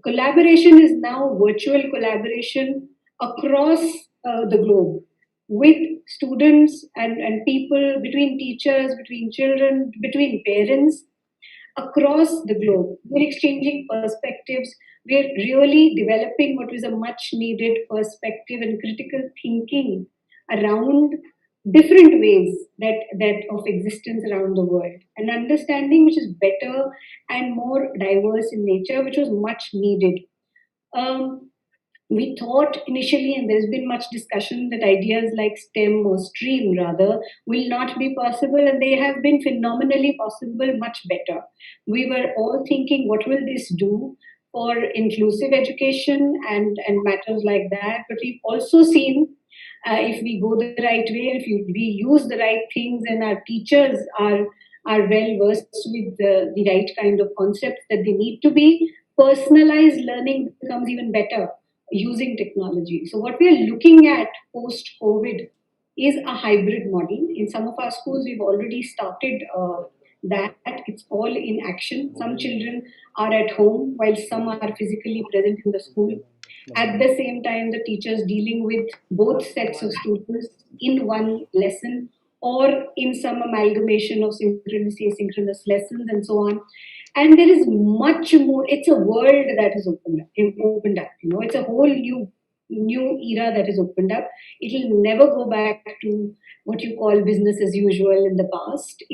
Collaboration is now virtual collaboration across the globe with students and people, between teachers, between children, between parents across the globe. We're exchanging perspectives. We're really developing what was a much needed perspective and critical thinking around different ways that of existence around the world. An understanding which is better and more diverse in nature, which was much needed. We thought initially, and there's been much discussion, that ideas like STEM or STREAM rather will not be possible, and they have been phenomenally possible, much better. We were all thinking, what will this do for inclusive education and matters like that? But we've also seen if we go the right way, we use the right things, and our teachers are well versed with the right kind of concepts that they need to be, personalized learning becomes even better using technology. So what we are looking at post-COVID is a hybrid model. In some of our schools, we've already started that. It's all in action. Some children are at home while some are physically present in the school. At the same time, the teachers dealing with both sets of students in one lesson or in some amalgamation of synchronous, asynchronous lessons and so on. And there is much more. It's a world that is opened up. It's a whole new era that is opened up. It will never go back to what you call business as usual in the past.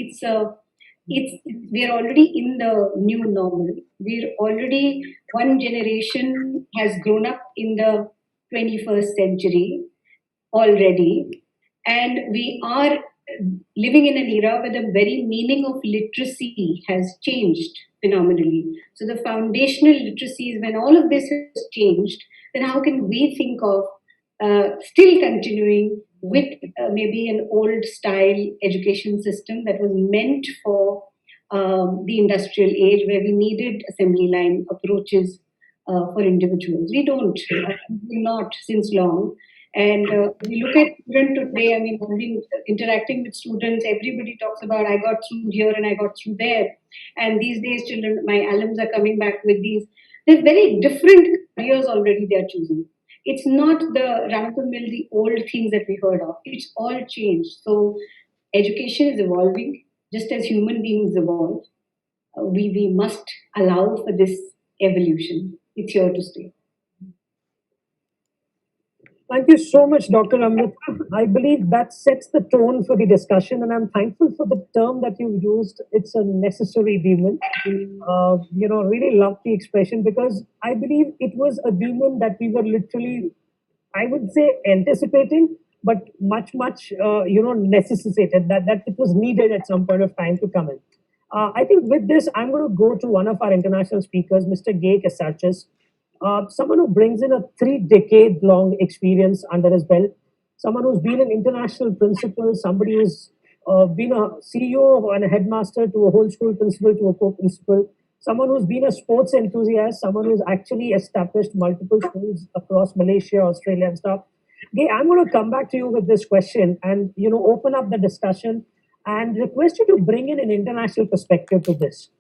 We're already in the new normal. We're already, one generation has grown up in the 21st century already, and we are living in an era where the very meaning of literacy has changed phenomenally. So the foundational literacies, when all of this has changed, then how can we think of still continuing with maybe an old style education system that was meant for the industrial age, where we needed assembly line approaches for individuals? We don't, not since long. And we look at children today. I mean, I've been interacting with students. Everybody talks about, I got through here and I got through there. And these days, children, my alums are coming back with these. They're very different careers already they're choosing. It's not the run-of-the-mill, the old things that we heard of. It's all changed. So education is evolving, just as human beings evolve. We must allow for this evolution. It's here to stay. Thank you so much, Dr. Amrita. I believe that sets the tone for the discussion, and I'm thankful for the term that you used. It's a necessary demon. Really love the expression, because I believe it was a demon that we were literally, I would say, anticipating, but much, necessitated, that it was needed at some point of time to come in. I think with this, I'm going to go to one of our international speakers, Mr. Gay Kasarchis, someone who brings in a 3-decade-long experience under his belt, someone who's been an international principal, somebody who's been a CEO and a headmaster to a whole school principal to a co-principal, someone who's been a sports enthusiast, someone who's actually established multiple schools across Malaysia, Australia, and stuff. Gay, I'm going to come back to you with this question and open up the discussion and request you to bring in an international perspective to this.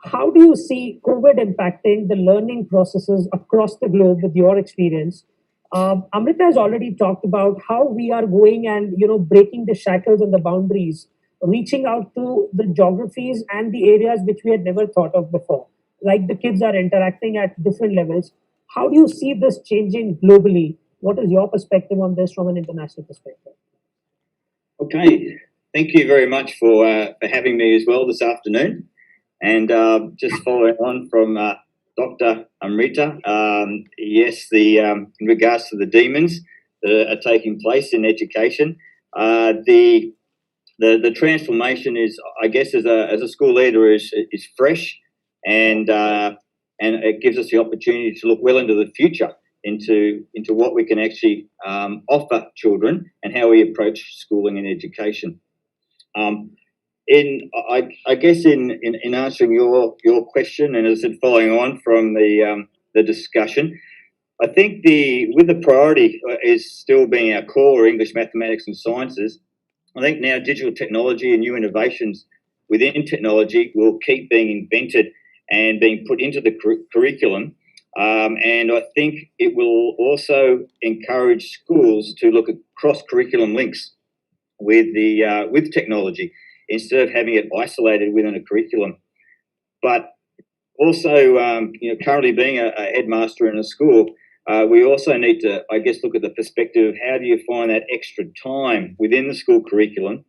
How do you see COVID impacting the learning processes across the globe with your experience? Amrita has already talked about how we are going and breaking the shackles and the boundaries, reaching out to the geographies and the areas which we had never thought of before. Like the kids are interacting at different levels. How do you see this changing globally? What is your perspective on this from an international perspective? Okay, thank you very much for having me as well this afternoon. And just following on from Dr. Amrita, yes, in regards to the demons that are taking place in education, the transformation is, I guess, as a school leader, is fresh, and it gives us the opportunity to look well into the future, into what we can actually offer children and how we approach schooling and education. I guess in answering your question, and as I said, following on from the discussion, I think with the priority is still being our core English, mathematics, and sciences. I think now digital technology and new innovations within technology will keep being invented and being put into the curriculum. And I think it will also encourage schools to look at cross-curriculum links with technology, instead of having it isolated within a curriculum. But also, currently being a headmaster in a school, we also need to, I guess, look at the perspective of how do you find that extra time within the school curriculum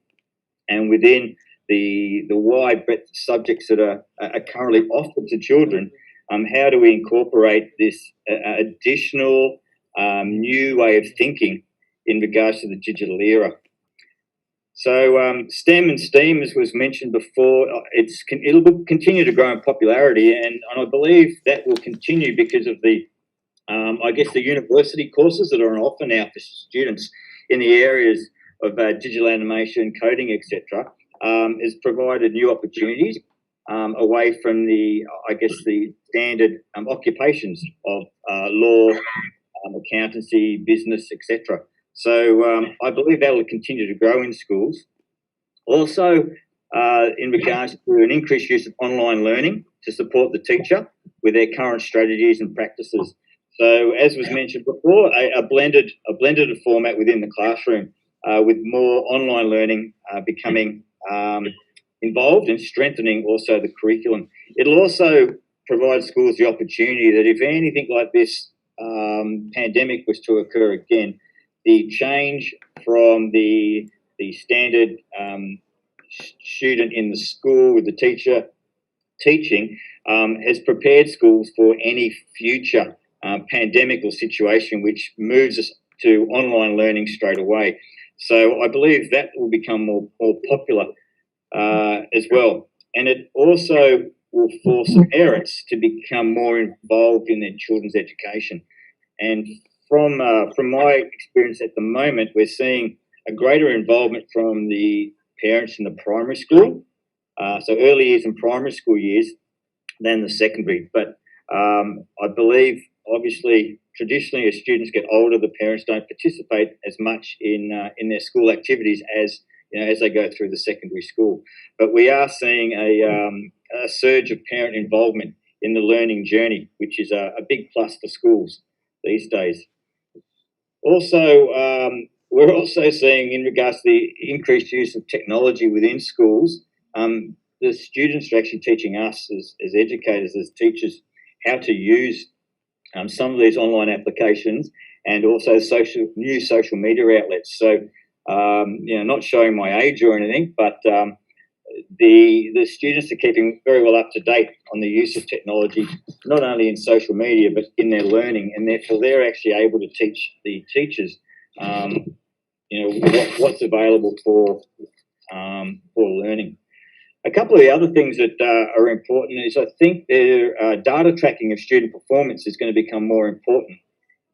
and within the wide breadth of subjects that are currently offered to children. How do we incorporate this additional new way of thinking in regards to the digital era? So STEM and STEAM, as was mentioned before, it'll continue to grow in popularity, and I believe that will continue because of the university courses that are on offer now for students in the areas of digital animation, coding, etc. Has provided new opportunities away from the standard occupations of law, accountancy, business, etc. So I believe that will continue to grow in schools. Also, in regards to an increased use of online learning to support the teacher with their current strategies and practices. So, as was mentioned before, a blended format within the classroom with more online learning becoming involved and strengthening also the curriculum. It'll also provide schools the opportunity that if anything like this pandemic was to occur again, the change from the standard student in the school with the teacher teaching has prepared schools for any future pandemic or situation which moves us to online learning straight away. So I believe that will become more popular as well. And it also will force parents to become more involved in their children's education. And from my experience at the moment, we're seeing a greater involvement from the parents in the primary school, so early years and primary school years, than the secondary. But I believe, obviously, traditionally, as students get older, the parents don't participate as much in their school activities as they go through the secondary school. But we are seeing a surge of parent involvement in the learning journey, which is a big plus for schools these days. Also, we're also seeing, in regards to the increased use of technology within schools, the students are actually teaching us as educators, as teachers, how to use some of these online applications and also new social media outlets. So, not showing my age or anything, but the students are keeping very well up to date on the use of technology, not only in social media, but in their learning, and therefore they're actually able to teach the teachers, what's available for learning. A couple of the other things that are important is, I think, data tracking of student performance is going to become more important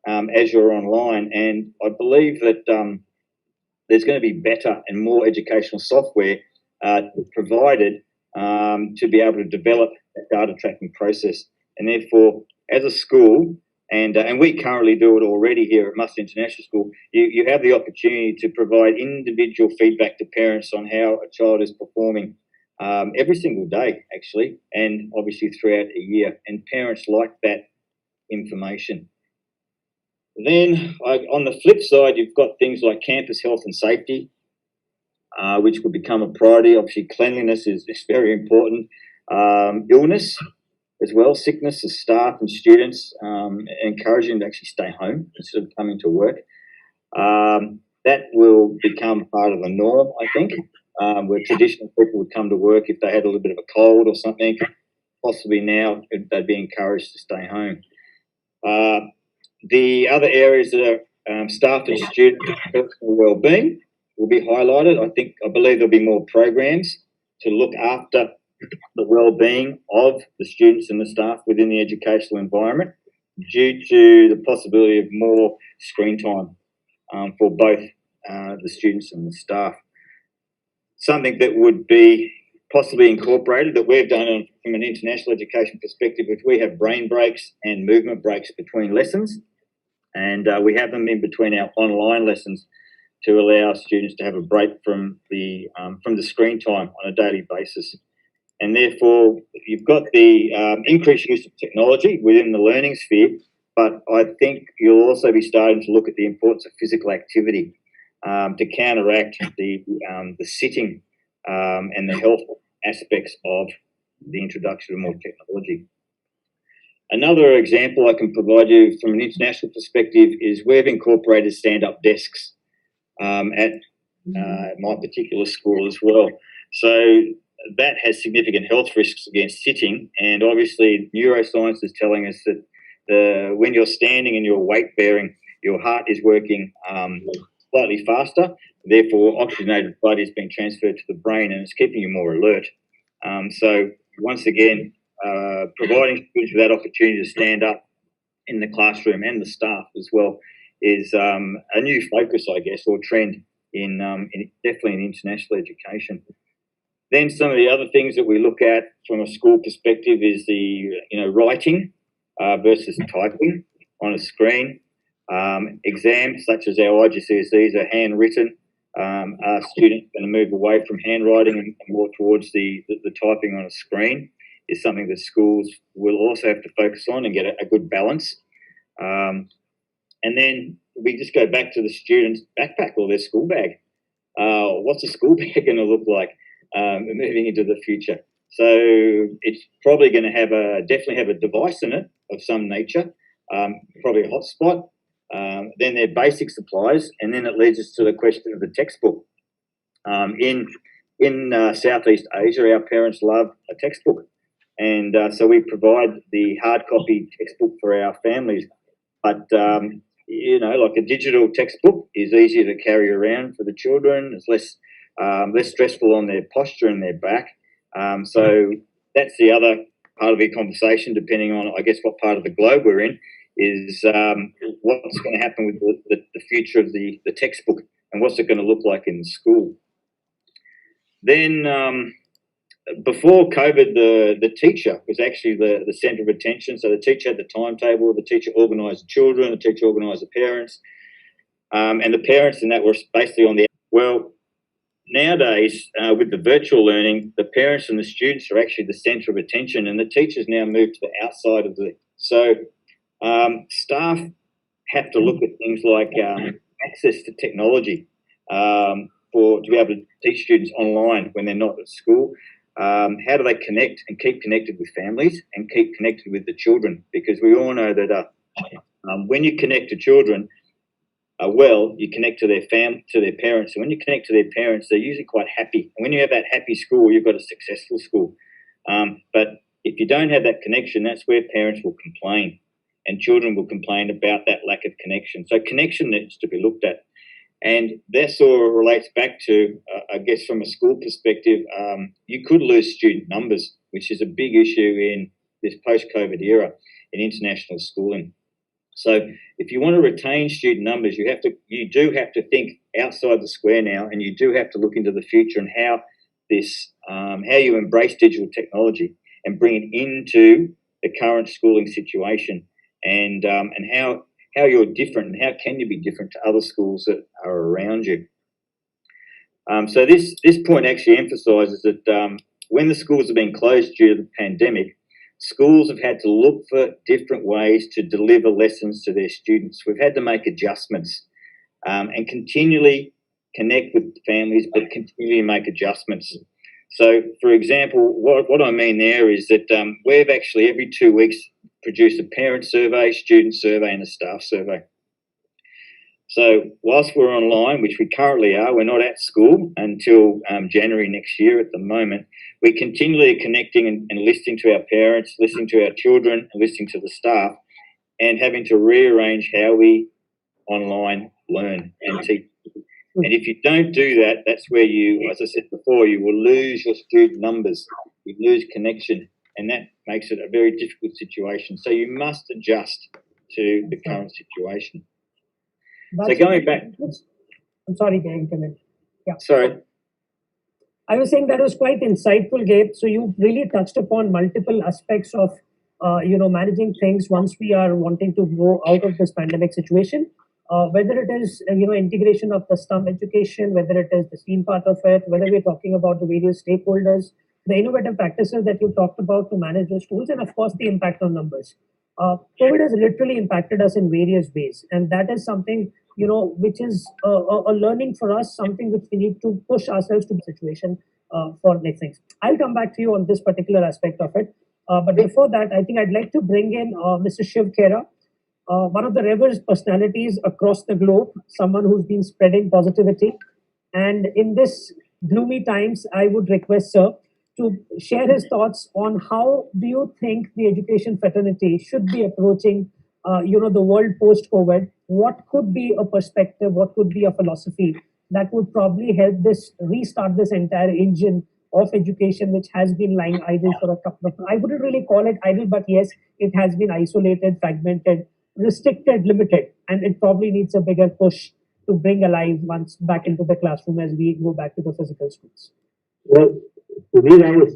as you're online, and I believe that there's going to be better and more educational software provided to be able to develop that data tracking process. And therefore, as a school, and we currently do it already here at Must International School, you have the opportunity to provide individual feedback to parents on how a child is performing every single day, actually, and obviously throughout a year. And parents like that information. Then on the flip side, you've got things like campus health and safety, which will become a priority. Obviously, cleanliness is very important. Illness as well, sickness of staff and students, encouraging them to actually stay home instead of coming to work. That will become part of the norm, I think, where traditional people would come to work if they had a little bit of a cold or something. Possibly now they'd be encouraged to stay home. The other areas that are staff and student personal wellbeing will be highlighted. I believe there'll be more programs to look after the well-being of the students and the staff within the educational environment due to the possibility of more screen time for both the students and the staff. Something that would be possibly incorporated that we've done from an international education perspective, which we have brain breaks and movement breaks between lessons, and we have them in between our online lessons to allow students to have a break from the screen time on a daily basis. And therefore, you've got the increased use of technology within the learning sphere, but I think you'll also be starting to look at the importance of physical activity to counteract the sitting and the health aspects of the introduction of more technology. Another example I can provide you from an international perspective is we've incorporated stand-up desks at my particular school as well. So that has significant health risks against sitting, and obviously neuroscience is telling us that when you're standing and you're weight bearing, your heart is working slightly faster, therefore oxygenated blood is being transferred to the brain and it's keeping you more alert. So once again, providing students with that opportunity to stand up in the classroom and the staff as well is a new focus, I guess, or trend in definitely in international education. Then some of the other things that we look at from a school perspective is the writing versus typing on a screen. Exams such as our IGCSEs are handwritten. Are students going to move away from handwriting and more towards the typing on a screen is something that schools will also have to focus on and get a good balance. And then we just go back to the student's backpack or their school bag. What's a school bag going to look like moving into the future? So it's probably going to definitely have a device in it of some nature, probably a hotspot. Then their basic supplies, and then it leads us to the question of the textbook. In Southeast Asia, our parents love a textbook, and so we provide the hard copy textbook for our families. But like a digital textbook is easier to carry around for the children. It's less stressful on their posture and their back. So that's the other part of the conversation, depending on, I guess, what part of the globe we're in, is what's going to happen with the future of the textbook and what's it going to look like in school. Then before COVID, the teacher was actually the centre of attention. So the teacher had the timetable, the teacher organised the children, the teacher organised the parents, and the parents in that were basically on the... Well, nowadays, with the virtual learning, the parents and the students are actually the centre of attention, and the teachers now move to the outside of the... So staff have to look at things like access to technology to be able to teach students online when they're not at school. How do they connect and keep connected with families and keep connected with the children? Because we all know that when you connect to children, you connect to their parents. And when you connect to their parents, they're usually quite happy. And when you have that happy school, you've got a successful school. But if you don't have that connection, that's where parents will complain. And children will complain about that lack of connection. So connection needs to be looked at. And that sort of relates back to, I guess, from a school perspective, you could lose student numbers, which is a big issue in this post-COVID era in international schooling. So if you want to retain student numbers, you do have to think outside the square now, and you do have to look into the future and how you embrace digital technology and bring it into the current schooling situation, and how you're different and how can you be different to other schools that are around you. So this point actually emphasises that when the schools have been closed due to the pandemic, schools have had to look for different ways to deliver lessons to their students. We've had to make adjustments and continually connect with families, but continually make adjustments. So, for example, what I mean there is that we've actually every 2 weeks produced a parent survey, student survey, and a staff survey. So whilst we're online, which we currently are, we're not at school until January next year at the moment, we continually are connecting and listening to our parents, listening to our children, and listening to the staff, and having to rearrange how we online learn and teach. And if you don't do that, that's where you, as I said before, you will lose your student numbers, you lose connection, and that makes it a very difficult situation. So you must adjust to the current situation. So going back, I'm sorry, Gabe. Yeah. Sorry. I was saying that was quite insightful, Gabe. So you really touched upon multiple aspects of, managing things once we are wanting to go out of this pandemic situation. Whether it is, integration of the STEM education, whether it is the STEAM part of it, whether we're talking about the various stakeholders, the innovative practices that you talked about to manage the schools, and of course the impact on numbers. COVID has literally impacted us in various ways, and that is something which is a learning for us, something which we need to push ourselves to the situation for next things. I'll come back to you on this particular aspect of it, but before that, I think I'd like to bring in Mr. Shiv Khera, one of the revered personalities across the globe, someone who's been spreading positivity. And in this gloomy times, I would request Sir to share his thoughts on how do you think the education fraternity should be approaching, the world post-COVID. What could be a perspective? What could be a philosophy that would probably help this restart this entire engine of education, which has been lying idle for a couple of, I wouldn't really call it idle, but yes, it has been isolated, fragmented, restricted, limited, and it probably needs a bigger push to bring alive once back into the classroom as we go back to the physical schools. Well, to me, I was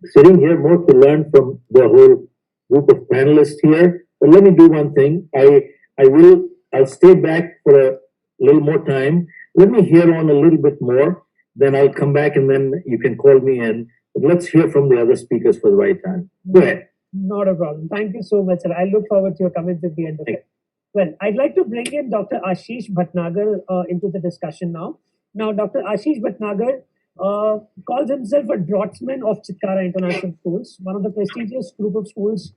sitting here more to learn from the whole group of panelists here. But let me do one thing. I'll stay back for a little more time. Let me hear on a little bit more. Then I'll come back and then you can call me in. But let's hear from the other speakers for the right time. Go ahead. Not a problem. Thank you so much, sir. I look forward to your comments at the end of it. Well, I'd like to bring in Dr. Ashish Bhatnagar into the discussion now. Now, Dr. Ashish Bhatnagar calls himself a draughtsman of Chitkara International Schools, one of the prestigious group of schools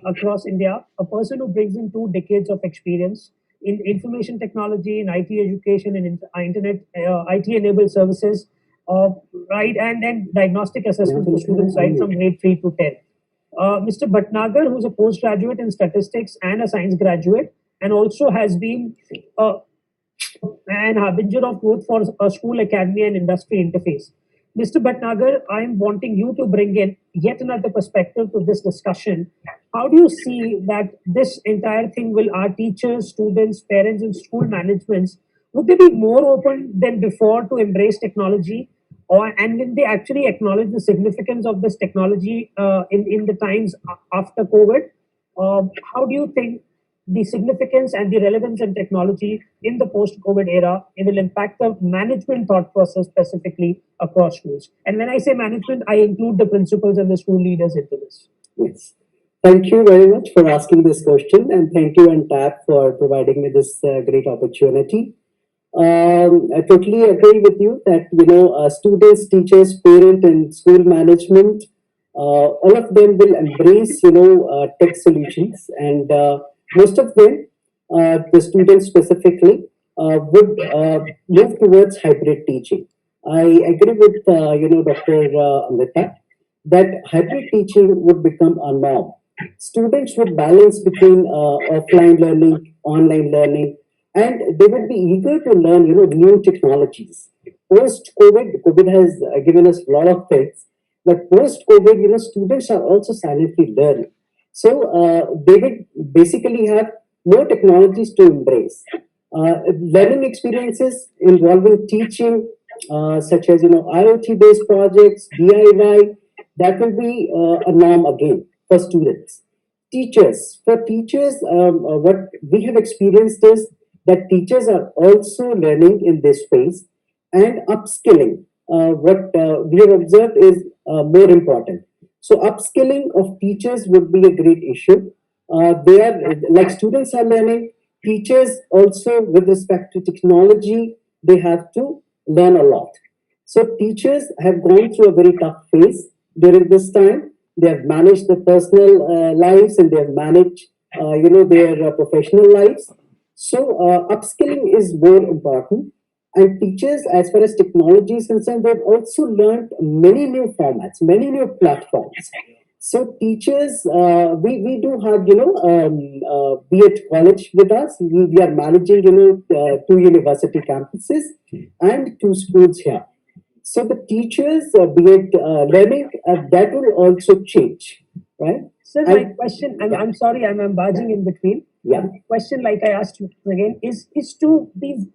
across India, a person who brings in 2 decades of experience in information technology, in IT education, and in internet, IT-enabled services, right, and then diagnostic assessment for students right from grade 3 to 10. Mr. Bhatnagar, who's a postgraduate in statistics and a science graduate, and also has been an harbinger of growth for a school, academy, and industry interface. Mr. Bhatnagar, I'm wanting you to bring in yet another perspective to this discussion. How do you see that this entire thing will our teachers, students, parents, and school managements, would they be more open than before to embrace technology? And will they actually acknowledge the significance of this technology in the times after COVID? How do you think the significance and the relevance in technology in the post-COVID era, it will impact the management thought process specifically across schools? And when I say management, I include the principals and the school leaders into this. Yes. Thank you very much for asking this question, and thank you Entab for providing me this great opportunity. I totally agree with you that students, teachers, parent, and school management, all of them will embrace tech solutions, and most of them, the students specifically, would move towards hybrid teaching. I agree with Dr. Amrita that hybrid teaching would become a norm. Students would balance between offline learning, online learning, and they would be eager to learn new technologies. Post COVID has given us a lot of things, but post COVID students are also silently learning. So they would basically have more technologies to embrace. Learning experiences involving teaching, such as IoT-based projects, DIY, that will be a norm again for students. For teachers, what we have experienced is that teachers are also learning in this space and upskilling. What we have observed is more important. So upskilling of teachers would be a great issue. They are like students are learning. Teachers also, with respect to technology, they have to learn a lot. So teachers have gone through a very tough phase during this time. They have managed their personal lives and they have managed, their professional lives. So upskilling is more important. And teachers, as far as technology is concerned, they've also learned many new formats, many new platforms. So teachers, we do have, be at college with us. We are managing, two university campuses and two schools here. So the teachers, be it learning, that will also change, right? Sir, my question, I'm sorry, I'm barging in between. Yeah. My question, like I asked you again, is to be,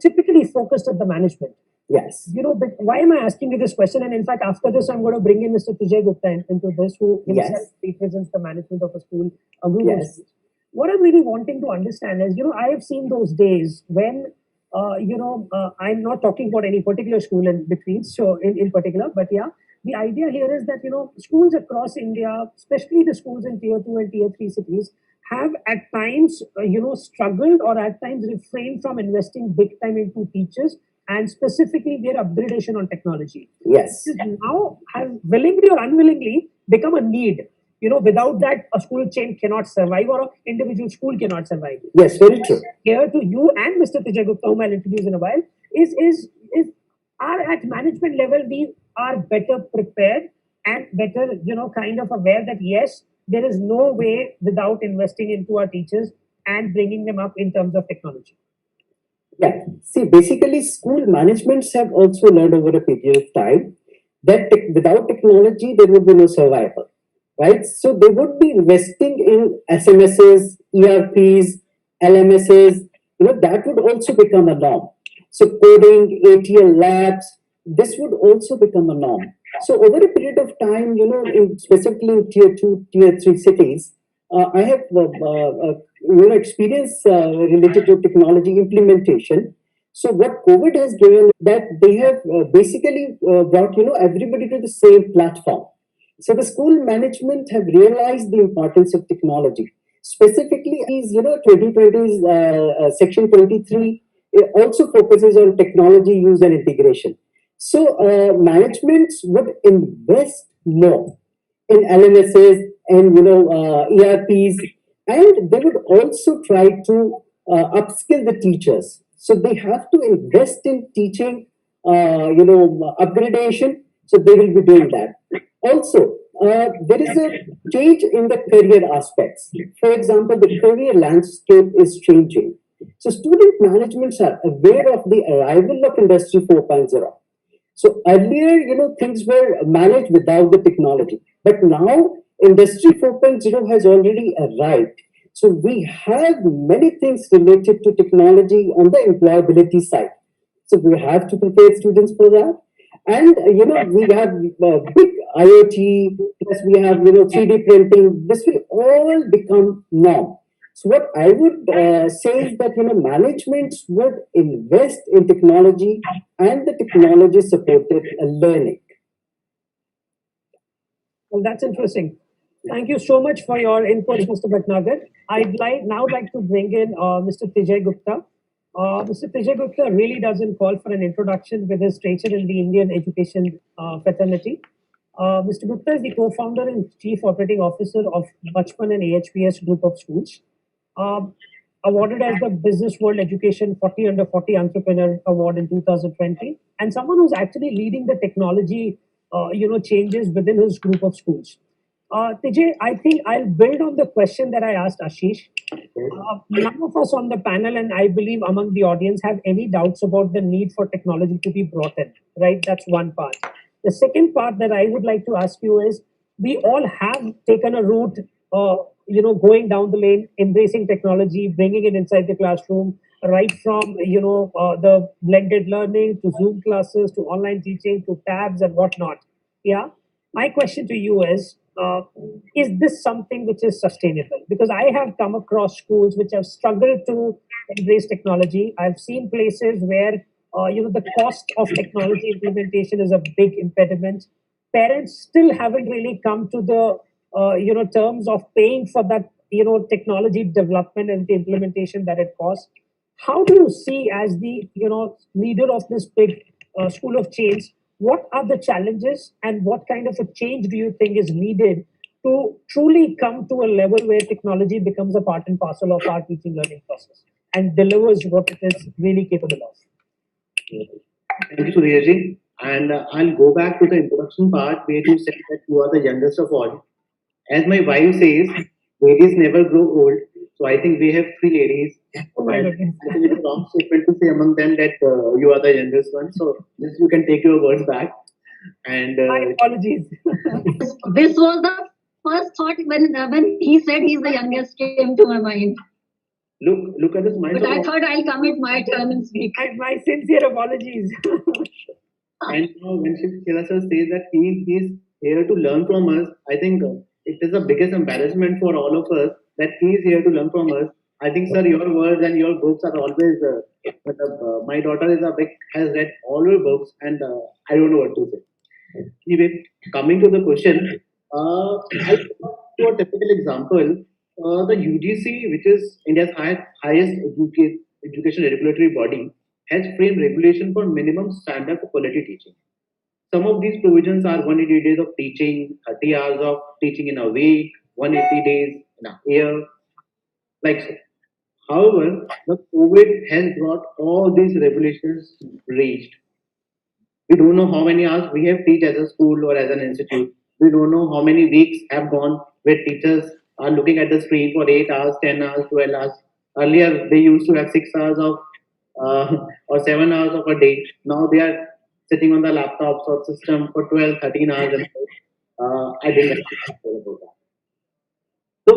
typically focused at the management. Yes. But why am I asking you this question? And in fact, after this, I'm going to bring in Mr. Tijay Gupta into this, who himself represents the management of a school, a group of schools. What I'm really wanting to understand is, I have seen those days when, I'm not talking about any particular school in between, so in particular, but yeah, the idea here is that, schools across India, especially the schools in tier 2 and tier 3 cities, have at times, struggled or at times refrained from investing big time into teachers and specifically their upgradation on technology. Yes. This now has willingly or unwillingly become a need. Without that, a school chain cannot survive or an individual school cannot survive. Yes, very true. Here to you and Mr. Tijay Gupta, whom I'll introduce in a while, is are at management level, we are better prepared and better, kind of aware that yes, there is no way without investing into our teachers and bringing them up in terms of technology. Yeah. See, basically, school managements have also learned over a period of time that without technology, there would be no survival, right? So they would be investing in SMSs, ERPs, LMSs, that would also become a norm. So coding, ATL labs, this would also become a norm. So over a period of time, specifically in tier 2, tier 3 cities, I have experience related to technology implementation. So what COVID has given that they have basically brought everybody to the same platform. So the school management have realized the importance of technology. Specifically, these 2020's section 23 also focuses on technology use and integration. So managements would invest more in LMSs and ERPs, and they would also try to upskill the teachers. So they have to invest in teaching, upgradation. So they will be doing that. Also, there is a change in the career aspects. For example, the career landscape is changing. So student managements are aware of the arrival of Industry 4.0. So earlier, things were managed without the technology, but now Industry 4.0 has already arrived. So we have many things related to technology on the employability side. So we have to prepare students for that. And, we have big IoT, plus we have, 3D printing. This will all become norm. So what I would say is that, managements would invest in technology and the technology supported learning. Well, that's interesting. Thank you so much for your input, Mr. Bhatnagar. I'd like to bring in Mr. Tijay Gupta. Mr. Tijay Gupta really doesn't call for an introduction with his stature in the Indian education fraternity. Mr. Gupta is the co-founder and chief operating officer of Bachpan and AHPS group of schools. Awarded as the Business World Education 40 Under 40 Entrepreneur Award in 2020, and someone who's actually leading the technology, changes within his group of schools. Tijay, I think I'll build on the question that I asked Ashish. None of us on the panel, and I believe among the audience, have any doubts about the need for technology to be brought in, right? That's one part. The second part that I would like to ask you is, we all have taken a route going down the lane, embracing technology, bringing it inside the classroom, right from the blended learning to Zoom classes to online teaching to tabs and whatnot. Yeah, my question to you is this something which is sustainable? Because I have come across schools which have struggled to embrace technology. I've seen places where the cost of technology implementation is a big impediment. Parents still haven't really come to the terms of paying for that technology development and the implementation that it costs. How do you see, as the leader of this big school of change, what are the challenges and what kind of a change do you think is needed to truly come to a level where technology becomes a part and parcel of our teaching learning process and delivers what it is really capable of? Thank you, Suryaji. And I'll go back to the introduction part where you said that you are the youngest of all. As my wife says, ladies never grow old. So I think we have three ladies. Oh my And goodness. I think it's a wrong statement to say among them that you are the youngest one. So this you can take your words back. And My apologies. This was the first thought when he said he's the youngest came to my mind. look at this mind. But I thought I'll come at my turn and speak. My sincere apologies. And when Shiv Khera sir says that he is here to learn from us, I think it is the biggest embarrassment for all of us that he is here to learn from us. I think, sir, your words and your books are always. My daughter has read all your books, and I don't know what to say. Anyway, coming to the question, I'll to a typical example. The UGC, which is India's highest education regulatory body, has framed regulation for minimum standard for quality teaching. Some of these provisions are 180 days of teaching, 30 hours of teaching in a week, 180 days in a year, like so. However, the COVID has brought all these regulations reached. We don't know how many hours we have teach as a school or as an institute. We don't know how many weeks have gone where teachers are looking at the screen for 8 hours, 10 hours, 12 hours. Earlier, they used to have 6 hours of or 7 hours of a day. Now they are sitting on the laptops or system for 12, 13 hours. And, I think that's about that. So,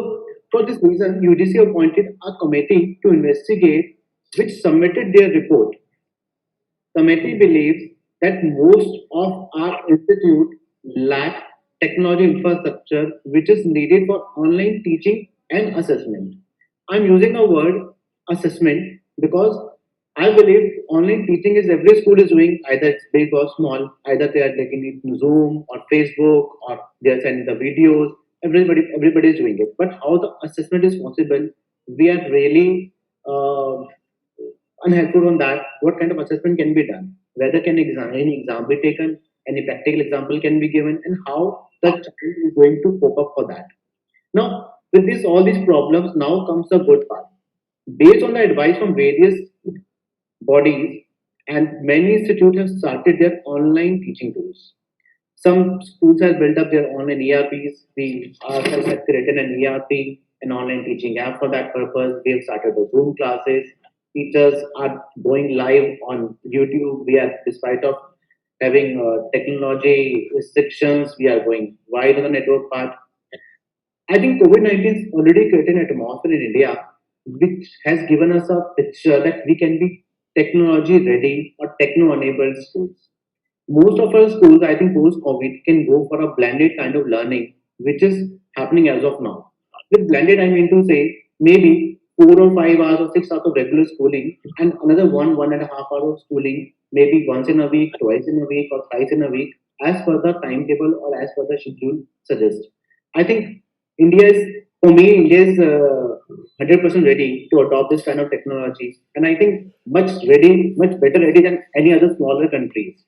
for this reason, UGC appointed a committee to investigate, which submitted their report. Committee believes that most of our institute lack technology infrastructure which is needed for online teaching and assessment. I'm using a word assessment because I believe online teaching is every school is doing, either it's big or small, either they are taking it in Zoom or Facebook or they are sending the videos. Everybody is doing it. But how the assessment is possible, we are really unhelpful on that. What kind of assessment can be done? Whether any exam be taken, any practical example can be given, and how the child is going to cope up for that. Now, with all these problems, now comes the good part. Based on the advice from various bodies, and many institutes have started their online teaching tools. Some schools have built up their online ERPs. We ourselves have created an ERP, an online teaching app for that purpose. We have started the Zoom classes. Teachers are going live on YouTube. We are, despite of having technology restrictions, we are going wide on the network part. I think COVID-19 has already created an atmosphere in India which has given us a picture that we can be technology ready or techno enabled schools. Most of our schools, I think, post COVID can go for a blended kind of learning, which is happening as of now. With blended, I mean to say maybe 4 or 5 hours or 6 hours of regular schooling and another 1.5 hours of schooling, maybe once in a week, twice in a week, or thrice in a week, as per the timetable or as per the schedule suggests. I think India is 100% ready to adopt this kind of technology, and I think much better ready than any other smaller countries.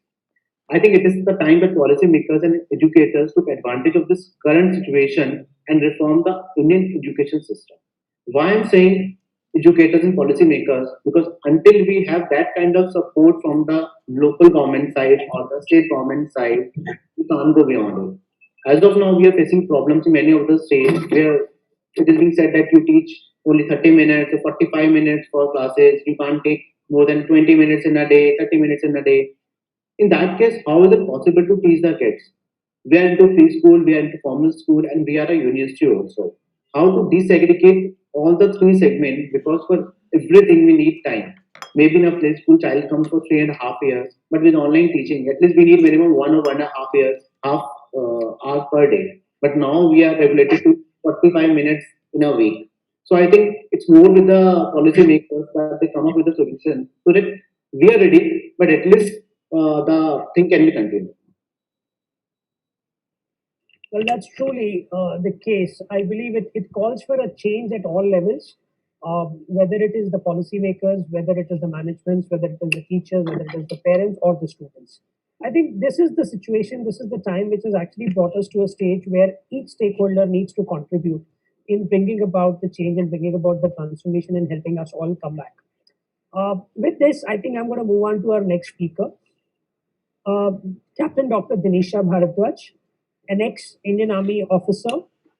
I think it is the time that policymakers and educators took advantage of this current situation and reform the Indian education system. Why I'm saying educators and policymakers? Because until we have that kind of support from the local government side or the state government side, we can't go beyond it. As of now, we are facing problems in many of the states where it is being said that you teach only 30 minutes or 45 minutes for classes. You can't take more than 20 minutes in a day, 30 minutes in a day. In that case, how is it possible to teach the kids? We are into preschool, we are into formal school, and we are a university also. how to desegregate all the three segments, because for everything we need time. Maybe in a play school child comes for 3.5 years, but with online teaching, at least we need minimum 1 or 1.5 years, hours per day. But now we are regulated to 45 minutes in a week. So I think it's more with the policy makers that they come up with a solution so that we are ready, but at least the thing can be continued. Well, that's truly the case. I believe it calls for a change at all levels, whether it is the policymakers, whether it is the managements, whether it is the teachers, whether it is the parents or the students. I think this is the situation, this is the time which has actually brought us to a stage where each stakeholder needs to contribute in bringing about the change and bringing about the transformation and helping us all come back. With this, I think I'm going to move on to our next speaker, Captain Dr. Dinisha Bharadwaj, an ex-Indian Army officer,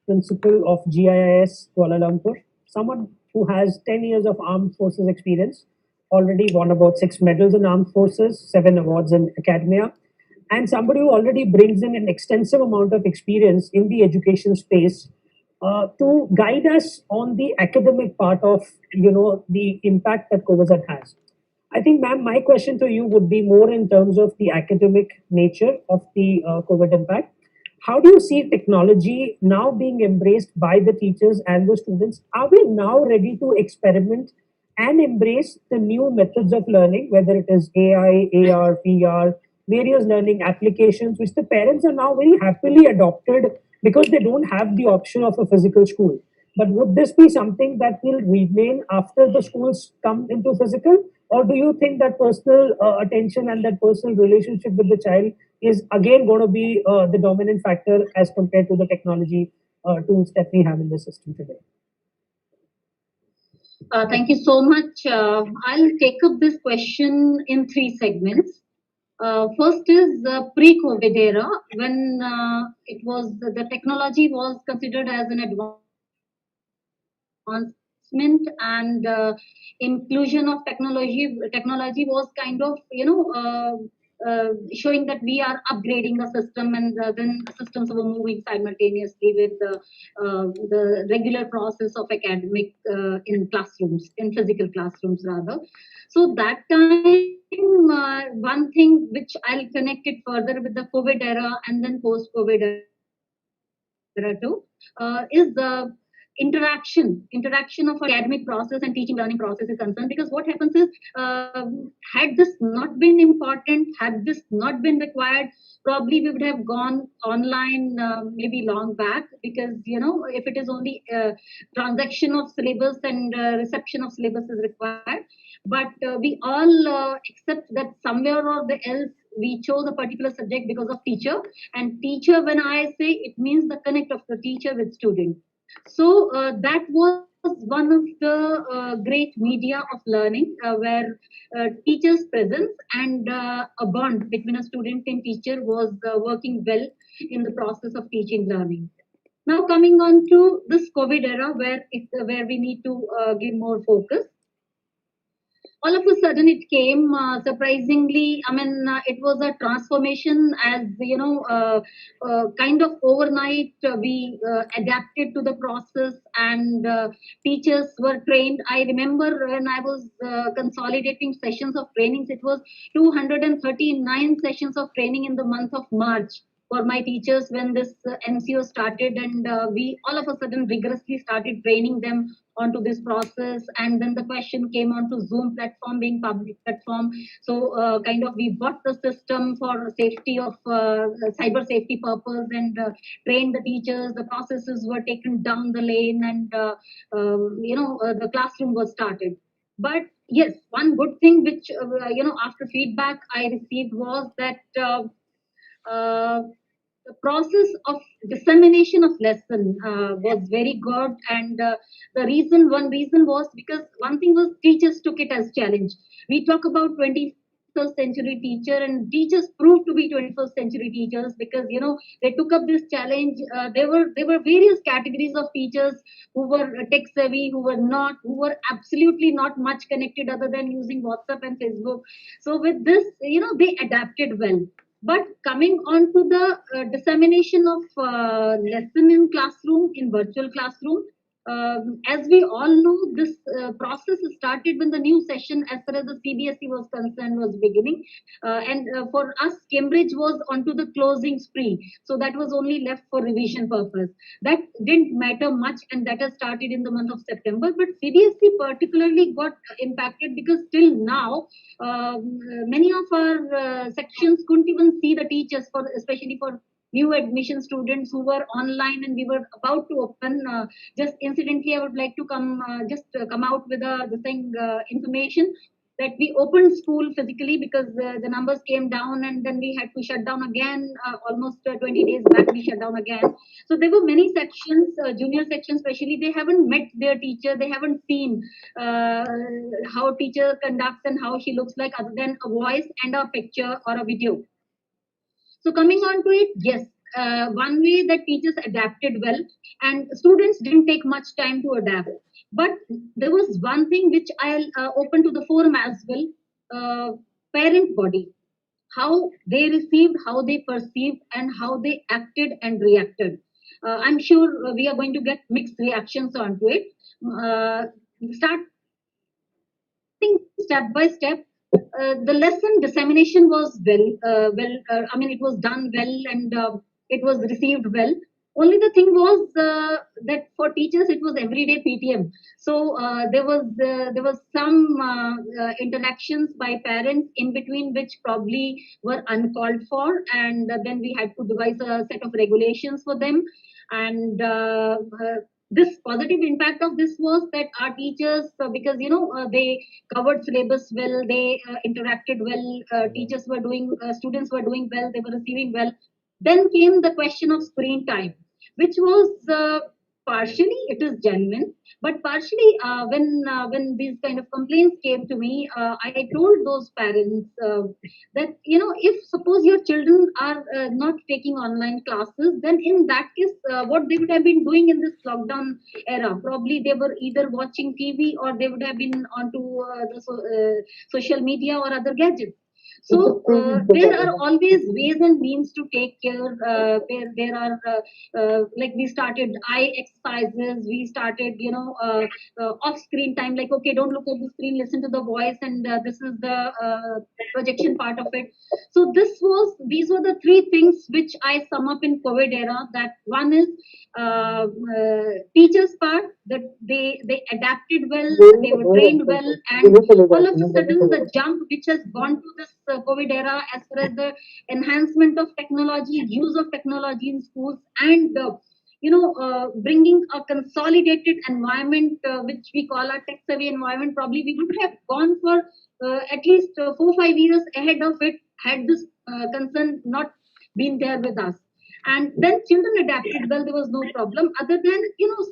principal of GIIS Kuala Lumpur, someone who has 10 years of armed forces experience, already won about 6 medals in armed forces, 7 awards in academia, and somebody who already brings in an extensive amount of experience in the education space to guide us on the academic part of the impact that COVID has. I think, ma'am, my question to you would be more in terms of the academic nature of the COVID impact. How do you see technology now being embraced by the teachers and the students? Are we now ready to experiment and embrace the new methods of learning, whether it is AI, AR, VR, various learning applications, which the parents are now very happily adopted because they don't have the option of a physical school? But would this be something that will remain after the schools come into physical? Or do you think that personal attention and that personal relationship with the child is again going to be the dominant factor as compared to the technology tools that we have in the system today? Thank you so much. I'll take up this question in 3 segments. First is pre-COVID era, when it was the technology was considered as an advancement, and inclusion of technology was kind of showing that we are upgrading the system, and then systems were moving simultaneously with the regular process of academic in classrooms, in physical classrooms rather. So that time, one thing which I'll connect it further with the COVID era and then post-COVID era too, is the interaction of academic process and teaching learning process is concerned. Because what happens is, had this not been important, had this not been required, probably we would have gone online maybe long back. Because if it is only transaction of syllabus and reception of syllabus is required, but we all accept that somewhere or the else we chose a particular subject because of teacher. And teacher, when I say, it means the connect of the teacher with student. So that was one of the great media of learning, where teacher's presence and a bond between a student and teacher was working well in the process of teaching learning. Now coming on to this COVID era, where we need to give more focus. All of a sudden it came surprisingly. I mean, it was a transformation, as kind of overnight we adapted to the process, and teachers were trained. I remember when I was consolidating sessions of trainings, it was 239 sessions of training in the month of March for my teachers when this MCO started, and we all of a sudden rigorously started training them onto this process. And then the question came onto Zoom platform being public platform. So kind of we bought the system for safety of cyber safety purpose, and trained the teachers. The processes were taken down the lane, and the classroom was started. But yes, one good thing which after feedback I received was that the process of dissemination of lesson was very good. And one reason was because one thing was teachers took it as challenge. We talk about 21st century teacher, and teachers proved to be 21st century teachers, because they took up this challenge. There were various categories of teachers who were tech savvy, who were not, who were absolutely not much connected other than using WhatsApp and Facebook. So with this, they adapted well. But coming on to the dissemination of lesson in classroom, in virtual classroom, As we all know, this process started when the new session, as far as the CBSE was concerned, was beginning. And for us, Cambridge was onto the closing spree. So that was only left for revision purpose. That didn't matter much, and that has started in the month of September. But CBSE particularly got impacted because till now, many of our sections couldn't even see the teachers, for especially for new admission students who were online, and we were about to open. Just incidentally, I would like to come out with the thing information that we opened school physically because the numbers came down, and then we had to shut down again. Almost 20 days back, we shut down again. So there were many sections, junior sections especially, they haven't met their teacher, they haven't seen how teacher conducts and how she looks like, other than a voice and a picture or a video. So coming on to it, yes, one way that teachers adapted well, and students didn't take much time to adapt. But there was one thing which I'll open to the forum as well, parent body, how they received, how they perceived, and how they acted and reacted. I'm sure we are going to get mixed reactions onto it. Start step by step. The lesson dissemination was I mean, it was done well, and it was received well. Only the thing was that for teachers it was everyday PTM. So there was some interactions by parents in between, which probably were uncalled for, and then we had to devise a set of regulations for them. And this positive impact of this was that our teachers, because they covered syllabus well, they interacted well, teachers were doing, students were doing well, they were receiving well. Then came the question of screen time, which was partially it is genuine, but partially when these kind of complaints came to me, I told those parents that if suppose your children are not taking online classes, then in that case, what they would have been doing in this lockdown era, probably they were either watching TV, or they would have been onto social media or other gadgets. So there are always ways and means to take care. There are like we started eye exercises. We started off screen time. Like, okay, don't look at the screen, listen to the voice, and this is the projection part of it. So these were the three things which I sum up in COVID era. That one is teachers part, that they adapted well, they were trained well, and all of a sudden the jump which has gone to this COVID era as far as the enhancement of technology, use of technology in schools, and bringing a consolidated environment, which we call a tech savvy environment. Probably we would have gone for at least 4-5 years ahead of it, had this concern not been there with us. And then children adapted well, there was no problem, other than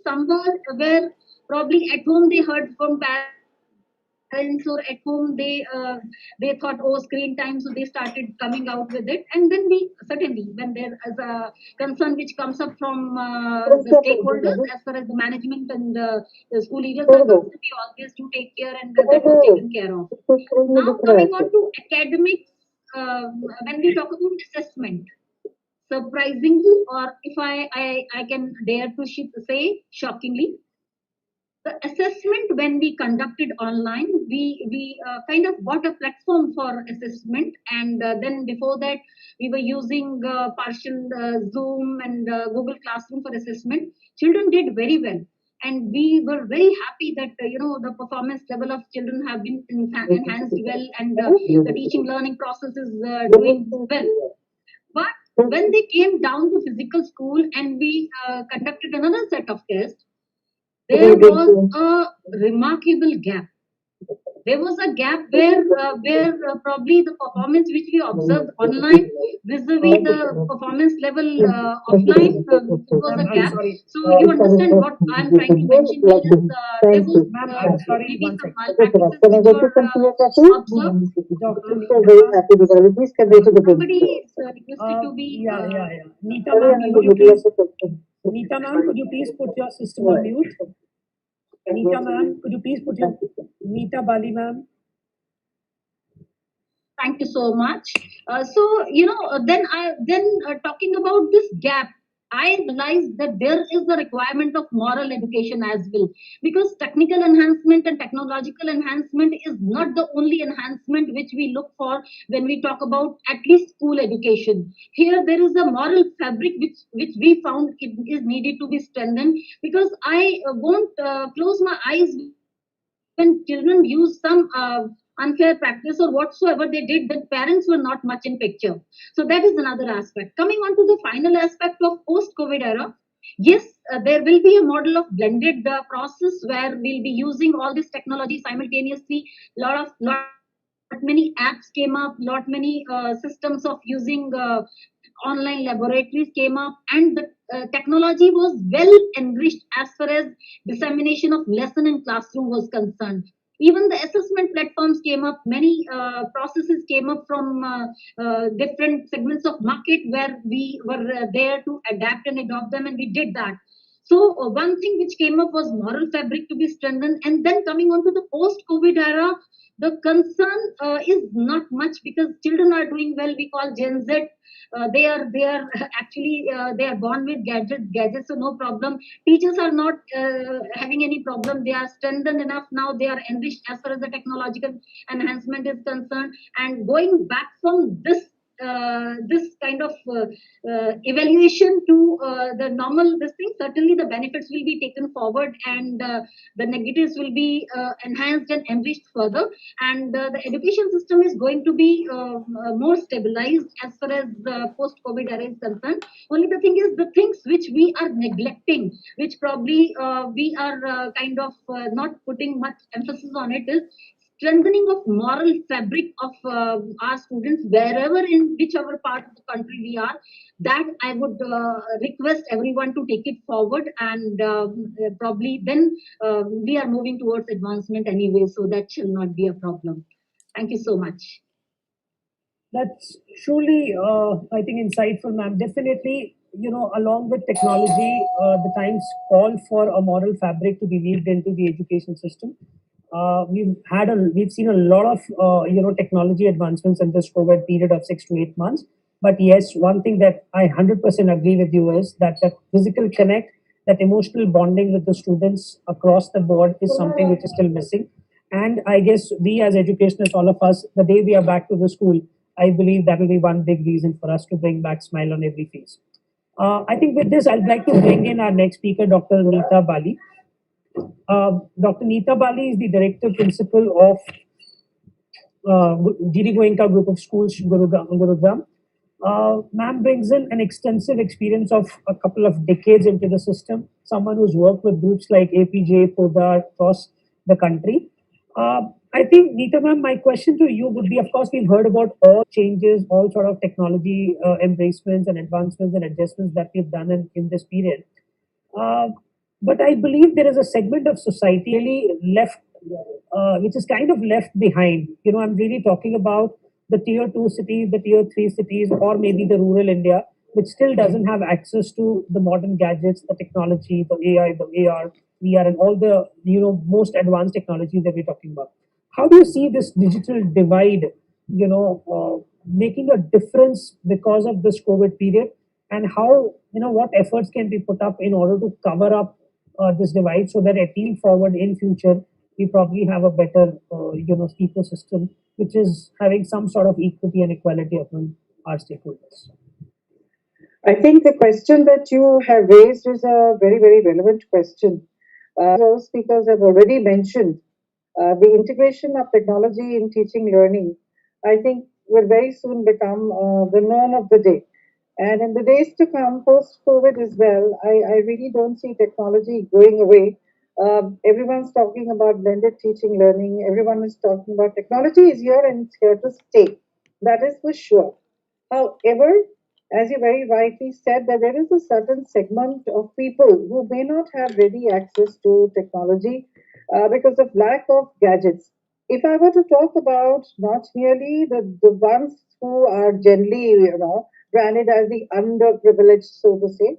somewhere where probably at home they heard from parents, or at home they thought, oh, screen time, so they started coming out with it. And then we certainly, when there is a concern which comes up from the stakeholders as far as the management and the school leaders are concerned, we always do take care, and that was taken care of. Now coming on to academics, when we talk about assessment, surprisingly, or if I can dare to say shockingly, the assessment when we conducted online, we kind of bought a platform for assessment, and then before that we were using partial Zoom and Google Classroom for assessment. Children did very well, and we were very happy that the performance level of children have been enhanced well, and the teaching learning process is doing well. But when they came down to physical school and we conducted another set of tests, there was a remarkable gap. There was a gap where probably the performance which we observed online vis-a-vis the performance level offline, it was a gap. So you understand what I'm trying to mention here is there was maybe some malpractices which were observed. Somebody is requested to be. Neeta ma'am, could you please put your system on mute? Neeta ma'am, could you please put your Neeta Bali ma'am? Thank you so much. So then talking about this gap, I realized that there is a requirement of moral education as well, because technical enhancement and technological enhancement is not the only enhancement which we look for when we talk about at least school education. Here there is a moral fabric which we found it is needed to be strengthened, because I won't close my eyes when children use some unfair practice or whatsoever they did, the parents were not much in picture. So that is another aspect. Coming on to the final aspect of post-COVID era, yes, there will be a model of blended process where we'll be using all this technology simultaneously. Lot many apps came up, lot many systems of using online laboratories came up, and the technology was well enriched as far as dissemination of lesson in classroom was concerned. Even the assessment platforms came up, many processes came up from different segments of market where we were there to adapt and adopt them, and we did that. So one thing which came up was moral fabric to be strengthened. And then coming on to the post-COVID era, the concern is not much, because children are doing well. We call Gen Z. They are actually they are born with gadgets, so no problem. Teachers are not having any problem. They are strengthened enough now. They are enriched as far as the technological enhancement is concerned. And going back from this kind of evaluation to the normal this thing, certainly the benefits will be taken forward, and the negatives will be enhanced and enriched further, and the education system is going to be more stabilized as far as the post COVID era is concerned. Only the thing is, the things which we are neglecting, which probably we are kind of not putting much emphasis on it, is strengthening of moral fabric of our students wherever in whichever part of the country we are. That I would request everyone to take it forward, and probably then we are moving towards advancement anyway, so that shall not be a problem. Thank you so much. That's truly, I think, insightful, ma'am. Definitely, along with technology, the times call for a moral fabric to be weaved into the education system. We've seen a lot of technology advancements in this COVID period of 6 to 8 months. But yes, one thing that I 100% agree with you is that physical connect, that emotional bonding with the students across the board is something which is still missing. And I guess we as educationists, all of us, the day we are back to the school, I believe that will be one big reason for us to bring back smile on every face. I think with this, I'd like to bring in our next speaker, Dr. Neeta Bali. Dr. Neeta Bali is the Director Principal of GD Goenka Group of Schools, Gurugram. Ma'am brings in an extensive experience of a couple of decades into the system, someone who's worked with groups like APJ, PODA across the country. I think, Neeta ma'am, my question to you would be, of course, we've heard about all changes, all sort of technology embracements and advancements and adjustments that we've done in this period. But I believe there is a segment of society really left, which is kind of left behind. I'm really talking about the tier 2 cities, the tier 3 cities, or maybe the rural India, which still doesn't have access to the modern gadgets, the technology, the AI, the AR, VR, and all the most advanced technologies that we're talking about. How do you see this digital divide, making a difference because of this COVID period, and how what efforts can be put up in order to cover up this divide, so that at least forward in future we probably have a better ecosystem which is having some sort of equity and equality among our stakeholders. I think the question that you have raised is a very, very relevant question. All speakers have already mentioned the integration of technology in teaching learning, I think, will very soon become the norm of the day. And in the days to come, post COVID as well, I really don't see technology going away. Everyone's talking about blended teaching learning. Everyone is talking about technology is here and it's here to stay. That is for sure. However, as you very rightly said, that there is a certain segment of people who may not have ready access to technology because of lack of gadgets. If I were to talk about not merely the ones who are generally, branded as the underprivileged, so to say,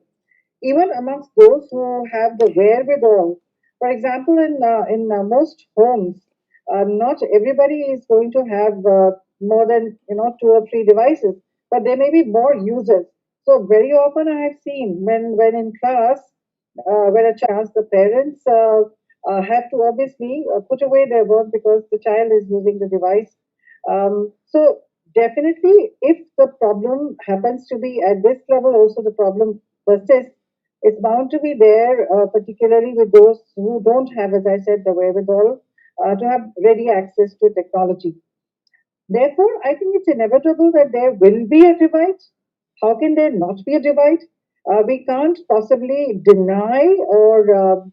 even amongst those who have the wherewithal. For example, in most homes, not everybody is going to have more than 2 or 3 devices, but there may be more users. So very often I have seen when in class, when a child, the parents have to obviously put away their work because the child is using the device. So definitely, if the problem happens to be at this level, also the problem persists. It's bound to be there, particularly with those who don't have, as I said, the wherewithal to have ready access to technology. Therefore, I think it's inevitable that there will be a divide. How can there not be a divide? We can't possibly deny or,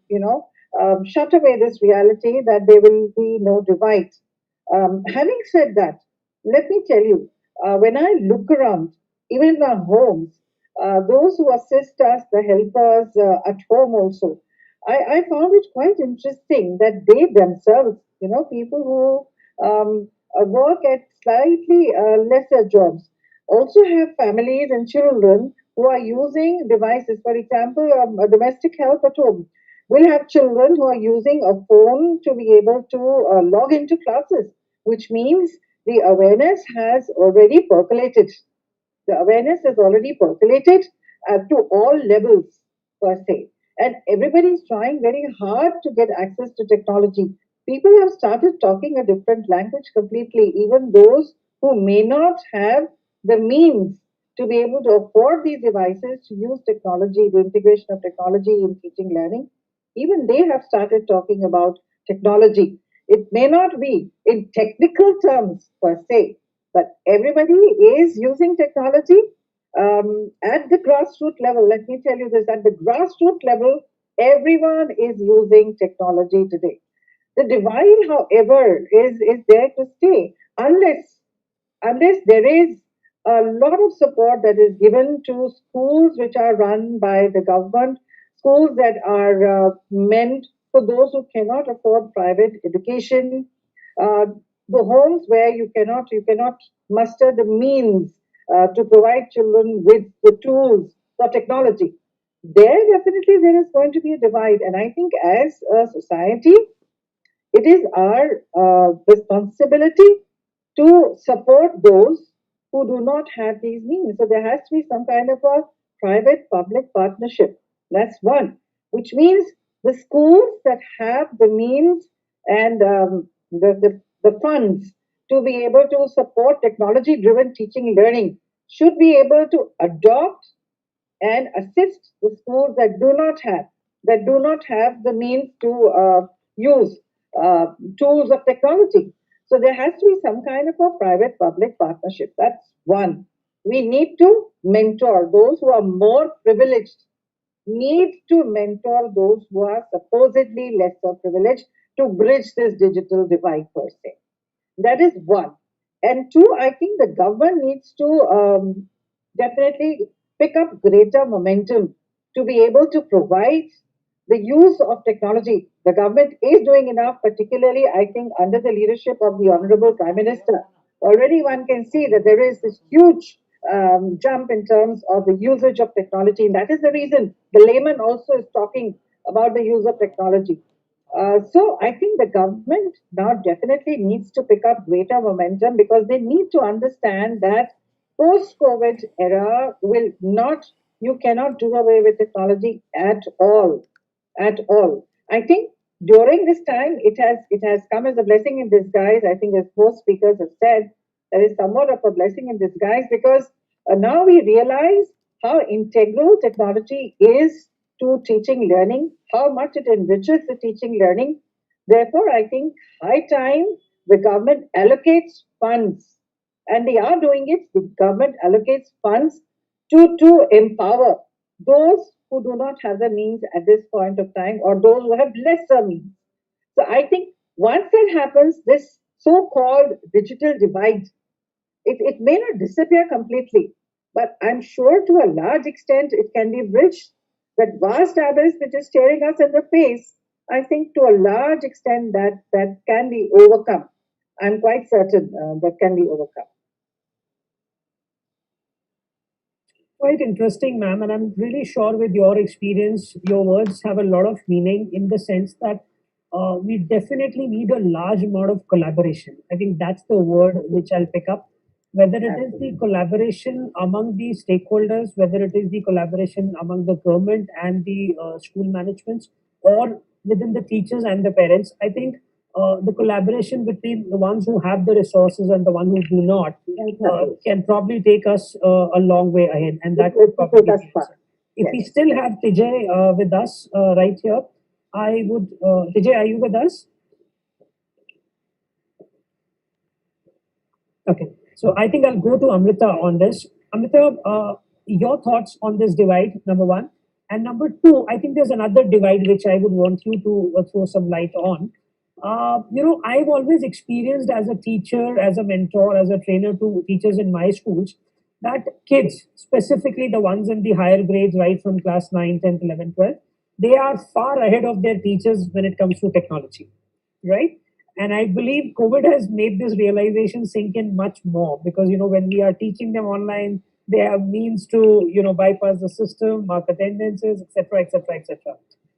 shut away this reality that there will be no divide. Having said that, let me tell you, when I look around, even in our homes, those who assist us, the helpers at home also, I found it quite interesting that they themselves, people who work at slightly lesser jobs, also have families and children who are using devices. For example, a domestic help at home will have children who are using a phone to be able to log into classes, which means the awareness has already percolated. The awareness is already percolated to all levels per se. And everybody is trying very hard to get access to technology. People have started talking a different language completely, even those who may not have the means to be able to afford these devices to use technology, the integration of technology in teaching learning. Even they have started talking about technology. It may not be in technical terms per se, but everybody is using technology at the grassroots level. Let me tell you this, at the grassroots level, everyone is using technology today. The divide, however, is there to stay unless there is a lot of support that is given to schools which are run by the government, schools that are meant for those who cannot afford private education, uh, the homes where you cannot muster the means to provide children with the tools for technology. There is going to be a divide, and I think as a society, it is our responsibility to support those who do not have these means. So there has to be some kind of a private public partnership. That's one, which means the schools that have the means and the funds to be able to support technology driven teaching and learning should be able to adopt and assist the schools that do not have the means to use uh, tools of technology. So there has to be some kind of a private-public partnership. That's one. We need to mentor those who are more privileged. Need to mentor those who are supposedly lesser privileged to bridge this digital divide per se. That is one. And two, I think the government needs to definitely pick up greater momentum to be able to provide the use of technology. The government is doing enough, particularly, I think, under the leadership of the Honorable Prime Minister. Already one can see that there is this huge jump in terms of the usage of technology. And that is the reason the layman also is talking about the use of technology. So I think the government now definitely needs to pick up greater momentum because they need to understand that post-COVID era will not, you cannot do away with technology at all. I think during this time, it has come as a blessing in disguise. I think as most speakers have said, that is somewhat of a blessing in disguise because now we realize how integral technology is to teaching learning, how much it enriches the teaching learning. Therefore, I think high time the government allocates funds, and they are doing it. The government allocates funds to empower those who do not have the means at this point of time or those who have lesser means. So I think once that happens, this so-called digital divide, it may not disappear completely, but I'm sure to a large extent it can be bridged. That vast abyss which is staring us in the face, I think to a large extent that can be overcome. I'm quite certain that can be overcome. Quite interesting, ma'am. And I'm really sure with your experience, your words have a lot of meaning in the sense that we definitely need a large amount of collaboration. I think that's the word which I'll pick up. whether it is the collaboration among the stakeholders, whether it is the collaboration among the government and the school managements, or within the teachers and the parents. I think the collaboration between the ones who have the resources and the one who do not can probably take us a long way ahead, and that would probably be the answer. If we still have Tijay with us right here, I would, Tijay, are you with us? Okay, so I think I'll go to Amrita on this. Amrita, your thoughts on this divide, number one. And number two, I think there's another divide which I would want you to throw some light on. I've always experienced as a teacher, as a mentor, as a trainer to teachers in my schools, that kids, specifically the ones in the higher grades, right from class 9, 10th, 11th, 12th, they are far ahead of their teachers when it comes to technology, right? And I believe COVID has made this realization sink in much more because, when we are teaching them online, they have means to, bypass the system, mark attendances, etc., etc., etc.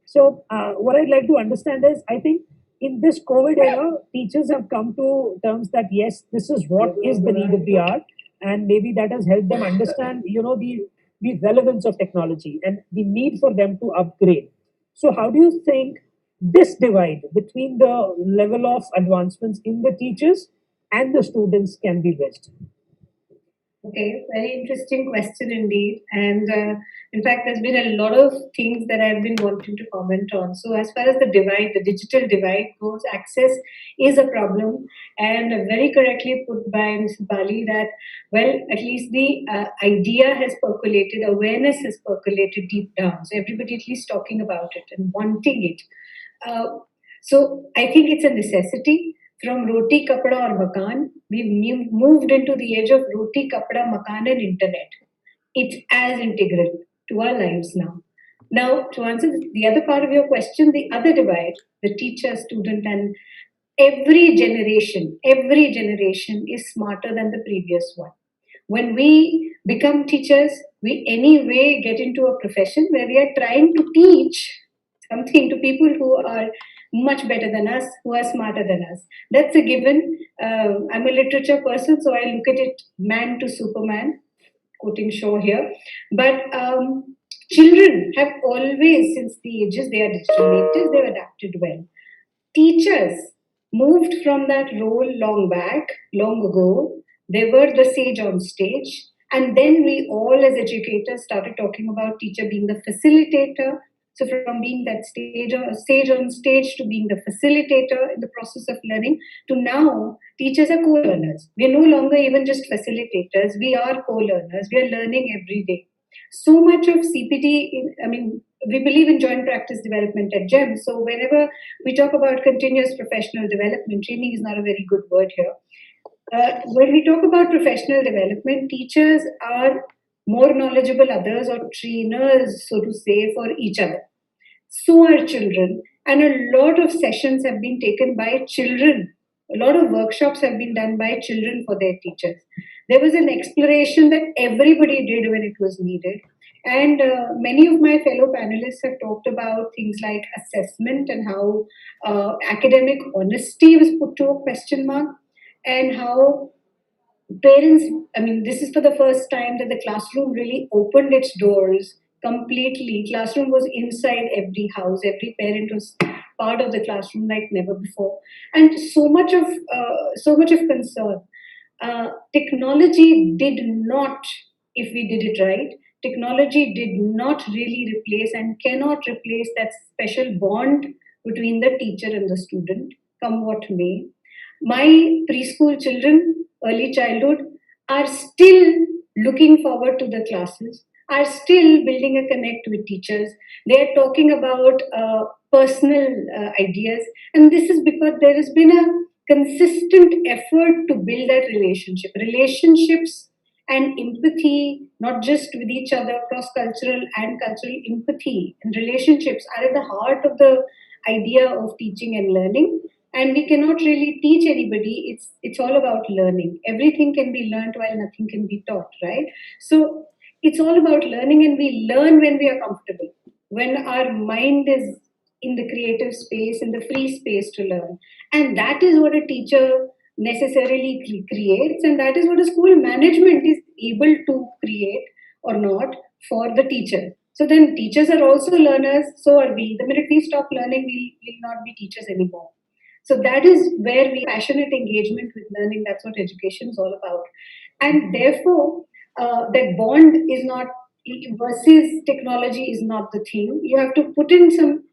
So what I'd like to understand is, I think in this COVID era, teachers have come to terms that, yes, this is what is the need of the hour. And maybe that has helped them understand, the relevance of technology and the need for them to upgrade. So how do you think this divide between the level of advancements in the teachers and the students can be bridged? Okay, very interesting question indeed. And in fact, there's been a lot of things that I've been wanting to comment on. So, as far as the divide, the digital divide goes, access is a problem. And very correctly put by Ms. Bali that, well, at least the idea has percolated, awareness has percolated deep down. So, everybody at least talking about it and wanting it. So, I think it's a necessity. From roti, kapda or makan, we've moved into the age of roti, kapda, makan and internet. It's as integral to our lives now. Now, to answer the other part of your question, the other divide, the teacher, student, and every generation is smarter than the previous one. When we become teachers, we anyway get into a profession where we are trying to teach something to people who are much better than us, who are smarter than us. That's a given. I'm a literature person, so I look at it man to Superman, quoting Shaw here. But children have always, since the ages they are digital natives, they've adapted well. Teachers moved from that role long ago. They were the sage on stage. And then we all as educators started talking about teacher being the facilitator. So from being that sage on stage to being the facilitator in the process of learning to now teachers are co-learners. We are no longer even just facilitators. We are co-learners. We are learning every day. So much of CPD, we believe in joint practice development at GEM. So whenever we talk about continuous professional development, training is not a very good word here. When we talk about professional development, teachers are more knowledgeable others or trainers, so to say, for each other. So are children. And a lot of sessions have been taken by children. A lot of workshops have been done by children for their teachers. There was an exploration that everybody did when it was needed. And many of my fellow panelists have talked about things like assessment and how academic honesty was put to a question mark, and how parents, this is for the first time that the classroom really opened its doors completely. Classroom was inside every house. Every parent was part of the classroom like never before. And so much of concern. Technology did not, if we did it right, technology did not really replace and cannot replace that special bond between the teacher and the student, come what may. My preschool children, early childhood, are still looking forward to the classes, are still building a connect with teachers. They are talking about personal ideas. And this is because there has been a consistent effort to build that relationship. Relationships and empathy, not just with each other, cross-cultural and cultural empathy and relationships are at the heart of the idea of teaching and learning. And we cannot really teach anybody. It's all about learning. Everything can be learned while nothing can be taught, right? So it's all about learning, and we learn when we are comfortable, when our mind is in the creative space, in the free space to learn. And that is what a teacher necessarily creates, and that is what a school management is able to create or not for the teacher. So then teachers are also learners, so are we. The minute we stop learning, we will not be teachers anymore. So that is where we passionate engagement with learning. That's what education is all about. And therefore, that bond is not versus technology is not the thing. You have to put in some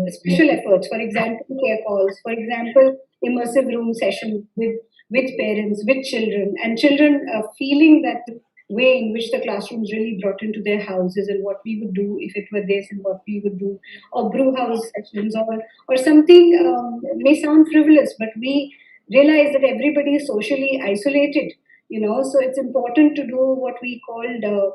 special efforts. For example, care calls. For example, immersive room session with parents, with children, and children feeling that way in which the classrooms really brought into their houses and what we would do if it were this and what we would do, or brew house sessions, or something may sound frivolous, but we realize that everybody is socially isolated, so it's important to do what we called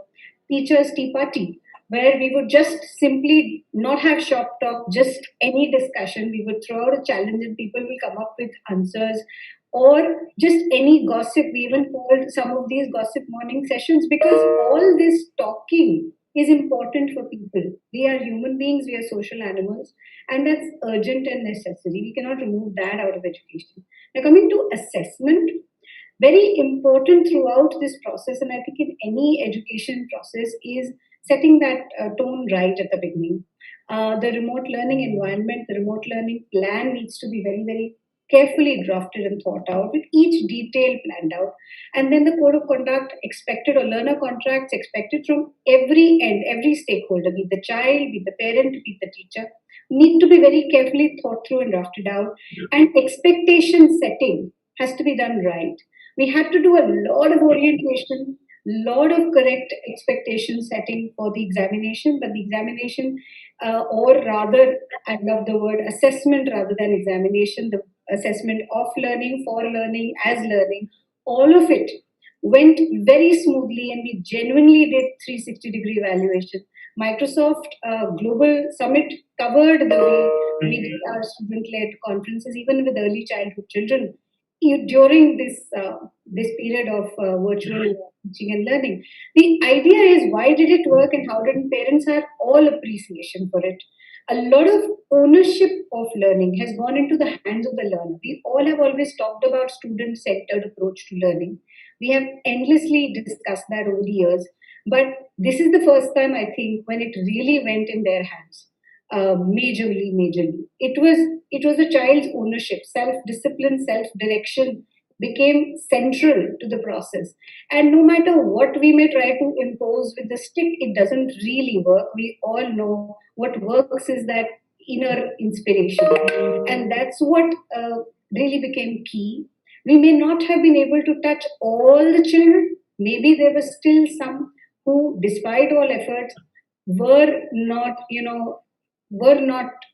teachers tea party, where we would just simply not have shop talk, just any discussion. We would throw out a challenge and people will come up with answers, or just any gossip. We even called some of these gossip morning sessions, because all this talking is important for people. We are human beings, we are social animals, and that's urgent and necessary. We cannot remove that out of education. Now, coming to assessment, very important throughout this process, and I think in any education process, is setting that tone right at the beginning. The remote learning environment, the remote learning plan needs to be very, very carefully drafted and thought out, with each detail planned out. And then the code of conduct expected, or learner contracts expected from every end, every stakeholder, be it the child, be it the parent, be it the teacher, need to be very carefully thought through and drafted out. And expectation setting has to be done right. We had to do a lot of orientation, lot of correct expectation setting for the examination, but the examination, or rather, I love the word assessment rather than examination, the assessment of learning, for learning, as learning, all of it went very smoothly, and we genuinely did 360-degree evaluation. Microsoft Global Summit covered the way we did our student-led conferences, even with early childhood children, during this period of virtual teaching and learning. The idea is, why did it work and how did parents have all appreciation for it? A lot of ownership of learning has gone into the hands of the learner. We all have always talked about student-centered approach to learning. We have endlessly discussed that over the years, but this is the first time, I think, when it really went in their hands. Majorly. It was a child's ownership, self-discipline, self-direction became central to the process. And no matter what we may try to impose with the stick, it doesn't really work. We all know what works is that inner inspiration. And that's what really became key. We may not have been able to touch all the children. Maybe there were still some who, despite all efforts, were not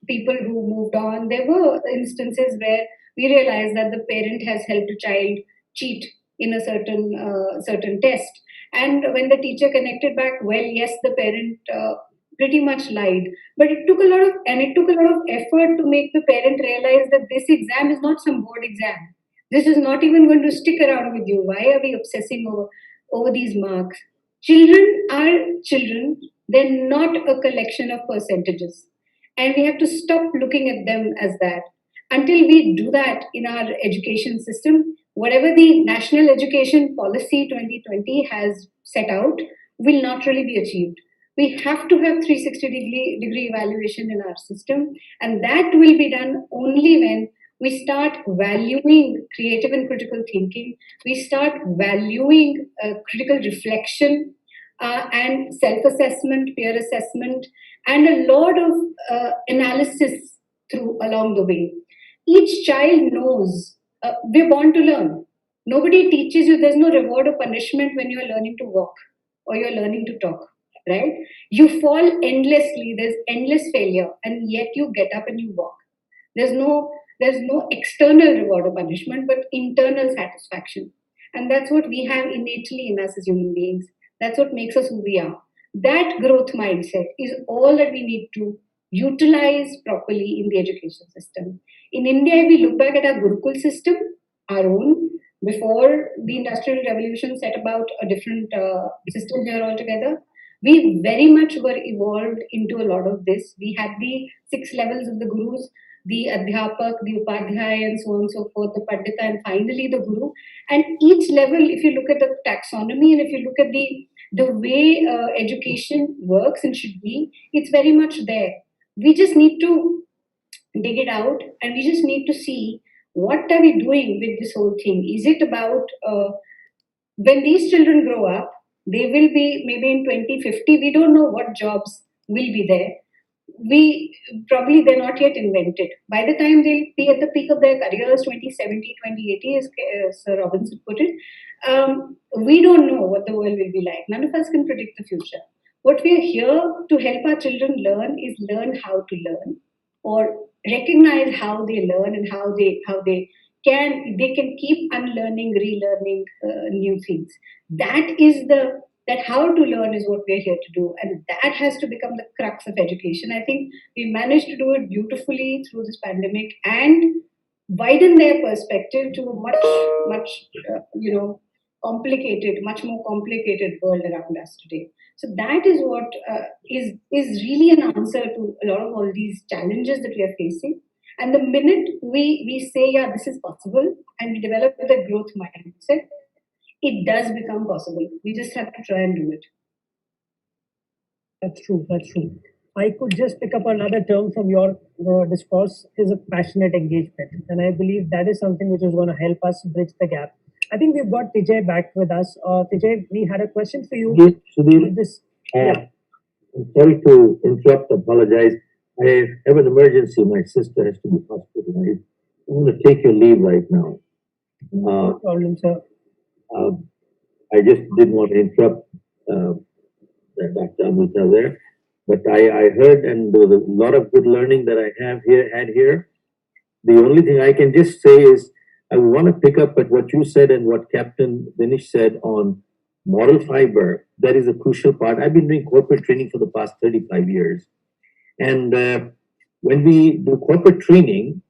people who moved on. There were instances where we realized that the parent has helped a child cheat in a certain test, and when the teacher connected back, well, yes, the parent pretty much lied, but it took a lot of effort to make the parent realize that this exam is not some board exam. This is not even going to stick around with you. Why are we obsessing over these marks? Children are children. They're not a collection of percentages. And we have to stop looking at them as that. Until we do that in our education system, whatever the National Education Policy 2020 has set out will not really be achieved. We have to have 360-degree evaluation in our system, and that will be done only when we start valuing creative and critical thinking, we start valuing critical reflection, and self-assessment, peer assessment, and a lot of analysis through along the way. Each child knows we're born to learn. Nobody teaches you, there's no reward or punishment when you're learning to walk or you're learning to talk, right? You fall endlessly, there's endless failure, and yet you get up and you walk. There's no external reward or punishment, but internal satisfaction. And that's what we have innately in us as human beings. That's what makes us who we are. That growth mindset is all that we need to utilize properly in the education system. In India, if we look back at our Gurukul system, our own, before the Industrial Revolution set about a different system here altogether, we very much were evolved into a lot of this. We had the 6 levels of the gurus. the Adhyapak, the Upadhyay, and so on and so forth, the Pandita, and finally the Guru. And each level, if you look at the taxonomy and if you look at the way education works and should be, it's very much there. We just need to dig it out, and we just need to see what are we doing with this whole thing. Is it about when these children grow up, they will be maybe in 2050, we don't know what jobs will be there. They're not yet invented. By the time they'll be at the peak of their careers, 2070, 2080, as Sir Robinson put it, we don't know what the world will be like. None of us can predict the future. What we are here to help our children learn is learn how to learn, or recognize how they learn and how they can keep unlearning, relearning new things. That how to learn is what we're here to do, and that has to become the crux of education. I think we managed to do it beautifully through this pandemic and widen their perspective to a much much more complicated world around us today. So that is what is really an answer to a lot of all these challenges that we are facing. And the minute we say, yeah, this is possible, and we develop the growth mindset, it does become possible. We just have to try and do it. That's true. That's true. I could just pick up another term from your discourse is a passionate engagement. And I believe that is something which is going to help us bridge the gap. I think we've got Tijay back with us. Tijay, we had a question for you. Sudhir, I'm sorry to interrupt, apologize. I have an emergency. My sister has to be hospitalized. I'm going to take your leave right now. No problem, sir. I just didn't want to interrupt Dr. Amrita there. But I heard, and there was a lot of good learning that I had here. The only thing I can just say is I want to pick up at what you said and what Captain Dinesh said on moral fiber. That is a crucial part. I've been doing corporate training for the past 35 years. And when we do corporate training,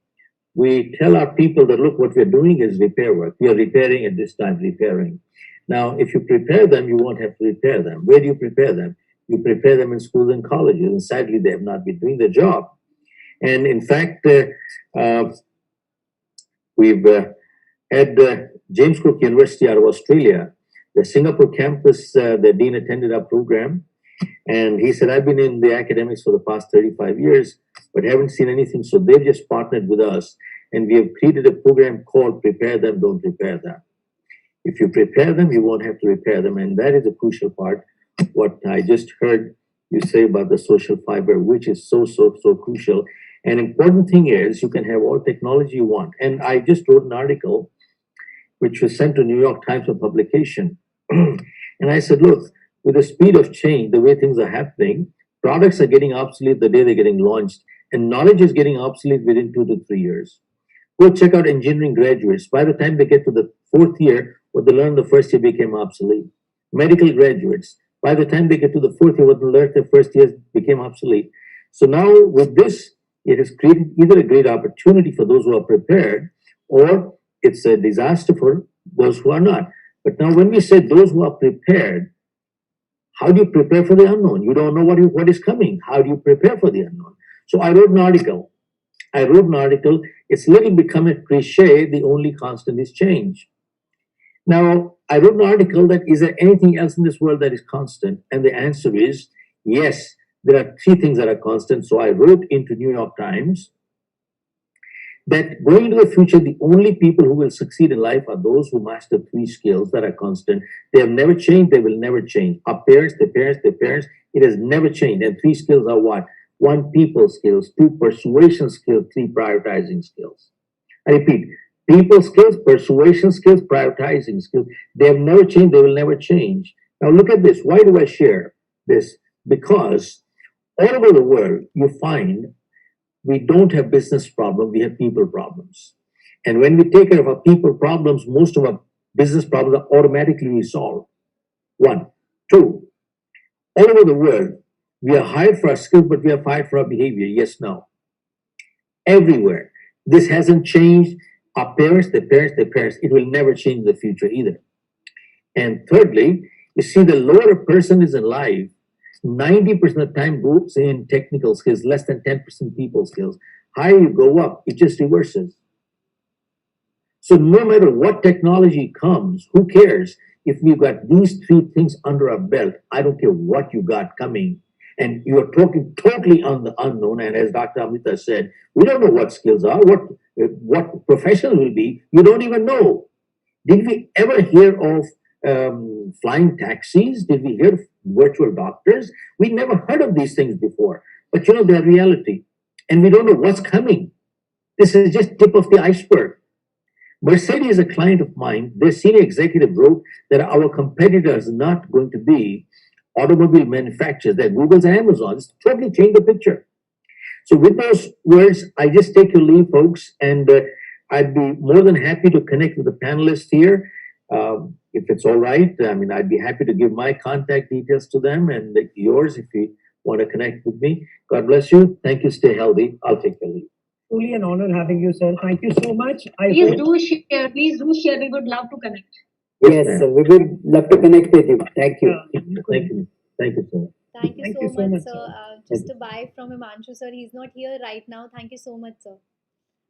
we tell our people that, look, what we're doing is repair work. We are repairing at this time, repairing. Now, if you prepare them, you won't have to repair them. Where do you prepare them? You prepare them in schools and colleges, and sadly, they have not been doing their job. And in fact, we've had James Cook University out of Australia, the Singapore campus, the dean attended our program, and he said, I've been in the academics for the past 35 years, but haven't seen anything, so they've just partnered with us, and we have created a program called Prepare Them, Don't Repair Them. If you prepare them, you won't have to repair them, and that is a crucial part. What I just heard you say about the social fiber, which is so crucial. An important thing is you can have all technology you want. And I just wrote an article which was sent to New York Times for publication. And I said, look, with the speed of change, the way things are happening, products are getting obsolete the day they're getting launched, and knowledge is getting obsolete within 2 to 3 years. Go check out engineering graduates. By the time they get to the 4th year, what they learned the first year became obsolete. Medical graduates, by the time they get to the 4th year, what they learned the first year became obsolete. So now with this, it has created either a great opportunity for those who are prepared, or it's a disaster for those who are not. But now when we say those who are prepared, how do you prepare for the unknown? You don't know what is coming. How do you prepare for the unknown? So I wrote an article. It's little become a cliche, the only constant is change. Now, I wrote an article that is there anything else in this world that is constant? And the answer is yes, there are 3 things that are constant. So I wrote into New York Times that going into the future, the only people who will succeed in life are those who master 3 skills that are constant. They have never changed, they will never change. Our parents, their parents, their parents, it has never changed. And 3 skills are what? 1, people skills, 2, persuasion skills, 3, prioritizing skills. I repeat, people skills, persuasion skills, prioritizing skills. They have never changed, they will never change. Now look at this. Why do I share this? Because all over the world, you find we don't have business problems, we have people problems. And when we take care of our people problems, most of our business problems are automatically resolved. 1. 2, all over the world, we are hired for our skills, but we are fired for our behavior. Yes, no. Everywhere. This hasn't changed. Our parents, their parents, their parents, it will never change in the future either. And thirdly, you see, the lower a person is in life, 90% of the time goes in technical skills, less than 10% people skills. higher you go up, it just reverses. So no matter what technology comes, who cares if we've got these three things under our belt? I don't care what you got coming. And you're talking totally on the unknown. And as Dr. Amita said, we don't know what skills are, what profession will be. You don't even know. Did we ever hear of flying taxis? Did we hear of virtual doctors? We never heard of these things before. But you know, they're reality. And we don't know what's coming. This is just tip of the iceberg. Mercedes is a client of mine. Their senior executive wrote that our competitors are not going to be automobile manufacturers. They're Google's and Amazon's. Totally changed the picture. So with those words, I just take your leave, folks, and I'd be more than happy to connect with the panelists here. If it's all right, I mean, I'd be happy to give my contact details to them and yours if you want to connect with me. God bless you. Thank you. Stay healthy. I'll take your leave. Truly an honor having you, sir. Thank you so much. Please do share. Please do share. We would love to connect. Yes, sir. We would love to connect with you. Thank you. Thank you. Thank you so much. Thank you so much, sir. Just to buy from Himanshu, sir, he's not here right now. Thank you so much, sir.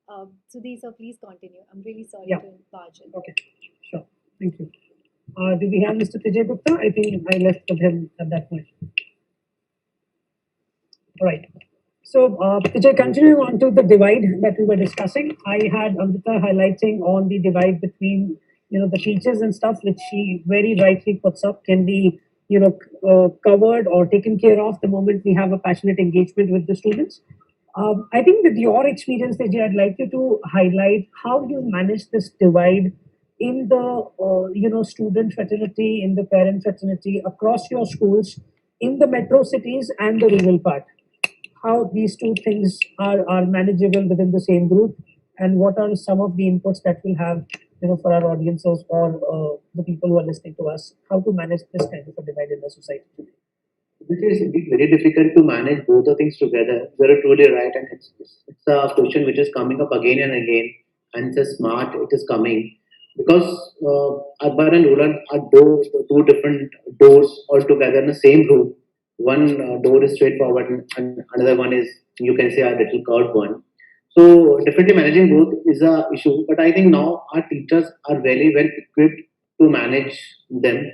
Sudhi, sir, please continue. I'm really sorry to barge in. Okay, sure. Thank you. Do we have Mr. Tijay Gupta? I think I left with him at that point. All right. So, Tijay, continuing on to the divide that we were discussing, I had Amrita highlighting on the divide between, the teachers and stuff, which she very rightly puts up, can be, covered or taken care of the moment we have a passionate engagement with the students. I think with your experience, Tijay, I'd like you to highlight how you manage this divide in the, student fraternity, in the parent fraternity, across your schools, in the metro cities and the rural part. How these two things are manageable within the same group, and what are some of the inputs that we'll have, for our audiences or the people who are listening to us, how to manage this kind of a divide in the society today. It is indeed very difficult to manage both the things together. You're truly right, and it's a question which is coming up again and again, and it's smart. It is coming because urban and rural are two different doors altogether in the same room. One door is straightforward, and another one is, you can say, a little curved one. So definitely managing both is a issue. But I think now our teachers are very well equipped to manage them.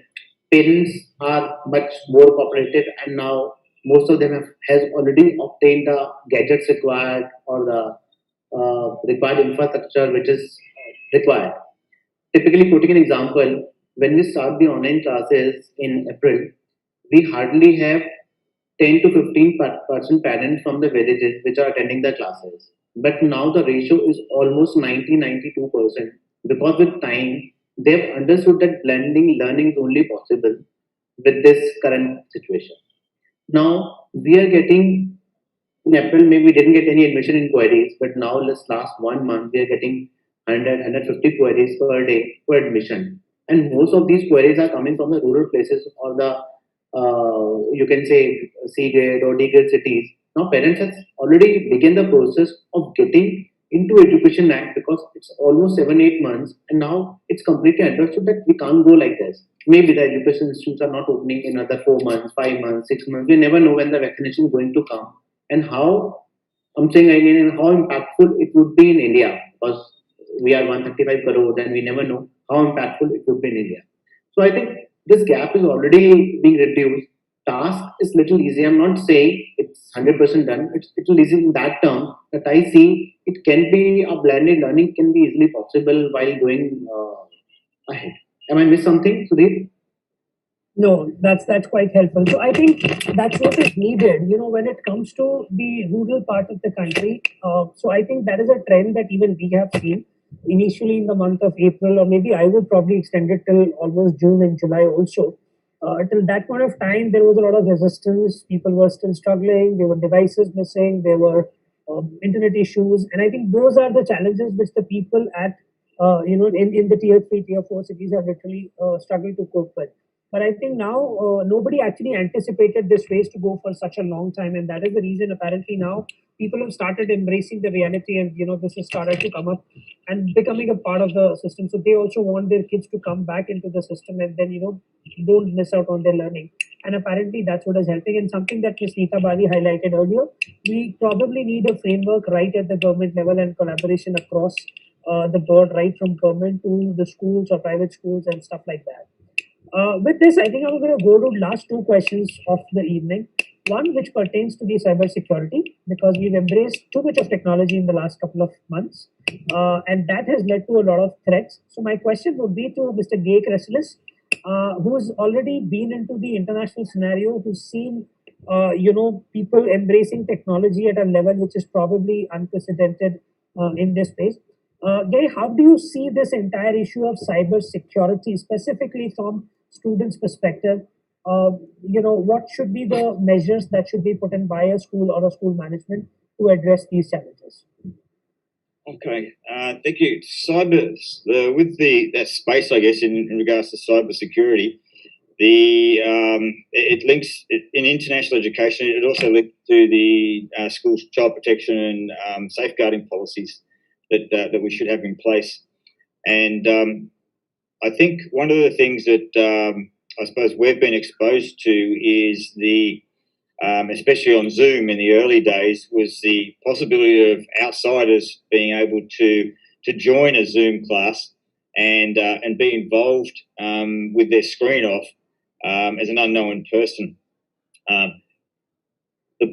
Parents are much more cooperative, and now most of them has already obtained the gadgets required or the required infrastructure which is required. Typically, putting an example, when we start the online classes in April, we hardly have 10 to 15% parents from the villages which are attending the classes. But now the ratio is almost 92%, because with time they've understood that blending learning is only possible with this current situation. Now we are getting, in April, maybe we didn't get any admission inquiries, but now this last 1 month we are getting 150 queries per day for admission. And most of these queries are coming from the rural places or the you can say C grade or D grade cities. Now parents have already begun the process of getting into Education Act, because it's almost 7-8 months, and now it's completely understood that we can't go like this. Maybe the education institutes are not opening in another 4 months, 5 months, 6 months. We never know when the vaccination is going to come, and how, I'm saying again, and how impactful it would be in India, because we are 135 crores and we never know how impactful it would be in India. So I think this gap is already being reduced. Task is little easy. I'm not saying it's 100% done. It's little easy in that term that I see it can be a blended learning can be easily possible while going ahead. Am I missed something, Sudhir? No, that's quite helpful. So I think that's what is needed, when it comes to the rural part of the country. So I think that is a trend that even we have seen initially in the month of April, or maybe I would probably extend it till almost June and July also. Till that point of time, there was a lot of resistance. People were still struggling. There were devices missing. There were internet issues, and I think those are the challenges which the people at in the tier 3, tier 4 cities have literally struggled to cope with. But I think now nobody actually anticipated this phase to go for such a long time, and that is the reason apparently now people have started embracing the reality, and this has started to come up and becoming a part of the system. So they also want their kids to come back into the system, and then don't miss out on their learning. and apparently that's what is helping. And something that Ms. Neeta Bali highlighted earlier, we probably need a framework right at the government level and collaboration across the board, right from government to the schools or private schools and stuff like that. With this, I think I'm going to go to last two questions of the evening. One which pertains to the cybersecurity, because we've embraced too much of technology in the last couple of months, and that has led to a lot of threats. So my question would be to Mr. Gay Chryslis, who's already been into the international scenario, who's seen people embracing technology at a level which is probably unprecedented in this space. Gay, how do you see this entire issue of cyber security, specifically from students' perspective? What should be the measures that should be put in by a school or a school management to address these challenges? Okay, thank you. With that space, I guess, in regards to cyber security, it links in international education. It also links to the schools child protection and safeguarding policies that we should have in place. And I think one of the things that I suppose we've been exposed to is especially on Zoom in the early days, was the possibility of outsiders being able to join a Zoom class and be involved with their screen off as an unknown person. The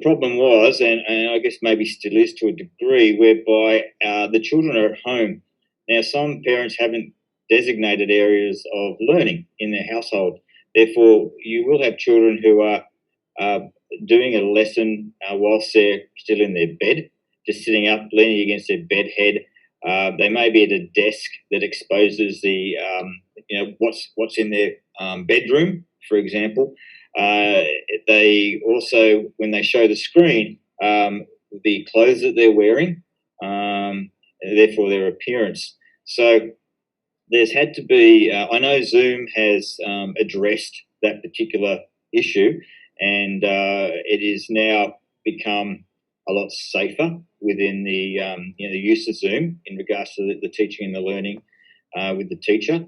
problem was, and I guess maybe still is to a degree, whereby the children are at home. Now, some parents haven't designated areas of learning in their household. Therefore, you will have children who are doing a lesson whilst they're still in their bed, just sitting up, leaning against their bed head. They may be at a desk that exposes the what's in their bedroom, for example. They also, when they show the screen, the clothes that they're wearing, therefore their appearance. So there's had to be, I know Zoom has addressed that particular issue, and it is now become a lot safer within the use of Zoom in regards to the teaching and the learning with the teacher.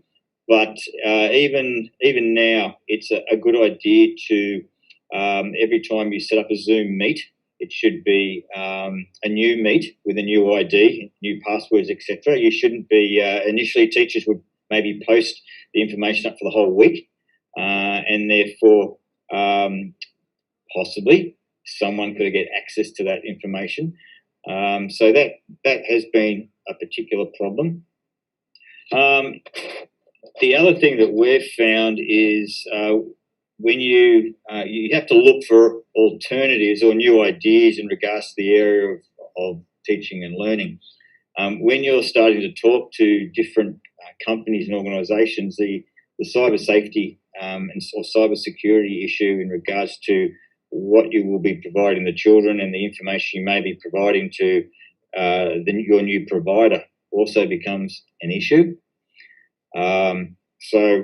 But even now, it's a good idea to every time you set up a Zoom meet, it should be a new meet with a new ID, new passwords, etc. You shouldn't be initially. Teachers would maybe post the information up for the whole week, and therefore possibly someone could get access to that information. So that has been a particular problem. The other thing that we've found is when you have to look for alternatives or new ideas in regards to the area of teaching and learning. When you're starting to talk to different companies and organisations, the cyber safety or cyber security issue in regards to what you will be providing the children and the information you may be providing to your new provider also becomes an issue. So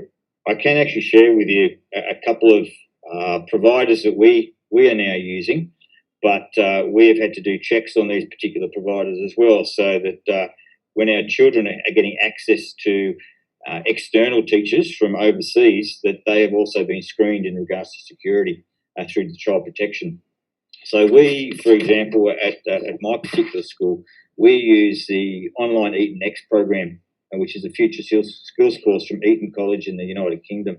I can actually share with you a couple of providers that we are now using, but we have had to do checks on these particular providers as well, so that when our children are getting access to external teachers from overseas, that they have also been screened in regards to security through the child protection. So we, for example, at my particular school, we use the online Eton X program, which is a future skills course from Eton College in the United Kingdom.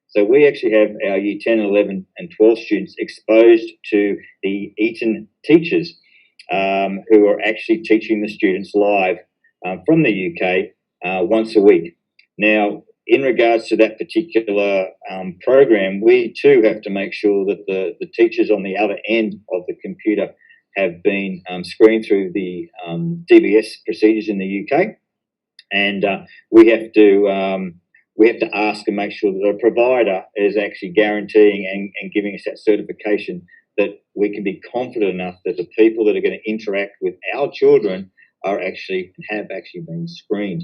So we actually have our year 10, 11 and 12 students exposed to the Eton teachers who are actually teaching the students live from the UK once a week. Now, in regards to that particular program, we too have to make sure that the teachers on the other end of the computer have been screened through the DBS procedures in the UK. And we have to ask and make sure that the provider is actually guaranteeing and giving us that certification that we can be confident enough that the people that are going to interact with our children have actually been screened.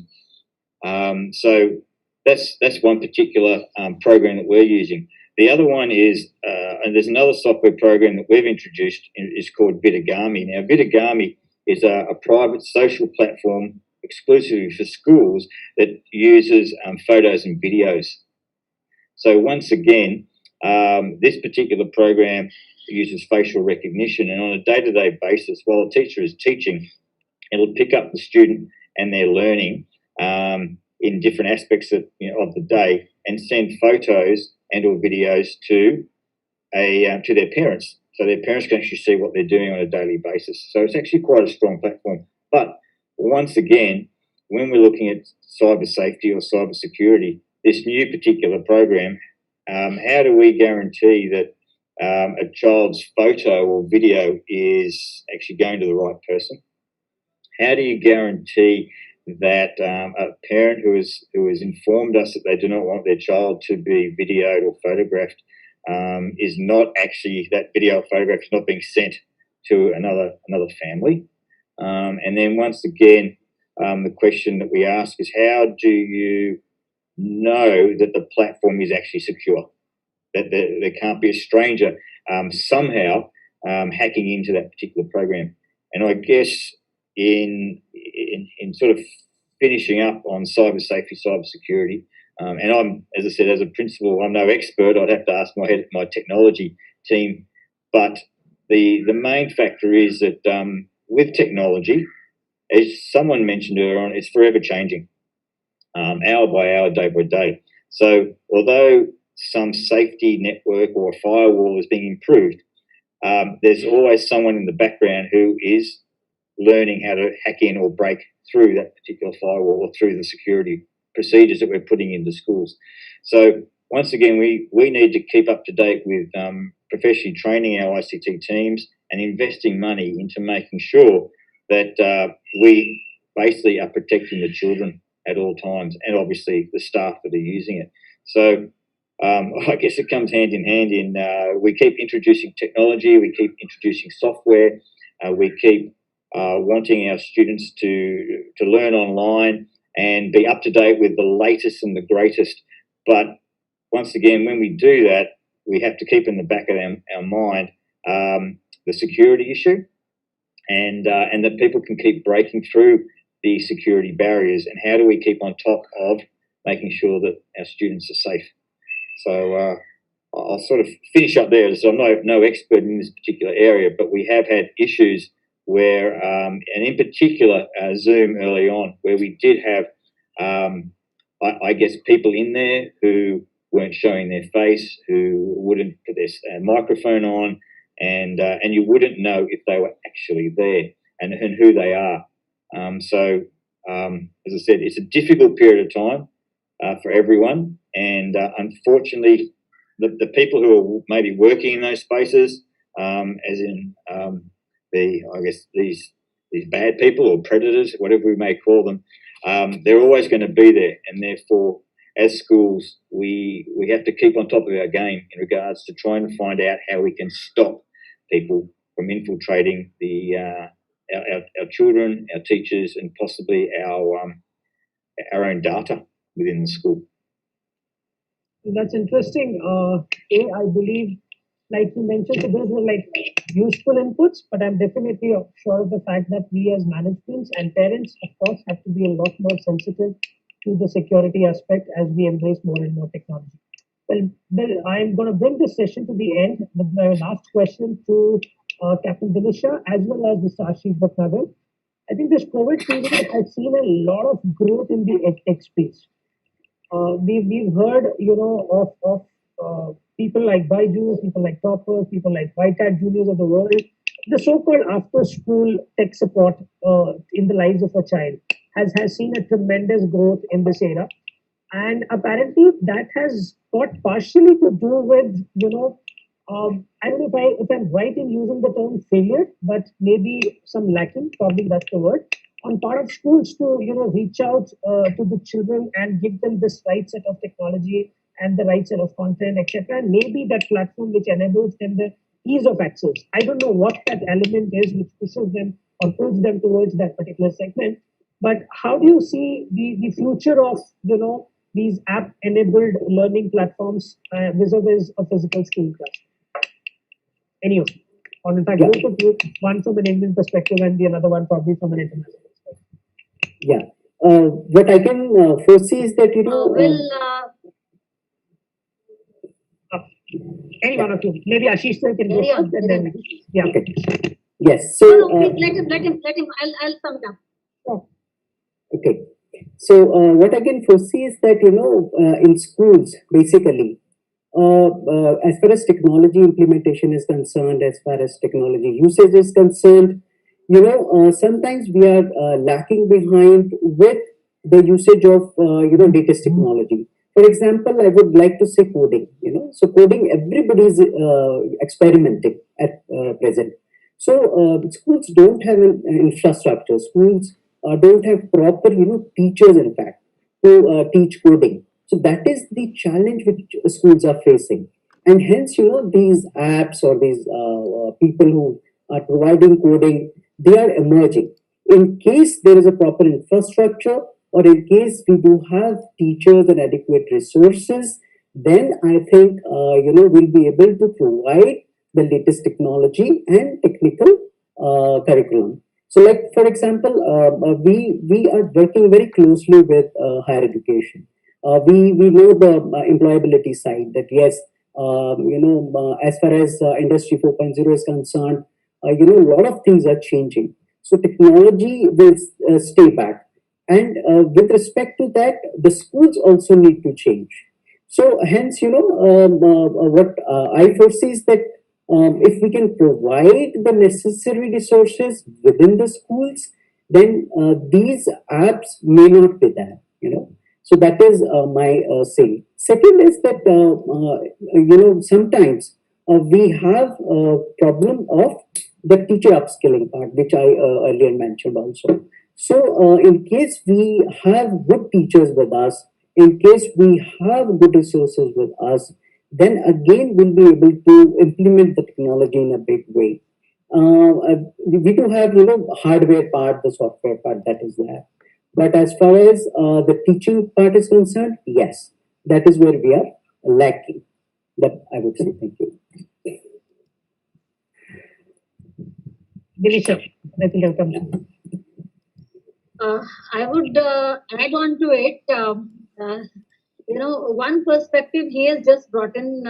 So that's one particular program that we're using. The other one is, and there's another software program that we've introduced, is called Vidagami. Now, Vidagami is a private social platform exclusively for schools that uses photos and videos. So once again, This particular program uses facial recognition, and on a day-to-day basis, while a teacher is teaching, it'll pick up the student and their learning in different aspects of, of the day, and send photos and or videos to their parents, so their parents can actually see what they're doing on a daily basis. So it's actually quite a strong platform. But once again, when we're looking at cyber safety or cyber security, this new particular program, how do we guarantee that a child's photo or video is actually going to the right person? How do you guarantee that a parent who has informed us that they do not want their child to be videoed or photographed is not actually, that video or photograph is not being sent to another family? And then once again, the question that we ask is, how do you know that the platform is actually secure? That there can't be a stranger somehow hacking into that particular program. And I guess in sort of finishing up on cyber safety, cyber security, and I'm, as I said, as a principal, I'm no expert. I'd have to ask my technology team. But the main factor is that with technology, as someone mentioned earlier on, it's forever changing, hour by hour, day by day. So although some safety network or a firewall is being improved, there's always someone in the background who is learning how to hack in or break through that particular firewall or through the security procedures that we're putting into schools. So once again, we need to keep up to date with professionally training our ICT teams and investing money into making sure that we basically are protecting the children at all times, and obviously the staff that are using it. So I guess it comes hand in hand in we keep introducing technology, we keep introducing software, we keep wanting our students to learn online and be up to date with the latest and the greatest. But once again, when we do that, we have to keep in the back of our mind the security issue, and that people can keep breaking through the security barriers, and how do we keep on top of making sure that our students are safe. So I'll sort of finish up there. So I'm no expert in this particular area, but we have had issues where, and in particular Zoom early on, where we did have, I guess, people in there who weren't showing their face, who wouldn't put their microphone on, and you wouldn't know if they were actually there and who they are. So as I said, it's a difficult period of time for everyone, and unfortunately, the people who are maybe working in those spaces, as in I guess these bad people or predators, whatever we may call them, they're always going to be there, and therefore, as schools, we have to keep on top of our game in regards to trying to find out how we can stop people from infiltrating our children, our teachers, and possibly our own data within the school. That's interesting. I believe, like you mentioned, so those were like useful inputs, but I'm definitely sure of the fact that we as managements and parents, of course, have to be a lot more sensitive to the security aspect as we embrace more and more technology. Well, I'm going to bring this session to the end with my last question to Captain Dinisha as well as Mr. Ashish Bhatnagar. I think this COVID period has seen a lot of growth in the edtech space. We've heard, of people like Baiju, people like Toppers, people like White Hat Juniors of the world, the so-called after-school tech support in the lives of a child has seen a tremendous growth in this era. And apparently that has got partially to do with, I don't know if I'm right in using the term failure, but maybe some lacking, probably that's the word, on part of schools to, reach out to the children and give them this right set of technology and the right set of content, etc. And maybe that platform which enables them the ease of access. I don't know what that element is which pushes them or pulls them towards that particular segment. But how do you see the future of, these app-enabled learning platforms vis-a-vis a physical skill class? Anyway, or in fact, both of you, one from an Indian perspective and the another one probably from an international perspective. Yeah. What I can foresee is that, Any one of you. Maybe Ashish sir can go first, and then Okay. Yes. So. No, please let him. I'll sum it up. Oh. Okay. So what I can foresee is that in schools basically, as far as technology implementation is concerned, as far as technology usage is concerned, sometimes we are lacking behind with the usage of latest technology. For example, I would like to say coding. So coding, everybody is experimenting at present. So schools don't have an infrastructure. Schools don't have proper, teachers, in fact, to teach coding. So that is the challenge which schools are facing. And hence, these apps or these people who are providing coding, they are emerging. In case there is a proper infrastructure, or in case we do have teachers and adequate resources, then I think, we'll be able to provide the latest technology and technical curriculum. So, like for example, we are working very closely with higher education. We know the employability side, that yes, as far as Industry 4.0 is concerned, a lot of things are changing. So technology will stay back, and with respect to that, the schools also need to change. So hence, what I foresee is that if we can provide the necessary resources within the schools, then these apps may not be there. So that is my say. Second is that sometimes we have a problem of the teacher upskilling part, which I earlier mentioned also. So in case we have good teachers with us, in case we have good resources with us, then again we'll be able to implement the technology in a big way. We do have, hardware part, the software part that is there. But as far as the teaching part is concerned, yes, that is where we are lacking. That I would say. Thank you. Dilisha, I think I'll come. I would add on to it. One perspective he has just brought in.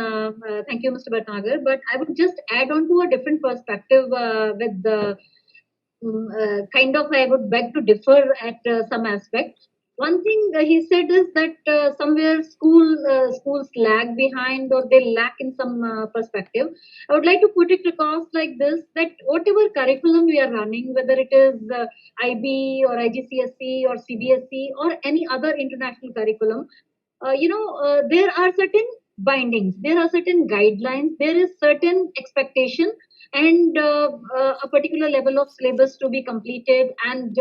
Thank you, Mr. Bhatnagar. But I would just add on to a different perspective with the kind of, I would beg to differ at some aspect. One thing he said is that somewhere schools lag behind, or they lack in some perspective. I would like to put it across like this: that whatever curriculum we are running, whether it is IB or IGCSE or CBSE or any other international curriculum, there are certain bindings, there are certain guidelines, there is certain expectation, and a particular level of syllabus to be completed, and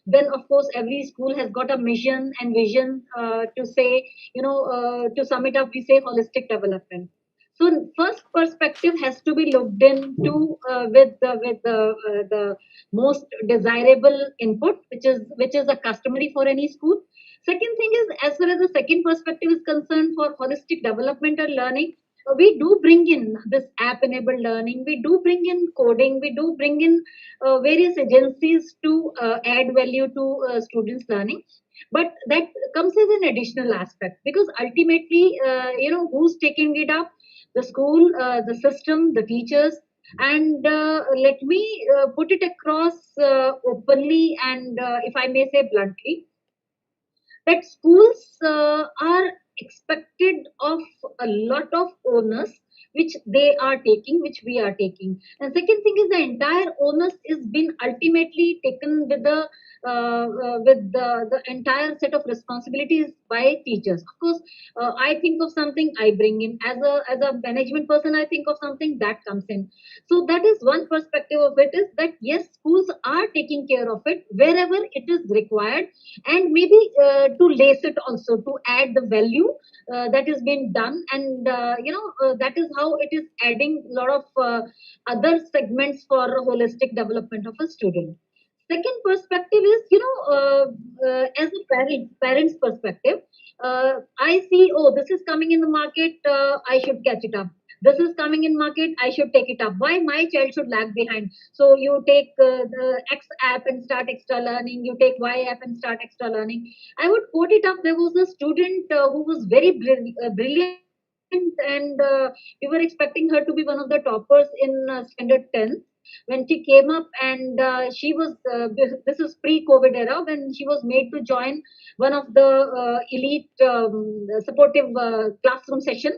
then of course every school has got a mission and vision to say, to sum it up, we say holistic development. So first perspective has to be looked into with the most desirable input, which is a customary for any school. Second thing is, as far as the second perspective is concerned, for holistic development and learning, we do bring in this app enabled learning, we do bring in coding, we do bring in various agencies to add value to students learning. But that comes as an additional aspect, because ultimately, who's taking it up? The school, the system, the teachers. And let me put it across openly, and if I may say bluntly, that schools are expected of a lot of onus, which they are taking, which we are taking. And second thing is, the entire onus is been ultimately taken with the entire set of responsibilities by teachers. Of course, I think of something, I bring in as a management person, I think of something that comes in. So that is one perspective of it, is that yes, schools are taking care of it wherever it is required, and maybe to lace it also, to add the value that is being done, and that is how it is adding a lot of other segments for holistic development of a student. Second perspective is, as a parent's perspective, I see, oh, this is coming in the market, I should catch it up. This is coming in market, I should take it up. Why my child should lag behind? So you take the X app and start extra learning, you take Y app and start extra learning. I would quote it up. There was a student who was very brilliant and we were expecting her to be one of the toppers in standard 10 when she came up, and she was this is pre-COVID era, when she was made to join one of the elite supportive classroom session,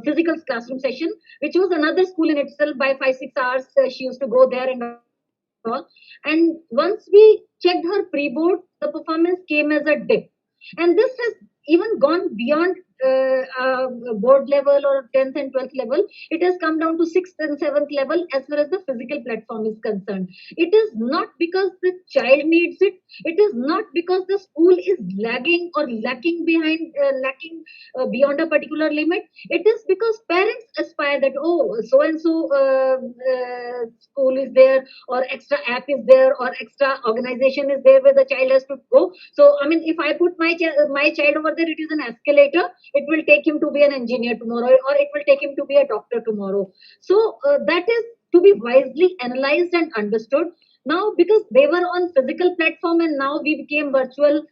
physical classroom session, which was another school in itself. By 5-6 hours she used to go there and all. And once we checked her pre-board, the performance came as a dip, and this has even gone beyond board level or 10th and 12th level. It has come down to 6th and 7th level as far as the physical platform is concerned. It is not because the child needs it. It is not because the school is lagging or lacking behind, lacking beyond a particular limit. It is because parents aspire that, oh, so and so school is there, or extra app is there, or extra organization is there where the child has to go. So I mean, if I put my child over there, it is an escalator. It will take him to be an engineer tomorrow, or it will take him to be a doctor tomorrow. So that is to be wisely analyzed and understood. Now, because they were on physical platform and now we became virtual,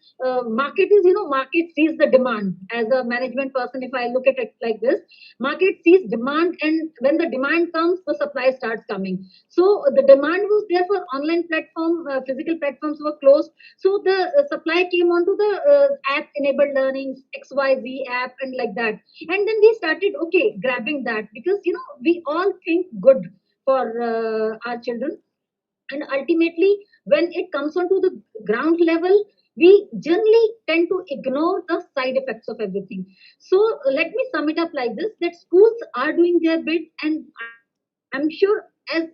market is, market sees the demand. As a management person, if I look at it like this, market sees demand, and when the demand comes, the supply starts coming. So the demand was there for online platform, physical platforms were closed. So the supply came onto the app enabled learnings, XYZ app, and like that. And then we started, okay, grabbing that, because, we all think good for our children. And ultimately, when it comes onto the ground level, we generally tend to ignore the side effects of everything. So let me sum it up like this: that schools are doing their bit, and I'm sure, as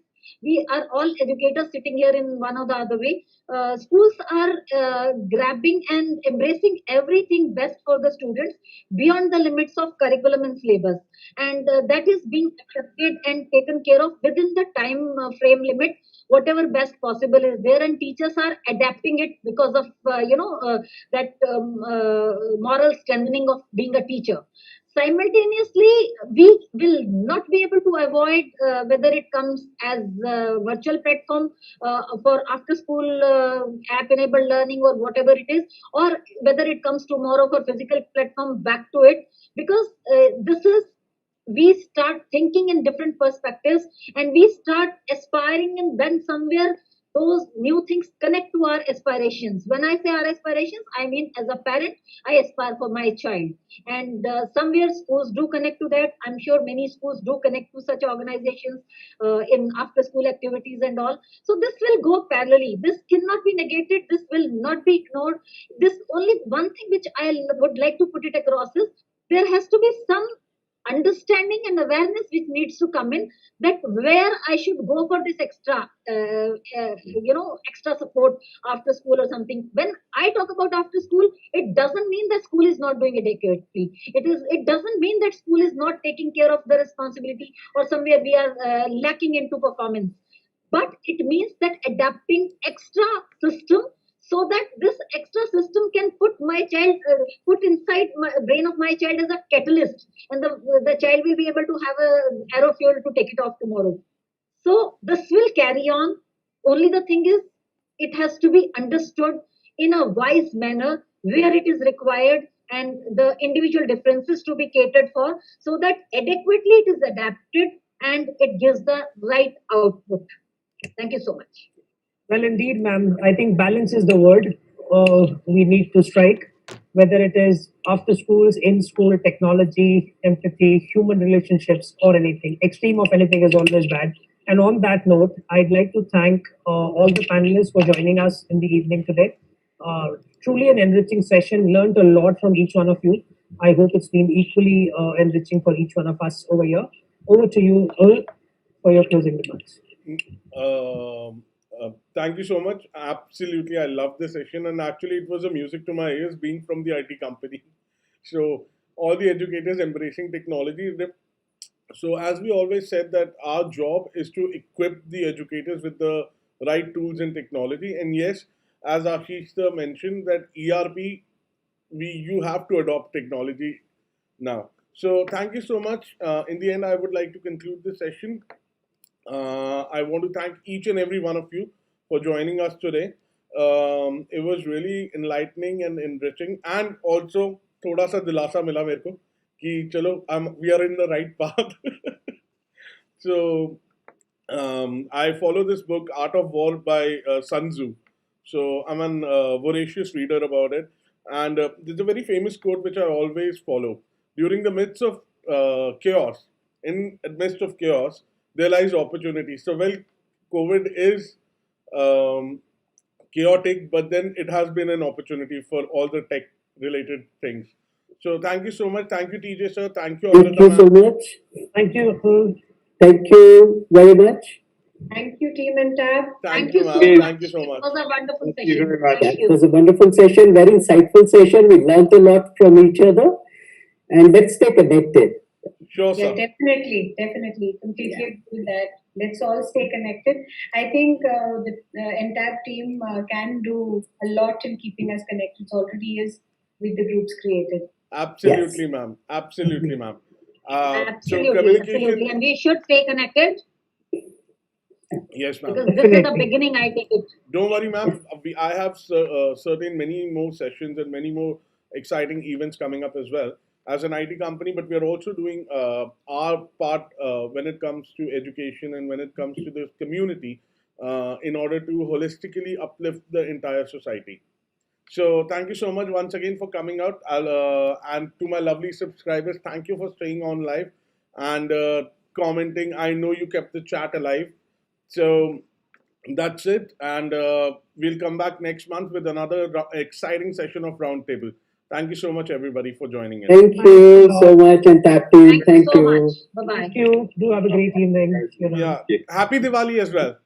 we are all educators sitting here in one or the other way, schools are grabbing and embracing everything best for the students beyond the limits of curriculum and syllabus, and that is being accepted and taken care of within the time frame limit. Whatever best possible is there, and teachers are adapting it because of that moral strengthening of being a teacher. Simultaneously, we will not be able to avoid, whether it comes as virtual platform for after school app enabled learning or whatever it is, or whether it comes tomorrow for physical platform, back to it, because this is, we start thinking in different perspectives, and we start aspiring, and then somewhere those new things connect to our aspirations. When I say our aspirations, I mean, as a parent, I aspire for my child, and somewhere schools do connect to that. I'm sure many schools do connect to such organizations in after school activities and all. So this will go parallelly. This cannot be negated. This will not be ignored. This, only one thing which I would like to put it across is, there has to be some understanding and awareness which needs to come in, that where I should go for this extra, extra support after school or something. When I talk about after school, it doesn't mean that school is not doing it adequately. It doesn't mean that school is not taking care of the responsibility, or somewhere we are lacking into performance. But it means that adapting extra system, so that this extra system can put inside my brain of my child as a catalyst, and the child will be able to have a arrow fuel to take it off tomorrow. So this will carry on. Only the thing is, it has to be understood in a wise manner where it is required, and the individual differences to be catered for, so that adequately it is adapted and it gives the right output. Thank you so much. Well, indeed, ma'am. I think balance is the word we need to strike, whether it is after schools, in school, technology, empathy, human relationships, or anything. Extreme of anything is always bad. And on that note, I'd like to thank all the panelists for joining us in the evening today. Truly an enriching session. Learned a lot from each one of you. I hope it's been equally enriching for each one of us over here. Over to you, Earl, for your closing remarks. Thank you so much. Absolutely, I love this session, and actually, it was a music to my ears, being from the IT company. So, all the educators embracing technology. So, as we always said, that our job is to equip the educators with the right tools and technology. And yes, as Ashish sir mentioned, that ERP, you have to adopt technology now. So, thank you so much. In the end, I would like to conclude this session. I want to thank each and every one of you for joining us today. It was really enlightening and enriching, and also thoda sa dilasa mila mere ko कि chalo, we are in the right path. So I follow this book, Art of War by Sun Tzu. So I'm an voracious reader about it. And there's a very famous quote which I always follow. During the midst of chaos, in the midst of chaos, there lies opportunity. So, well, COVID is chaotic, but then it has been an opportunity for all the tech related things. So, thank you so much. Thank you, TJ sir. Thank you, Thank you so much. Thank you. Thank you very much. Thank you, Team Entab. Thank you you, so ma'am. much. Thank you so It much. was a wonderful Thank you session. very much. Thank It you. was a wonderful session, very insightful session. We learned a lot from each other, and let's stay connected. Sure, Yeah, sir. definitely. Completely agree with that. Let's all stay connected. I think the entire team can do a lot in keeping us connected. It already is with the groups created. Absolutely, ma'am. Absolutely, ma'am. So Absolutely. communication. And we should stay connected Yes, ma'am. because this is the beginning, I take it. Don't worry, ma'am. I have certain many more sessions and many more exciting events coming up as well as an IT company. But we are also doing our part when it comes to education and when it comes to the community in order to holistically uplift the entire society. So thank you so much once again for coming out. And to my lovely subscribers, thank you for staying on live and commenting. I know you kept the chat alive. So that's it. And we'll come back next month with another exciting session of Roundtable. Thank you so much, everybody, for joining in. Thank you so much, and tap team. Thank so much. you. Bye bye. Thank you. Do have a great evening. Yeah. Happy Diwali as well.